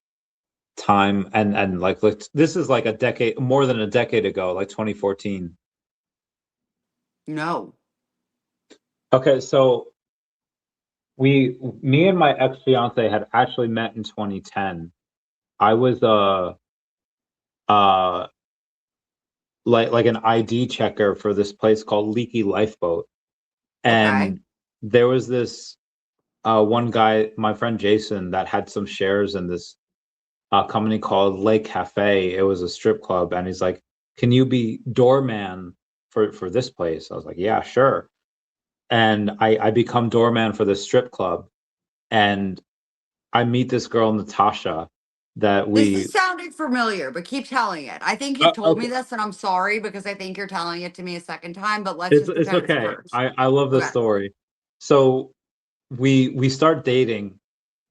Speaker 2: time, and like this is like a decade, more than a decade ago, like 2014.
Speaker 1: No.
Speaker 2: Okay, so me and my ex-fiance had actually met in 2010. I was uh like an ID checker for this place called Leaky Lifeboat.
Speaker 1: Okay.
Speaker 2: And there was this one guy, my friend Jason, that had some shares in this company called Lake Cafe. It was a strip club, and he's like, "Can you be doorman for this place?" I was like, "Yeah, sure." And I become doorman for this strip club, and I meet this girl Natasha that
Speaker 1: This
Speaker 2: we.
Speaker 1: is sounding familiar, but keep telling it. I think you've told me
Speaker 2: Okay,
Speaker 1: this, and I'm sorry because I think you're telling it to me a second time, but let's just
Speaker 2: it's
Speaker 1: pretend it's
Speaker 2: okay.
Speaker 1: first.
Speaker 2: I love this
Speaker 1: Okay.
Speaker 2: story. So we start dating,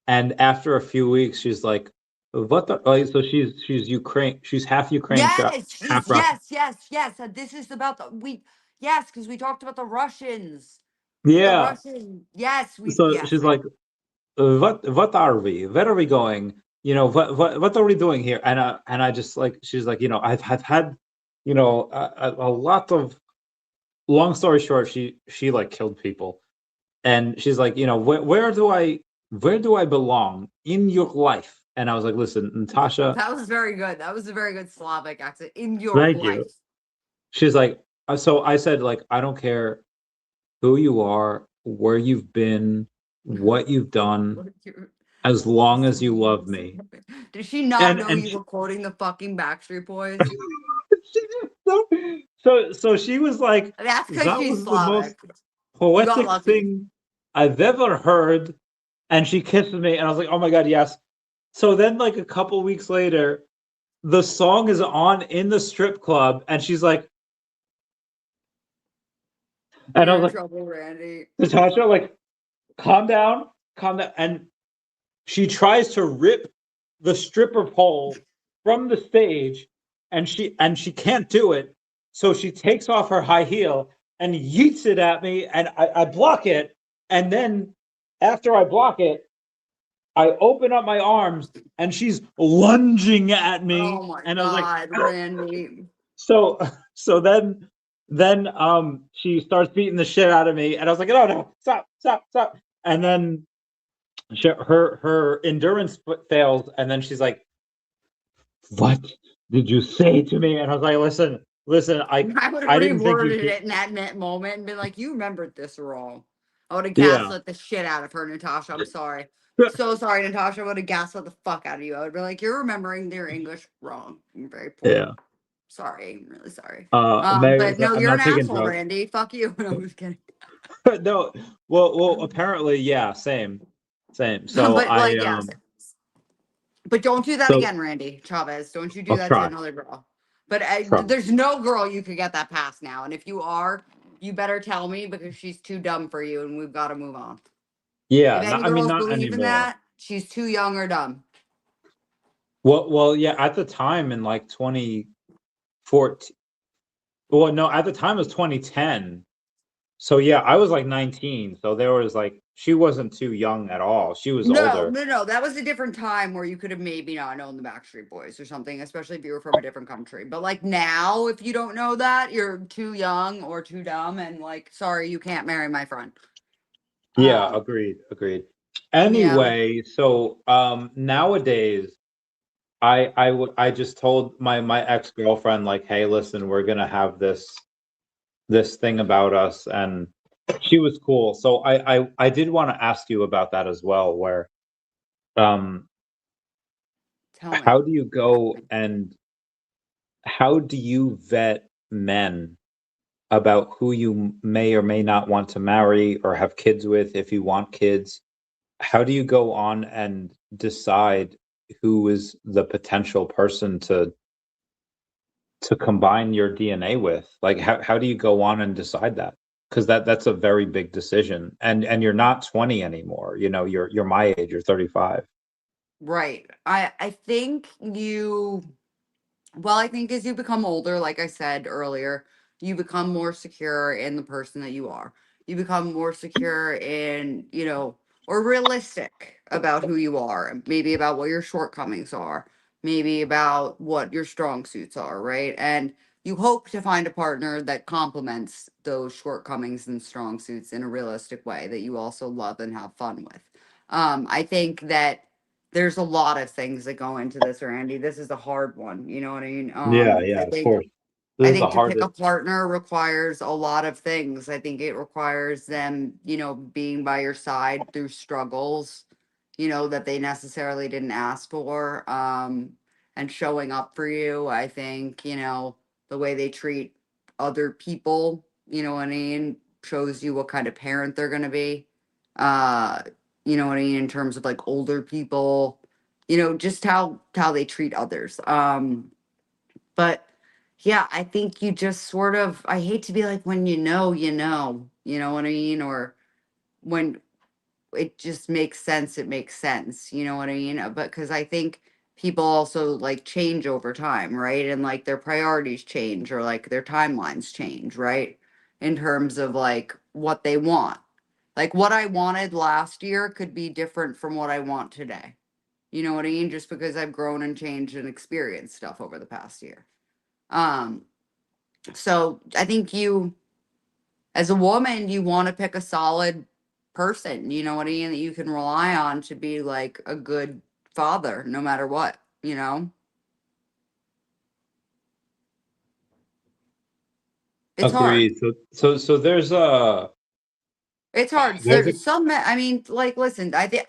Speaker 2: and after a few weeks, she's like, "What the?" So she's Ukraine. She's half Ukraine,
Speaker 1: Yes,
Speaker 2: half Russian.
Speaker 1: yes. This is about yes, because we talked about the Russians. The
Speaker 2: Yeah.
Speaker 1: Russian, yes,
Speaker 2: So
Speaker 1: yes,
Speaker 2: she's like, what are we? Where are we going? What are we doing here?" And I just like, she's like, I've had, a lot of. Long story short, she like killed people, and she's like, where do I belong in your life? And I was like, listen, Natasha,
Speaker 1: that was very good. That was a very good Slavic accent in your
Speaker 2: thank
Speaker 1: life.
Speaker 2: you. She's like, so I said, like, I don't care who you are, where you've been, what you've done, as long as you love me.
Speaker 1: Did she not
Speaker 2: And
Speaker 1: know
Speaker 2: and
Speaker 1: you were quoting the fucking Backstreet Boys?
Speaker 2: so she was like,
Speaker 1: That's because
Speaker 2: that
Speaker 1: she's
Speaker 2: was the most
Speaker 1: Slavic. You got
Speaker 2: poetic
Speaker 1: lucky.
Speaker 2: thing I've ever heard. And she kissed me, and I was like, oh my God, yes. So then, like a couple weeks later, the song is on in the strip club, and she's like, and I
Speaker 1: You're
Speaker 2: was
Speaker 1: in
Speaker 2: like,
Speaker 1: trouble, Randy.
Speaker 2: Natasha, like, calm down, calm down. And she tries to rip the stripper pole from the stage, and she can't do it. So she takes off her high heel and yeets it at me, and I block it. And then after I block it, I open up my arms, and she's lunging at
Speaker 1: Oh
Speaker 2: me,
Speaker 1: my
Speaker 2: and I was like,
Speaker 1: God, Randy.
Speaker 2: so then she starts beating the shit out of me, and I was like, oh no, stop. And then her endurance fails, and then she's like, what did you say to me? And I was like, listen,
Speaker 1: I would have
Speaker 2: I didn't think you
Speaker 1: reworded
Speaker 2: should.
Speaker 1: it in that moment and been like, you remembered this wrong. I would have
Speaker 2: Yeah.
Speaker 1: gaslit the shit out of her, Natasha. I'm sorry. So sorry, Natasha. I would have gaslit the fuck out of you. I would be like, you're remembering your English wrong. You're very poor.
Speaker 2: Yeah.
Speaker 1: Sorry. I'm really sorry.
Speaker 2: Mary,
Speaker 1: But no,
Speaker 2: I'm
Speaker 1: you're an
Speaker 2: not taking
Speaker 1: asshole,
Speaker 2: drugs.
Speaker 1: Randy. Fuck you. No, I'm just kidding.
Speaker 2: No, well, apparently, yeah, same. So
Speaker 1: But like, yes. But don't do that
Speaker 2: so
Speaker 1: again, Randy Chavez. Don't you do
Speaker 2: I'll
Speaker 1: that to
Speaker 2: try.
Speaker 1: another girl. But
Speaker 2: Try.
Speaker 1: there's no girl you could get that past now. And if you are, you better tell me because she's too dumb for you and we've got to move on.
Speaker 2: Yeah,
Speaker 1: If any
Speaker 2: I mean,
Speaker 1: girls
Speaker 2: not
Speaker 1: believe in
Speaker 2: anymore.
Speaker 1: that, she's too young or dumb.
Speaker 2: Well, yeah. At the time in like 2014. Well, no, at the time it was 2010. So yeah, I was like 19. So there was like she wasn't too young at all. She was
Speaker 1: No,
Speaker 2: older.
Speaker 1: no, no. That was a different time where you could have maybe not known the Backstreet Boys or something, especially if you were from a different country. But like now, if you don't know that, you're too young or too dumb, and like, sorry, you can't marry my friend.
Speaker 2: Yeah,
Speaker 1: Um,
Speaker 2: agreed.
Speaker 1: yeah.
Speaker 2: Anyway, so nowadays I just told my ex-girlfriend like, hey, listen, we're gonna have this thing about us, and she was cool. So I did want to ask you about that as well, where um
Speaker 1: Tell me.
Speaker 2: how do you go and how do you vet men about who you may or may not want to marry or have kids with if you want kids? How do you go on and decide who is the potential person to combine your DNA with? Like how do you go on and decide that? Because that's a very big decision. And you're not 20 anymore. You know, you're my age, you're 35.
Speaker 1: Right. I think you well, I think as you become older, like I said earlier, you become more secure in the person that you are. You become more secure in, or realistic about who you are, and maybe about what your shortcomings are, maybe about what your strong suits are, right? And you hope to find a partner that complements those shortcomings and strong suits in a realistic way that you also love and have fun with. I think that there's a lot of things that go into this, Randy. This is a hard one. You know what I mean?
Speaker 2: Yeah,
Speaker 1: I
Speaker 2: of
Speaker 1: think
Speaker 2: course. This
Speaker 1: I
Speaker 2: is the
Speaker 1: think to pick a
Speaker 2: hardest.
Speaker 1: partner requires a lot of things. I think it requires them, being by your side through struggles, that they necessarily didn't ask for, and showing up for you. I think, the way they treat other people, you know what I mean, shows you what kind of parent they're going to be. Uh, you know what I mean, in terms of like older people, just how they treat others. But yeah, I think you just sort of, I hate to be like, when you know what I mean? Or when it just makes sense, it makes sense. You know what I mean? But because I think people also like change over time, right? And like their priorities change or like their timelines change, right? In terms of like what they want. Like what I wanted last year could be different from what I want today. You know what I mean? Just because I've grown and changed and experienced stuff over the past year. Um, so I think as a woman, you want to pick a solid person, you know what I mean, that you can rely on to be like a good father, no matter what, you know? It's hard.
Speaker 2: Agreed. So
Speaker 1: It's hard.
Speaker 2: there's a
Speaker 1: There's some, I mean, like, listen, I think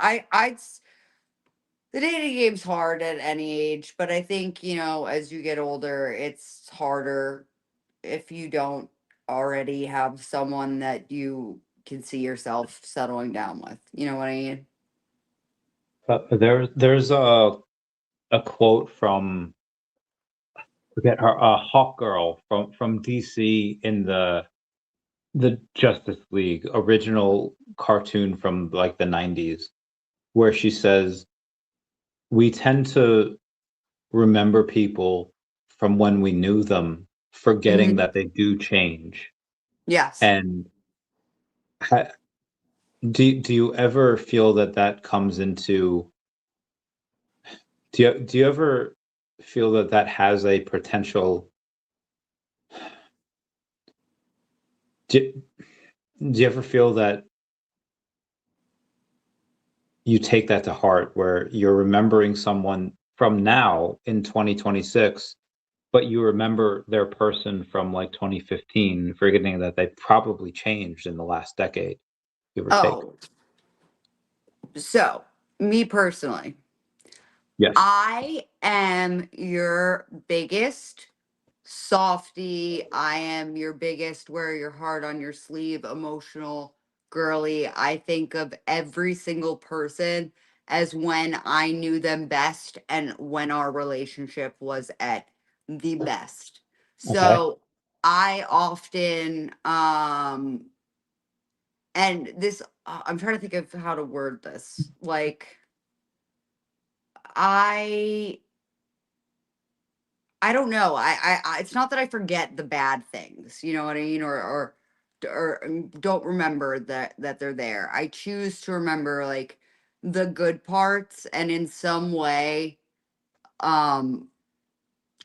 Speaker 1: the dating game's hard at any age, but I think, as you get older, it's harder if you don't already have someone that you can see yourself settling down with. You know what I mean?
Speaker 2: there's a quote from forget her Hawk Girl from DC in the the Justice League original cartoon from like the 90s, where she says, we tend to remember people from when we knew them, forgetting
Speaker 1: Mhm.
Speaker 2: that they do change.
Speaker 1: Yes.
Speaker 2: And do you ever feel that that comes into, do you ever feel that that has a potential, do, do you ever feel that you take that to heart, where you're remembering someone from now in 2026, but you remember their person from like 2015, forgetting that they probably changed in the last decade, give or take?
Speaker 1: Oh, so me personally,
Speaker 2: Yes.
Speaker 1: I am your biggest softy. I am your biggest wear your heart on your sleeve, emotional girly. I think of every single person as when I knew them best and when our relationship was at the best.
Speaker 2: Okay.
Speaker 1: So I often and this I'm trying to think of how to word this. Like I I don't know. It's not that I forget the bad things, you know what I mean, or don't remember that they're there. I choose to remember like the good parts, and in some way, um,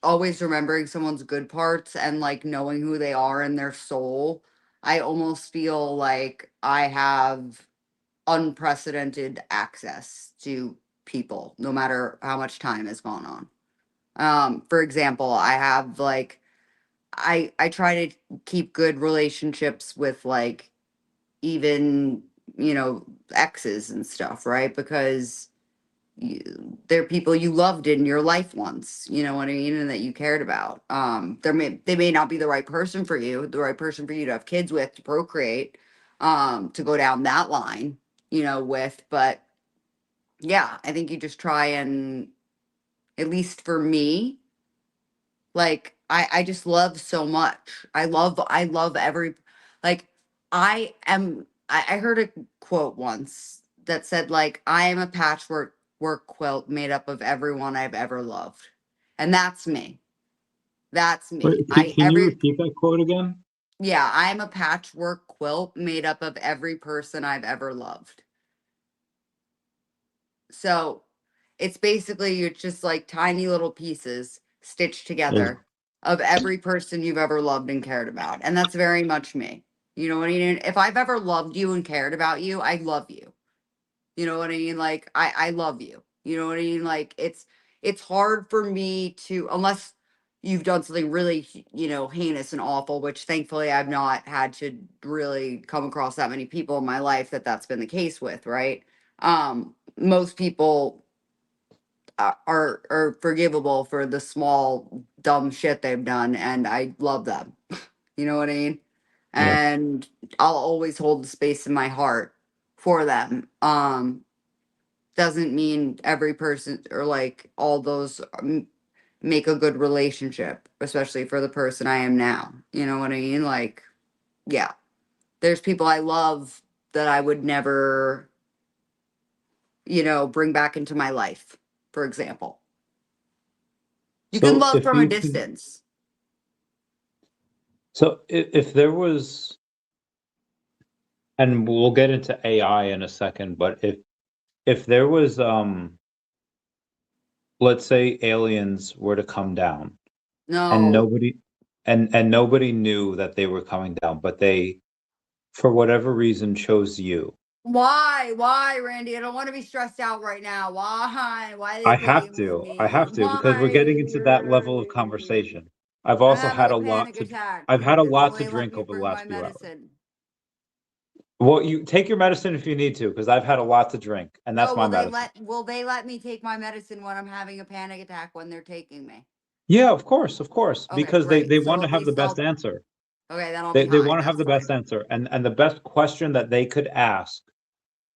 Speaker 1: always remembering someone's good parts and like knowing who they are and their soul. I almost feel like I have unprecedented access to people, no matter how much time has gone on. For example, I have like I try to keep good relationships with like even, you know, exes and stuff, right? Because they're people you loved in your life once, you know what I mean, and that you cared about. They may not be the right person for you, the right person for you to have kids with, to procreate, to go down that line, you know, with, but yeah, I think you just try and, at least for me, like I just love so much. I love every, like I heard a quote once that said like I am a patchwork work quilt made up of everyone I've ever loved. And that's me. That's me.
Speaker 2: Wait, can you repeat that quote again?
Speaker 1: Yeah, I'm a patchwork quilt made up of every person I've ever loved. So it's basically you're just like tiny little pieces stitched
Speaker 2: Is
Speaker 1: together of every person you've ever loved and cared about. And that's very much me. You know what I mean? If I've ever loved you and cared about you, I love you. You know what I mean? Like I love you. You know what I mean? Like it's hard for me to, unless you've done something really, you know, heinous and awful, which thankfully I've not had to really come across that many people in my life that that's been the case with, right? Most people are forgivable for the small dumb shit they've done, and I love them. You know what I mean?
Speaker 2: yeah.
Speaker 1: And I'll always hold the space in my heart for them. Doesn't mean every person or like all those make a good relationship, especially for the person I am now. You know what I mean? Like, yeah, there's people I love that I would never, you know, bring back into my life, for example. You can
Speaker 2: So
Speaker 1: love
Speaker 2: if
Speaker 1: from a
Speaker 2: you could,
Speaker 1: distance.
Speaker 2: so if there was, and we'll get into AI in a second, but if there was, let's say aliens were to come down, and
Speaker 1: No.
Speaker 2: nobody, and nobody knew that they were coming down, but they, for whatever reason, chose you.
Speaker 1: Why? Why, Randy? I don't want to be stressed out right now. Why? Why are they playing with
Speaker 2: I
Speaker 1: me?
Speaker 2: have to, because we're
Speaker 1: Why?
Speaker 2: getting into that level of conversation. I've
Speaker 1: I'm
Speaker 2: also
Speaker 1: having
Speaker 2: had
Speaker 1: a
Speaker 2: a lot
Speaker 1: panic
Speaker 2: to,
Speaker 1: attack.
Speaker 2: I've had a
Speaker 1: Will
Speaker 2: lot to
Speaker 1: they let
Speaker 2: drink
Speaker 1: me
Speaker 2: over the
Speaker 1: bring my
Speaker 2: last few hours.
Speaker 1: medicine?
Speaker 2: Well, you take your medicine if you need to, because I've had a lot to drink, and that's
Speaker 1: No,
Speaker 2: my medicine.
Speaker 1: will they let me take my medicine when I'm having a panic attack when they're taking me?
Speaker 2: Yeah, of course,
Speaker 1: Okay,
Speaker 2: because they
Speaker 1: great.
Speaker 2: want
Speaker 1: So
Speaker 2: to
Speaker 1: at
Speaker 2: have the
Speaker 1: least
Speaker 2: best
Speaker 1: I'll
Speaker 2: answer.
Speaker 1: okay, then I'll be
Speaker 2: They
Speaker 1: high.
Speaker 2: want to have
Speaker 1: That's
Speaker 2: the best
Speaker 1: fine.
Speaker 2: answer, and the best question that they could ask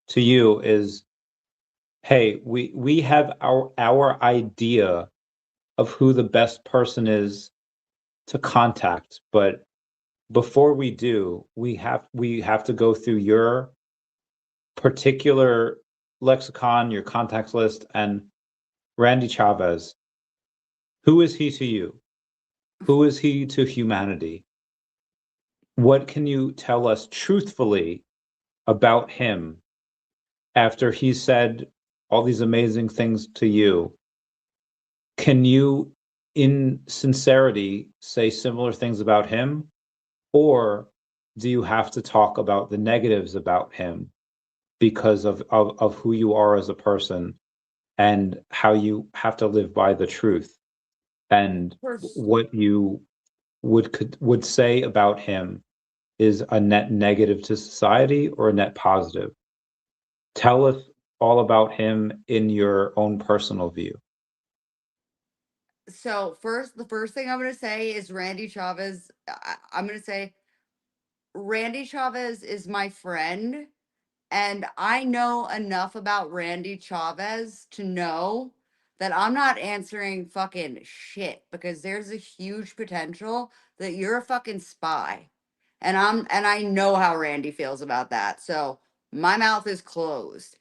Speaker 2: to you is, hey, we have our idea of who the best person is to contact, but before we do, we have to go through your particular lexicon, your contacts list, and Randy Chavez. Who is he to you? Who is he to humanity? What can you tell us truthfully about him after he said all these amazing things to you? Can you, in sincerity, say similar things about him? Or do you have to talk about the negatives about him because of who you are as a person and how you have to live by the truth and what you would say about him is a net negative to society or a net positive? Tell us all about him in your own personal view.
Speaker 1: So the first thing I'm going to say is Randy Chavez. I'm going to say Randy Chavez is my friend, and I know enough about Randy Chavez to know that I'm not answering fucking shit, because there's a huge potential that you're a fucking spy. And I know how Randy feels about that. So my mouth is closed.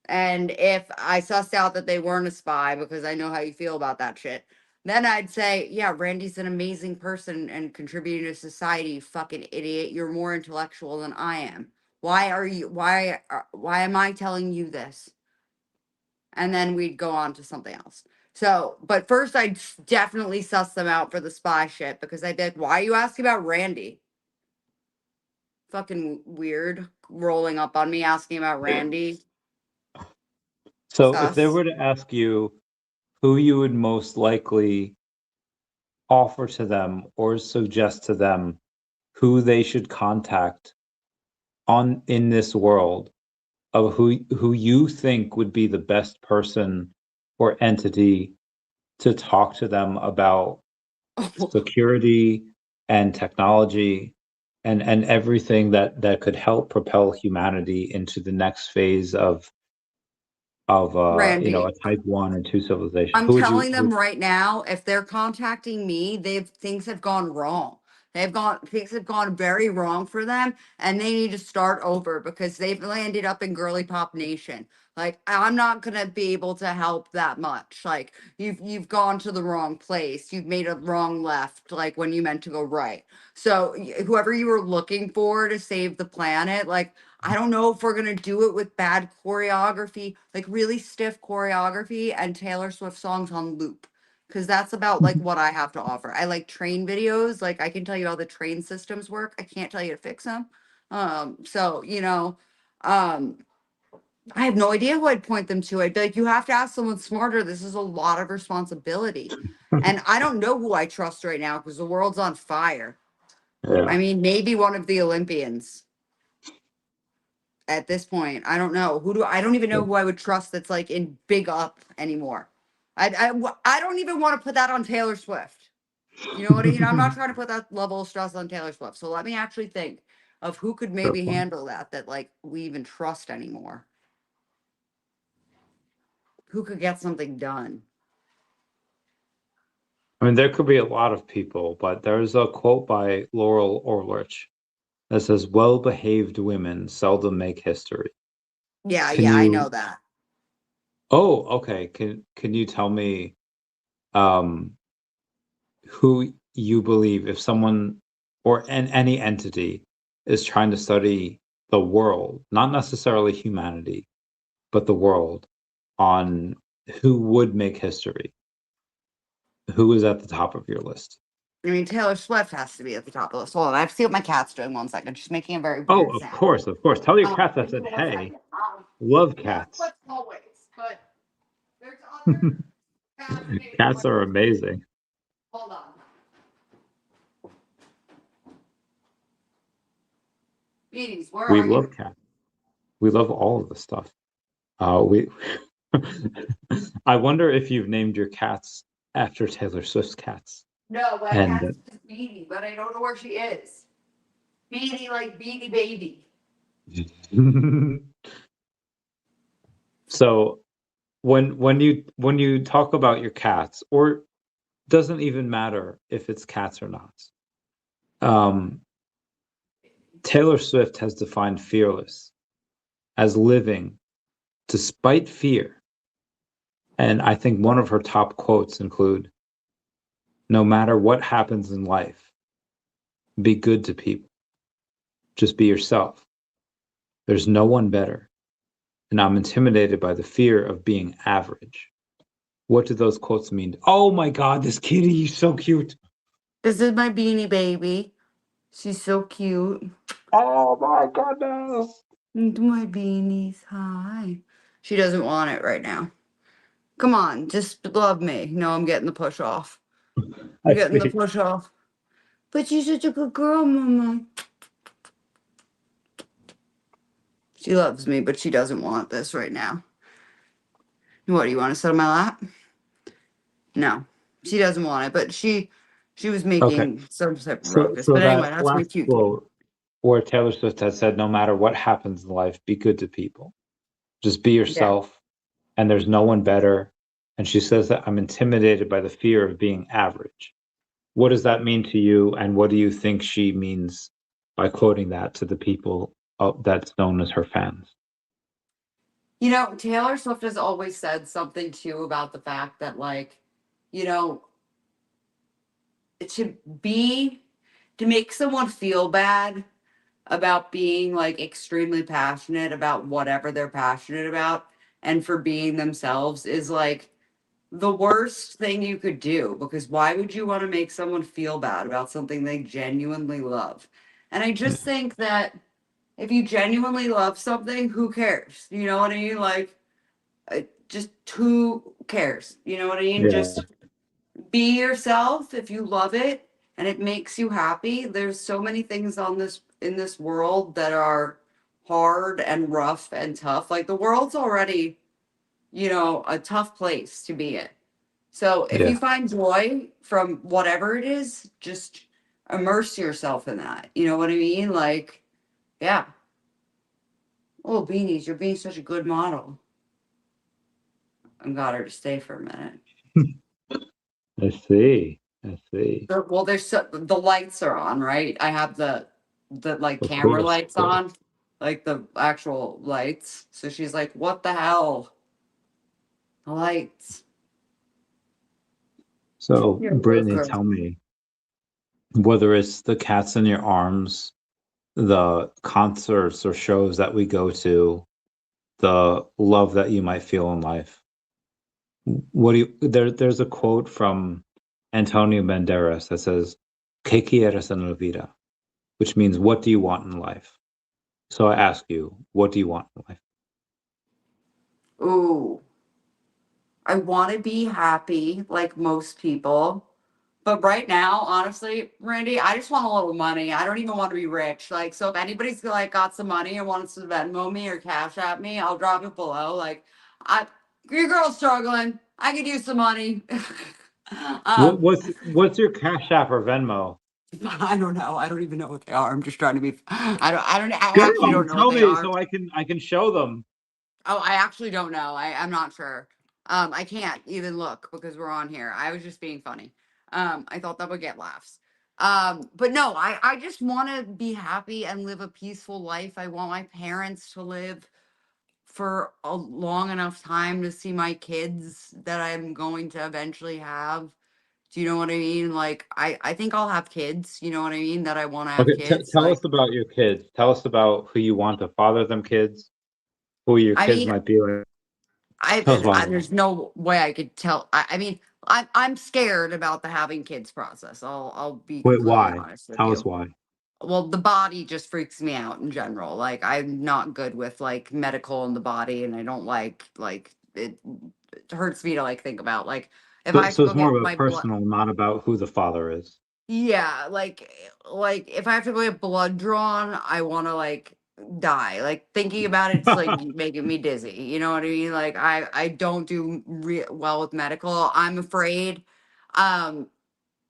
Speaker 1: And if I sussed out that they weren't a spy, because I know how you feel about that shit, then I'd say, yeah, Randy's an amazing person and contributing to society, you fucking idiot. You're more intellectual than I am. Why am I telling you this? And then we'd go on to something else. So, but first I'd definitely suss them out for the spy shit, because I'd be like, why are you asking about Randy? Fucking weird, rolling up on me asking about Randy.
Speaker 2: So if they
Speaker 1: Sus.
Speaker 2: were to ask you who you would most likely offer to them or suggest to them who they should contact in this world, of who you think would be the best person or entity to talk to them about security and technology and everything that could help propel humanity into the next phase of
Speaker 1: Randy.
Speaker 2: a type 1 and 2 civilization,
Speaker 1: I'm
Speaker 2: who would you
Speaker 1: telling them right now, if they're contacting me, things have gone wrong. Things have gone very wrong for them, and they need to start over, because they've landed up in girly pop nation. Like, I'm not gonna be able to help that much. Like, you've gone to the wrong place. You've made a wrong left, like when you meant to go right. So whoever you were looking for to save the planet, like, I don't know if we're gonna do it with bad choreography, like really stiff choreography and Taylor Swift songs on loop. Cause that's about like what I have to offer. I like train videos. Like, I can tell you how the train systems work. I can't tell you to fix them. So um, I have no idea who I'd point them to. I'd be like, you have to ask someone smarter. This is a lot of responsibility. And I don't know who I trust right now, because the world's on fire.
Speaker 2: yeah.
Speaker 1: I mean, maybe one of the Olympians. At this point, I don't know I don't even know who I would trust that's like in big up anymore. I don't even want to put that on Taylor Swift. You know what I mean? I'm not trying to put that level of stress on Taylor Swift. So let me actually think of who could
Speaker 2: Fair
Speaker 1: maybe
Speaker 2: point.
Speaker 1: handle that like we even trust anymore. Who could get something done?
Speaker 2: I mean, there could be a lot of people, but there's a quote by Laurel Orlich that says, "Well-behaved women seldom make history."
Speaker 1: Yeah,
Speaker 2: Can
Speaker 1: yeah, I
Speaker 2: you?
Speaker 1: know that.
Speaker 2: Oh, okay. Can you tell me um, who you believe, if someone or any entity is trying to study the world, not necessarily humanity, but the world, on who would make history? Who is at the top of your list?
Speaker 1: I mean, Taylor Swift has to be at the top of the list. Hold on, I have to see what my cat's doing. 1 second. She's making a very
Speaker 2: Oh,
Speaker 1: weird
Speaker 2: of
Speaker 1: sound.
Speaker 2: course, of course. Tell your cats I
Speaker 1: Give
Speaker 2: said,
Speaker 1: me 1 second.
Speaker 2: hey, love
Speaker 1: Taylor
Speaker 2: cats.
Speaker 1: Swift always, but there's other cats.
Speaker 2: Cats are amazing.
Speaker 1: Hold on. Beaties, where
Speaker 2: We
Speaker 1: are you?
Speaker 2: love cats. We love all of the stuff. We. I wonder if you've named your cats after Taylor Swift's cats.
Speaker 1: No, my
Speaker 2: And
Speaker 1: cat's just Beanie, but I don't know where she is. Beanie, like Beanie Baby.
Speaker 2: so when you talk about your cats, or doesn't even matter if it's cats or not. Taylor Swift has defined fearless as living despite fear. And I think one of her top quotes include, "No matter what happens in life, be good to people. Just be yourself. There's no one better. And I'm intimidated by the fear of being average." What do those quotes mean? Oh my God, this kitty is so cute.
Speaker 1: This is my beanie baby. She's so cute.
Speaker 2: Oh my goodness.
Speaker 1: My beanies. Hi. She doesn't want it right now. Come on, just love me. No, I'm getting the push off. I'm getting the push off. But she's such a good girl, Mama. She loves me, but she doesn't want this right now. What, do you want to sit on my lap? No, she doesn't want it, but she was making some type of ruckus.
Speaker 2: So
Speaker 1: But anyway,
Speaker 2: that
Speaker 1: that's my
Speaker 2: last
Speaker 1: cute.
Speaker 2: quote where Taylor Swift has said, "No matter what happens in life, be good to people. Just be yourself. And there's no one better." And she says that, "I'm intimidated by the fear of being average." What does that mean to you? And what do you think she means by quoting that to the people that's known as her fans?
Speaker 1: You know, Taylor Swift has always said something too about the fact that, like, you know, it should be to make someone feel bad about being like extremely passionate about whatever they're passionate about and for being themselves is like the worst thing you could do, because why would you want to make someone feel bad about something they genuinely love? And I just think that if you genuinely love something, who cares? You know what I mean? Like, just who cares? You know what I mean?
Speaker 2: Yeah.
Speaker 1: Just be yourself if you love it and it makes you happy. There's so many things on this in this world that are hard and rough and tough. Like the world's already, you know, a tough place to be in. So if you
Speaker 2: Yeah.
Speaker 1: find joy from whatever it is, just immerse yourself in that. You know what I mean? Like, yeah. Oh, beanies, you're being such a good model. I got her to stay for a minute.
Speaker 2: I see. I see.
Speaker 1: Well, the lights are on, right? I have the like
Speaker 2: Of
Speaker 1: camera
Speaker 2: course.
Speaker 1: lights on, like the actual lights. So she's like, "What the hell? The lights."
Speaker 2: So,
Speaker 1: You're a good
Speaker 2: Brittany,
Speaker 1: girl.
Speaker 2: tell me, whether it's the cats in your arms, the concerts or shows that we go to, the love that you might feel in life. What do you there's a quote from Antonio Banderas that says, "¿Qué quieres en la vida?" which means, what do you want in life? So I ask you, what do you want in life?
Speaker 1: Ooh, I want to be happy like most people. But right now, honestly, Randy, I just want a little money. I don't even want to be rich. Like, so if anybody's like got some money and wants to Venmo me or Cash App me, I'll drop it below. Like, I, your girl's struggling. I could use some money. um,
Speaker 2: What's your Cash App or Venmo?
Speaker 1: I don't know. I don't even know what they are. I'm just trying to be. I
Speaker 2: Girl,
Speaker 1: actually don't know what
Speaker 2: tell
Speaker 1: they
Speaker 2: me
Speaker 1: are.
Speaker 2: so I can show them.
Speaker 1: Oh, I actually don't know. I'm not sure. I can't even look because we're on here. I was just being funny. I thought that would get laughs. But no, I just want to be happy and live a peaceful life. I want my parents to live for a long enough time to see my kids that I'm going to eventually have. Do you know what I mean? Like, I think I'll have kids. You know what I mean? That I want to have
Speaker 2: Okay,
Speaker 1: kids.
Speaker 2: tell us
Speaker 1: Like,
Speaker 2: about your kids. Tell us about who you want to father them kids, who your
Speaker 1: I
Speaker 2: kids
Speaker 1: mean,
Speaker 2: might be like. Tell us about them.
Speaker 1: there's no way I could tell. I mean, I'm scared about the having kids process. I'll be
Speaker 2: Wait,
Speaker 1: completely
Speaker 2: why?
Speaker 1: honest with
Speaker 2: Tell us
Speaker 1: you.
Speaker 2: why.
Speaker 1: Well, the body just freaks me out in general. Like I'm not good with like medical in the body, and I don't like it hurts me to like think about like if I
Speaker 2: So,
Speaker 1: have to
Speaker 2: so
Speaker 1: go
Speaker 2: it's more
Speaker 1: get
Speaker 2: about
Speaker 1: my blood.
Speaker 2: personal, not about who the father is.
Speaker 1: Yeah, like if I have to go get blood drawn, I want to like die. Like thinking about it's like making me dizzy. You know what I mean? Like I don't do well with medical. I'm afraid um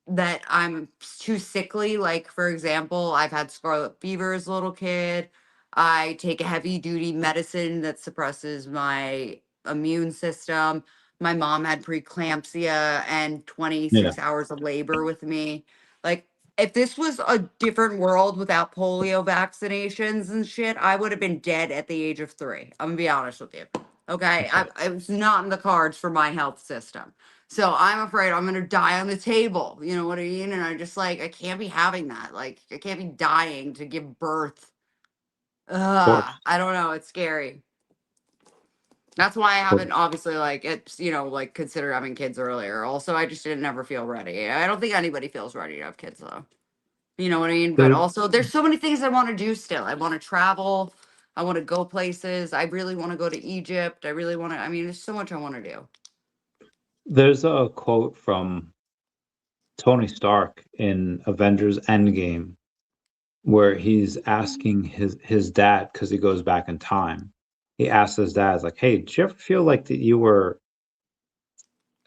Speaker 1: that I'm too sickly. Like for example, I've had scarlet fever as a little kid. I take a heavy duty medicine that suppresses my immune system. My mom had preeclampsia and
Speaker 2: Yeah.
Speaker 1: 26 hours of labor with me. Like if this was a different world without polio vaccinations and shit, I would have been dead at the age of 3. I'm gonna be honest with you. Okay, it's not in the cards for my health system. So I'm afraid I'm gonna die on the table. You know what I mean? And I just like I can't be having that. Like I can't be dying to give birth.
Speaker 2: Of course.
Speaker 1: I don't know. It's scary. That's why I
Speaker 2: Of course.
Speaker 1: haven't obviously like it's like considered having kids earlier. Also, I just didn't ever feel ready. I don't think anybody feels ready to have kids though. You know what I mean? But
Speaker 2: There-
Speaker 1: also, there's so many things I want to do still. I want to travel. I want to go places. I really want to go to Egypt. I really want to. I mean, there's so much I want to do.
Speaker 2: There's a quote from Tony Stark in Avengers Endgame where he's asking his dad, because he goes back in time. He asks his dad, like, "Hey, did you ever feel like that you were,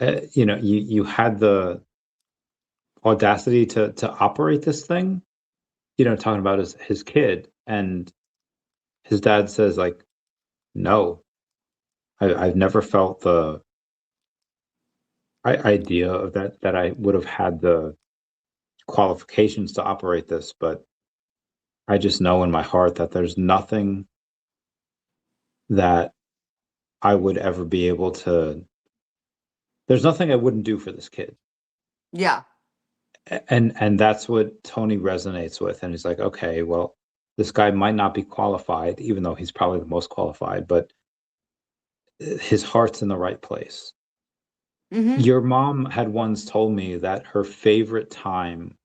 Speaker 2: you had the audacity to operate this thing?" Talking about his kid, and his dad says, like, "No, I've never felt the idea of that I would have had the qualifications to operate this, but I just know in my heart that there's nothing that I would ever be able to. There's nothing I wouldn't do for this kid."
Speaker 1: Yeah.
Speaker 2: And that's what Tony resonates with, and he's like, okay, well, this guy might not be qualified, even though he's probably the most qualified, but his heart's in the right place.
Speaker 1: Mm-hmm.
Speaker 2: Your mom had once told me that her favorite time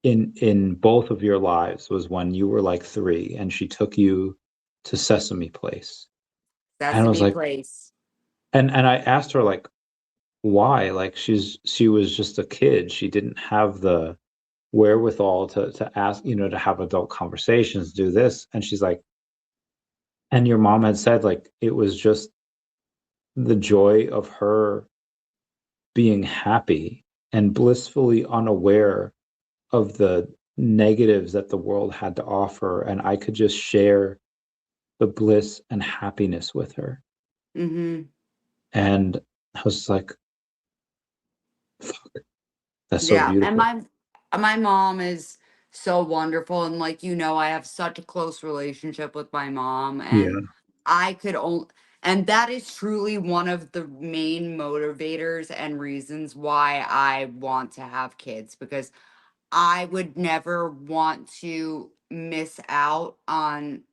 Speaker 2: in both of your lives was when you were like 3 and she took you to Sesame Place. And I was
Speaker 1: Sesame
Speaker 2: like,
Speaker 1: Place.
Speaker 2: and I asked her, like, why? Like, she was just a kid. She didn't have the wherewithal to ask, to have adult conversations, do this. And she's like, and your mom had said, like, it was just the joy of her being happy and blissfully unaware of the negatives that the world had to offer, and I could just share the bliss and happiness with her.
Speaker 1: Mm-hmm.
Speaker 2: And I was like, fuck, that's so
Speaker 1: Yeah. And
Speaker 2: beautiful.
Speaker 1: my mom is so wonderful, and like I have such a close relationship with my mom, and
Speaker 2: Yeah.
Speaker 1: I could only, and that is truly one of the main motivators and reasons why I want to have kids, because I would never want to miss out on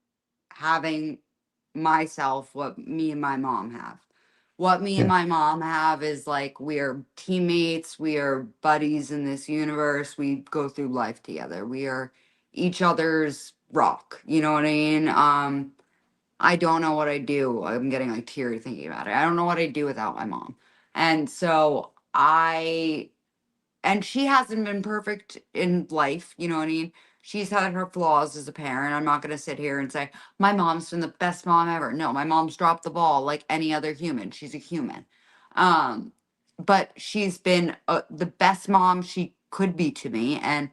Speaker 1: having myself what me and my mom have. What me and
Speaker 2: Yeah.
Speaker 1: my mom have is like we are teammates, we are buddies in this universe, we go through life together. We are each other's rock. You know what I mean? I don't know what I'd do. I'm getting like teary thinking about it. I don't know what I'd do without my mom. And so and she hasn't been perfect in life, you know what I mean? She's had her flaws as a parent. I'm not going to sit here and say my mom's been the best mom ever. No, my mom's dropped the ball like any other human. She's a human. Um but she's been the best mom she could be to me, and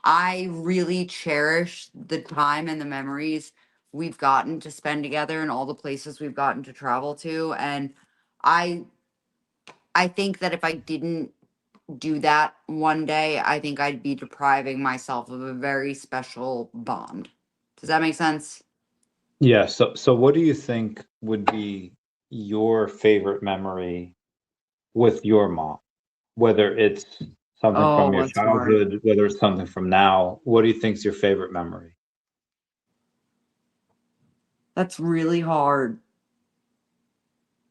Speaker 1: I really cherish the time and the memories we've gotten to spend together and all the places we've gotten to travel to. And I I think that if I didn't do that one day, I think I'd be depriving myself of a very special bond. Does that make sense?
Speaker 2: Yeah. So what do you think would be your favorite memory with your mom? Whether it's something from
Speaker 1: Oh,
Speaker 2: your
Speaker 1: that's hard.
Speaker 2: childhood, whether it's something from now, what do you think's your favorite memory?
Speaker 1: That's really hard.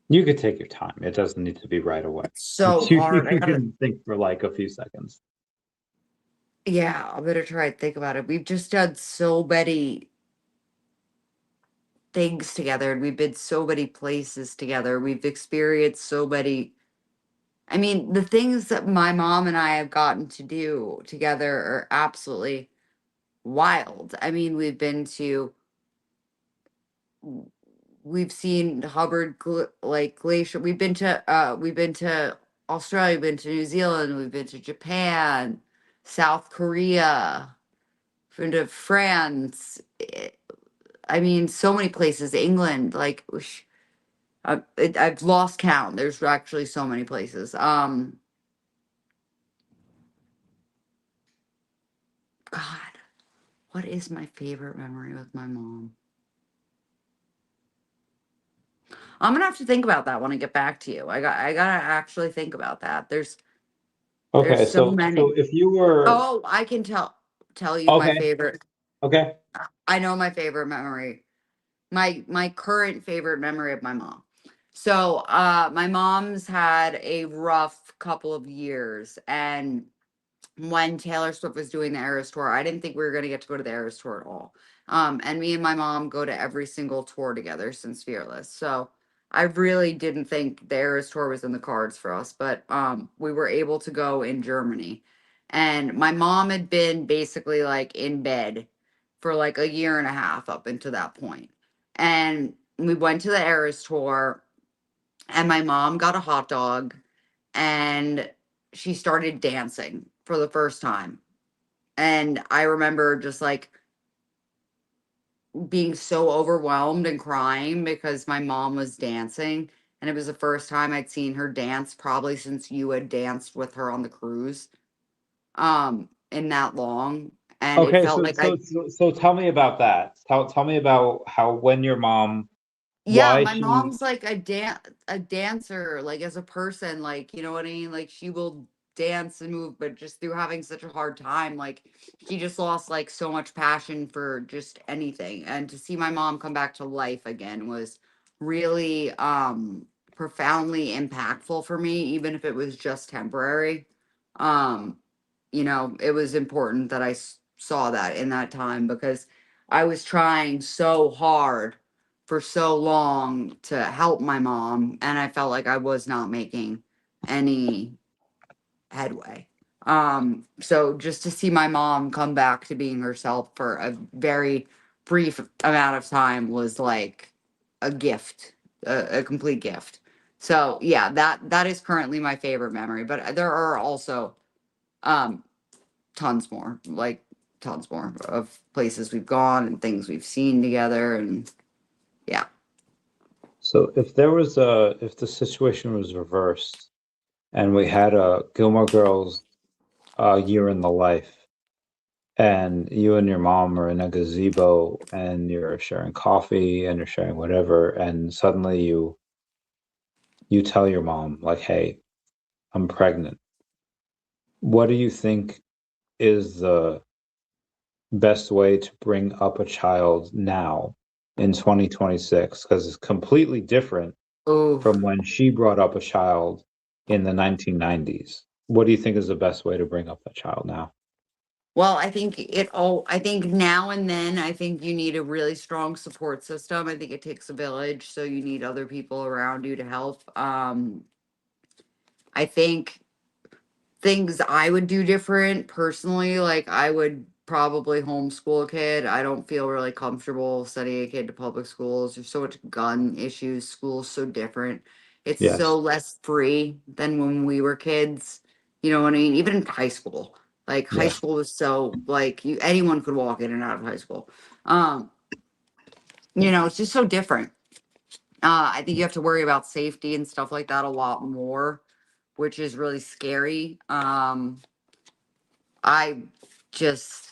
Speaker 2: You could take your time. It doesn't need to be right away.
Speaker 1: It's so hard. I
Speaker 2: You
Speaker 1: gotta,
Speaker 2: can think for like a few seconds.
Speaker 1: yeah, I better try and think about it. We've just done so many things together, and we've been so many places together. We've experienced so many. I mean, the things that my mom and I have gotten to do together are absolutely wild. I mean, we've seen Hubbard like glacier. We've been to Australia, we've been to New Zealand, we've been to Japan, South Korea, been to France. I mean, so many places. England, like I've lost count. There's actually so many places. God, what is my favorite memory with my mom? I'm gonna have to think about that when I get back to you. I gotta actually think about that. There's
Speaker 2: Okay,
Speaker 1: so
Speaker 2: so
Speaker 1: many.
Speaker 2: if you were
Speaker 1: Oh, I can tell you my
Speaker 2: okay,
Speaker 1: favorite.
Speaker 2: okay,
Speaker 1: I know my favorite memory. My current favorite memory of my mom. So, my mom's had a rough couple of years, and when Taylor Swift was doing the Eras tour, I didn't think we were going to get to go to the Eras tour at all. And me and my mom go to every single tour together since Fearless. So I really didn't think the Eras tour was in the cards for us, but we were able to go in Germany. And my mom had been basically like in bed for like a year and a half up until that point. And we went to the Eras tour, and my mom got a hot dog, and she started dancing for the first time. And I remember just like being so overwhelmed and crying because my mom was dancing. And it was the first time I'd seen her dance, probably since you had danced with her on the cruise, in that long. And it
Speaker 2: okay.
Speaker 1: felt like I,
Speaker 2: So tell me about that. Tell me about how when your mom,
Speaker 1: yeah,
Speaker 2: why
Speaker 1: my
Speaker 2: she,
Speaker 1: mom's like a dancer, like as a person, like, you know what I mean? Like she will dance and move, but just through having such a hard time, like she just lost like so much passion for just anything. And to see my mom come back to life again was really profoundly impactful for me, even if it was just temporary. Um, it was important that saw that in that time, because I was trying so hard for so long to help my mom, and I felt like I was not making any headway. So just to see my mom come back to being herself for a very brief amount of time was like a gift, a complete gift. So yeah, that is currently my favorite memory, but there are also um tons more, like tons more of places we've gone and things we've seen together, and yeah.
Speaker 2: so if the situation was reversed and we had a Gilmore Girls year in the life, and you and your mom are in a gazebo and you're sharing coffee and you're sharing whatever, and suddenly you tell your mom like, "Hey, I'm pregnant." What do you think is the best way to bring up a child now in 2026? Because it's completely different
Speaker 1: Oh,
Speaker 2: from when she brought up a child in the 1990s. What do you think is the best way to bring up that child now?
Speaker 1: well, I think now and then, I think you need a really strong support system. I think it takes a village, so you need other people around you to help. I think things I would do different personally, like I would probably homeschool a kid. I don't feel really comfortable sending a kid to public schools. There's so much gun issues. School's so different. It's so
Speaker 2: Yes.
Speaker 1: less free than when we were kids. You know what I mean? Even in high school. Like high
Speaker 2: Yeah.
Speaker 1: school was so like anyone could walk in and out of high school. Um, it's just so different. I think you have to worry about safety and stuff like that a lot more, which is really scary. I just,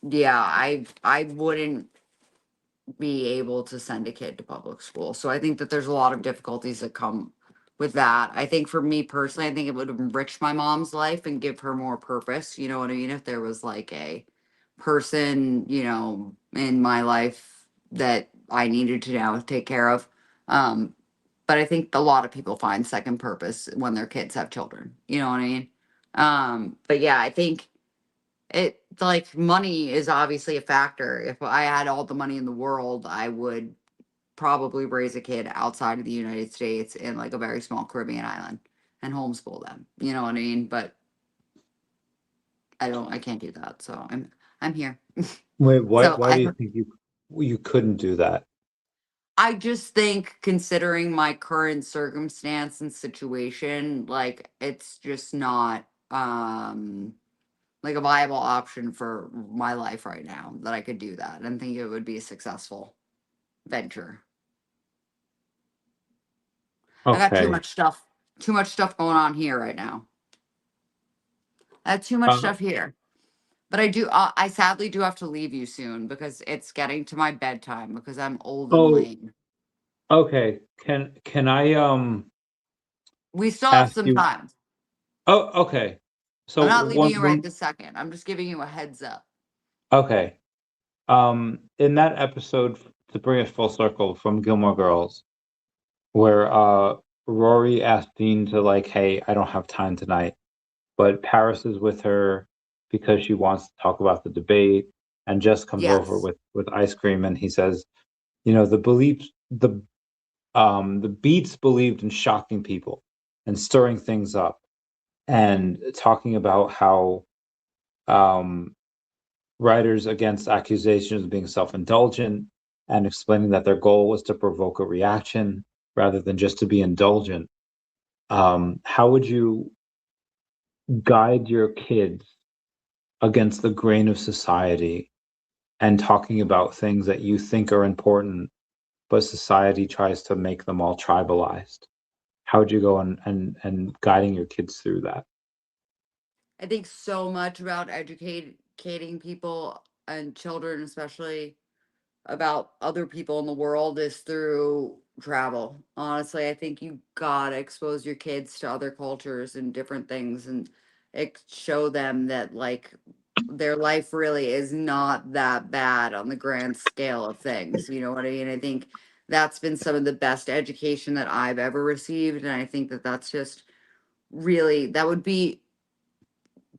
Speaker 1: yeah, I wouldn't be able to send a kid to public school. So I think that there's a lot of difficulties that come with that. I think for me personally, I think it would enrich my mom's life and give her more purpose. You know what I mean? If there was like a person, in my life that I needed to now take care of. Um, but I think a lot of people find second purpose when their kids have children. You know what I mean? But yeah, I think it like money is obviously a factor. If I had all the money in the world, I would probably raise a kid outside of the United States in like a very small Caribbean island and homeschool them. You know what I mean? But I can't do that. So I'm here.
Speaker 2: Wait,
Speaker 1: So
Speaker 2: why do you think you couldn't do that?
Speaker 1: I just think, considering my current circumstance and situation, like it's just not like a viable option for my life right now that I could do that and think it would be a successful venture. I got
Speaker 2: Okay.
Speaker 1: too much stuff going on here right now. I have too much
Speaker 2: Uh,
Speaker 1: stuff here. But I sadly do have to leave you soon because it's getting to my bedtime because I'm old and
Speaker 2: Oh,
Speaker 1: lame.
Speaker 2: okay. Can I
Speaker 1: We still have
Speaker 2: ask
Speaker 1: some
Speaker 2: you?
Speaker 1: time.
Speaker 2: Oh, okay. So
Speaker 1: I'm not leaving
Speaker 2: one
Speaker 1: you right this second. I'm just giving you a heads up.
Speaker 2: okay. In that episode, to bring it full circle from Gilmore Girls, where Rory asked Dean to like, hey, I don't have time tonight, but Paris is with her because she wants to talk about the debate, and Jess comes over
Speaker 1: Yes.
Speaker 2: with ice cream, and he says, you know, the Beats believed in shocking people and stirring things up, and talking about how um writers against accusations of being self-indulgent, and explaining that their goal was to provoke a reaction rather than just to be indulgent. How would you guide your kids against the grain of society and talking about things that you think are important, but society tries to make them all tribalized? How would you go and guiding your kids through that?
Speaker 1: I think so much about educating people and children, especially about other people in the world, is through travel. Honestly, I think you gotta expose your kids to other cultures and different things and show them that like their life really is not that bad on the grand scale of things. You know what I mean? I think that's been some of the best education that I've ever received. And I think that that's just really, that would be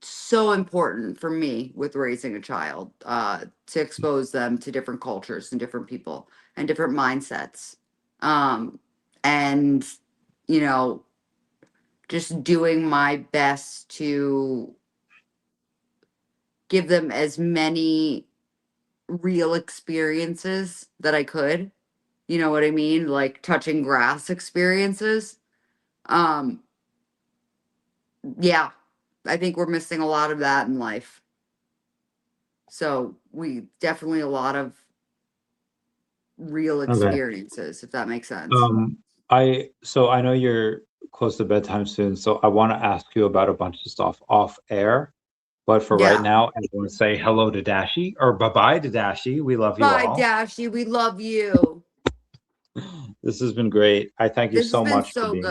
Speaker 1: so important for me with raising a child, to expose them to different cultures and different people and different mindsets, and you know just doing my best to give them as many real experiences that I could, you know what I mean, like touching grass experiences. um yeah, I think we're missing a lot of that in life. So we definitely a lot of real
Speaker 2: Okay.
Speaker 1: experiences, if that makes sense.
Speaker 2: Um, I know you're close to bedtime soon, so I want to ask you about a bunch of stuff off air. But for right
Speaker 1: Yeah.
Speaker 2: now, I want to say hello to Dashi, or bye-bye to Dashi. We love you
Speaker 1: Bye,
Speaker 2: all.
Speaker 1: Dashy. We love you.
Speaker 2: This has been great. I thank you
Speaker 1: This has
Speaker 2: so
Speaker 1: been
Speaker 2: much for
Speaker 1: so
Speaker 2: being
Speaker 1: good.